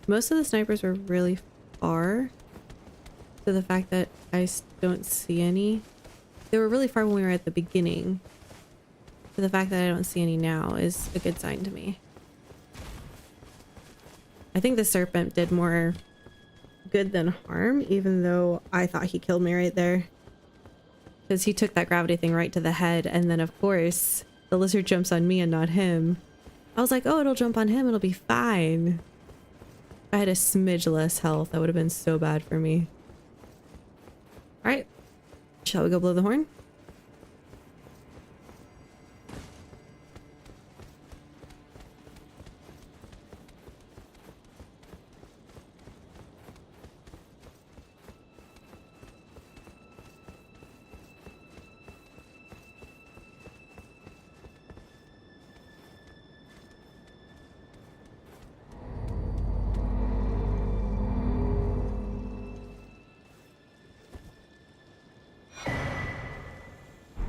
Most of the snipers were really far, so the fact that I don't see any, they were really far when we were at the beginning, so the fact that I don't see any now is a good sign to me. I think the serpent did more good than harm, even though I thought he killed me right there, because he took that gravity thing right to the head, and then of course the lizard jumps on me and not him. I was like, oh, it'll jump on him, it'll be fine. If I had a smidge less health, that would have been so bad for me. All right, shall we go blow the horn?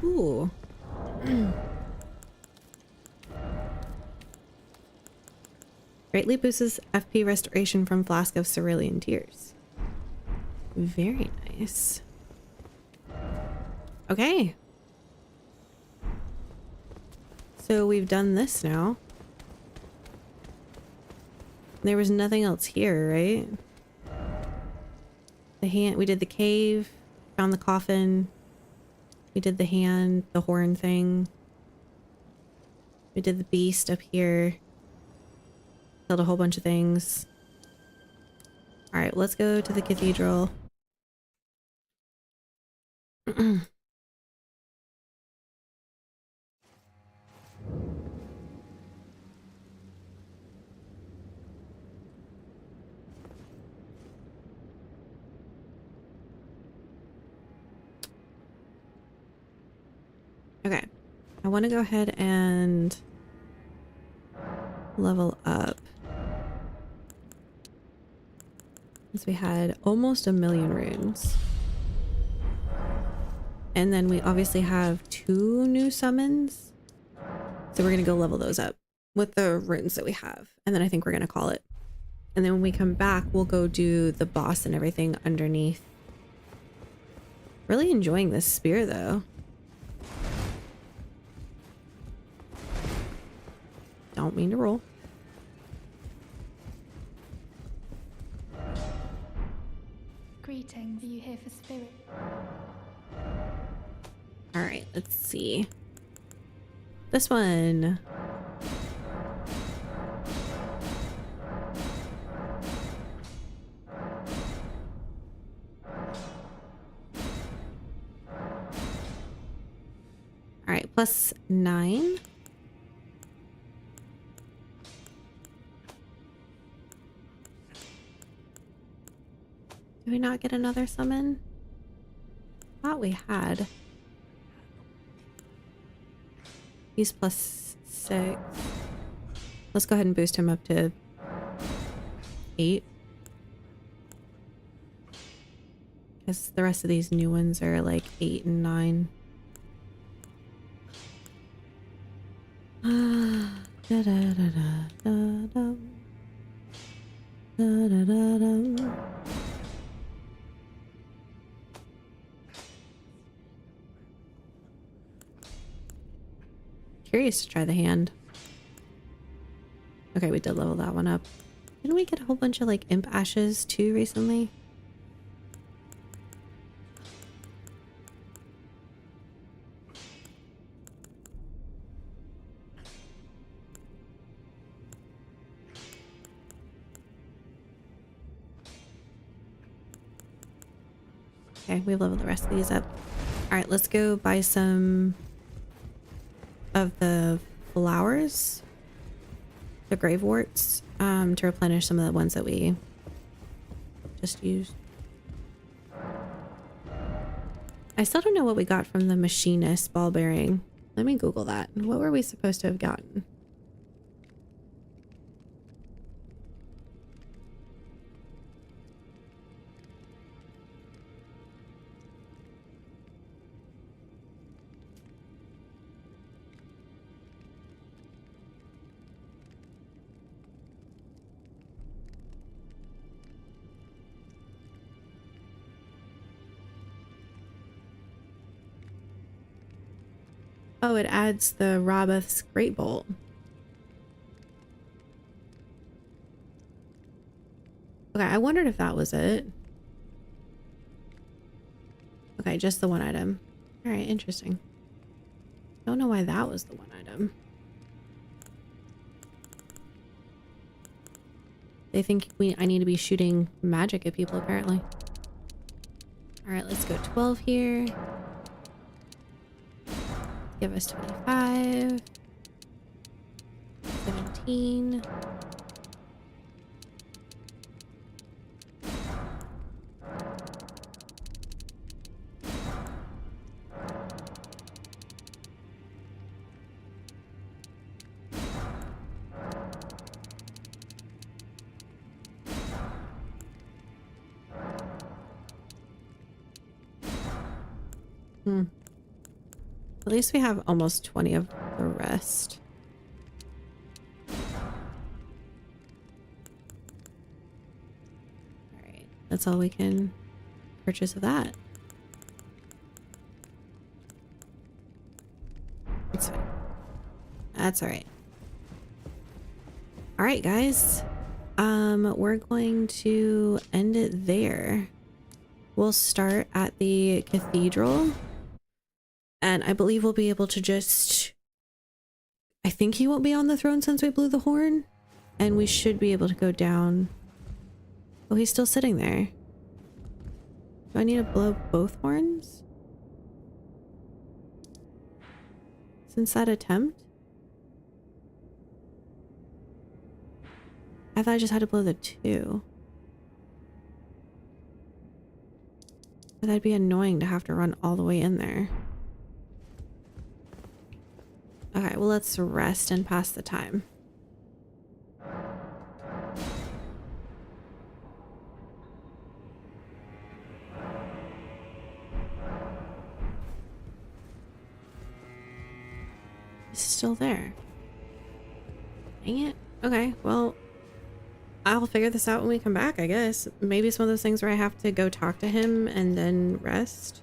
Ooh. Greatly boosts FP restoration from Flask of Cerulean Tears. Very nice. Okay. So we've done this now. There was nothing else here, right? The hand, we did the cave, found the coffin. We did the hand, the horn thing. We did the beast up here. Killed a whole bunch of things. All right, let's go to the cathedral. Okay, I want to go ahead and level up. Since we had almost 1,000,000 runes. And then we obviously have 2 new summons. So we're going to go level those up with the runes that we have. And then I think we're going to call it. And then when we come back, we'll go do the boss and everything underneath. Really enjoying this spear though. Don't mean to roll. Greetings, are you here for spirit? All right, let's see. This one. All right, +9. Do we not get another summon? Thought we had. He's +6. Let's go ahead and boost him up to 8. Because the rest of these new ones are like 8 and 9. Da, da, da, da, da, da. Da, da, da, da. Curious to try the hand. Okay, we did level that one up. Didn't we get a whole bunch of like imp ashes too recently? Okay, we've leveled the rest of these up. All right, let's go buy some of the flowers, the graveworts, to replenish some of the ones that we just used. I still don't know what we got from the machinist ball bearing. Let me Google that. What were we supposed to have gotten? Oh, it adds the Roboth's Great Bolt. Okay, I wondered if that was it. Okay, just the one item. All right, interesting. Don't know why that was the one item. They think I need to be shooting magic at people, apparently. All right, let's go 12 here. Give us 25. 17. At least we have almost 20 of the rest. Alright, that's all we can purchase of that. That's fine. That's alright. Alright, guys. We're going to end it there. We'll start at the cathedral. And I believe we'll be able to just I think he won't be on the throne since we blew the horn. And we should be able to go down. Oh, he's still sitting there. Do I need to blow both horns? Since that attempt? I thought I just had to blow the 2. But that'd be annoying to have to run all the way in there. Okay, well, let's rest and pass the time. It's still there. Dang it. Okay, well, I'll figure this out when we come back, I guess. Maybe it's one of those things where I have to go talk to him and then rest.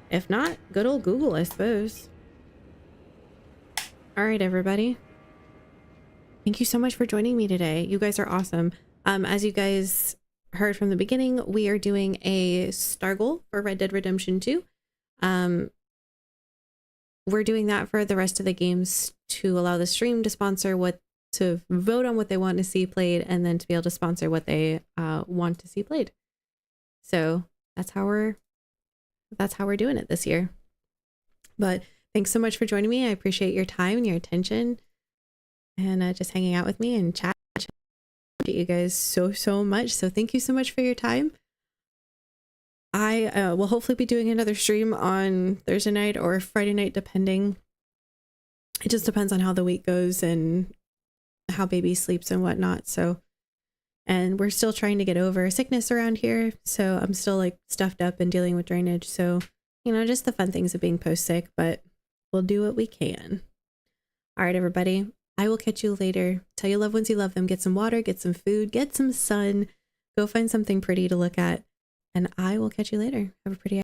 If not, good old Google, I suppose. All right, everybody. Thank you so much for joining me today. You guys are awesome. As you guys heard from the beginning, we are doing a star goal for Red Dead Redemption 2. We're doing that for the rest of the games to allow the stream to to vote on what they want to see played, and then to be able to sponsor what they want to see played. So that's how we're doing it this year. But thanks so much for joining me. I appreciate your time and your attention, and just hanging out with me and chat. I appreciate you guys so much. So thank you so much for your time. I will hopefully be doing another stream on Thursday night or Friday night, depending. It just depends on how the week goes and how baby sleeps and whatnot. So, and we're still trying to get over sickness around here. So I'm still like stuffed up and dealing with drainage. So, you know, just the fun things of being post sick, but we'll do what we can. All right, everybody. I will catch you later. Tell your loved ones you love them. Get some water, get some food, get some sun. Go find something pretty to look at. And I will catch you later. Have a pretty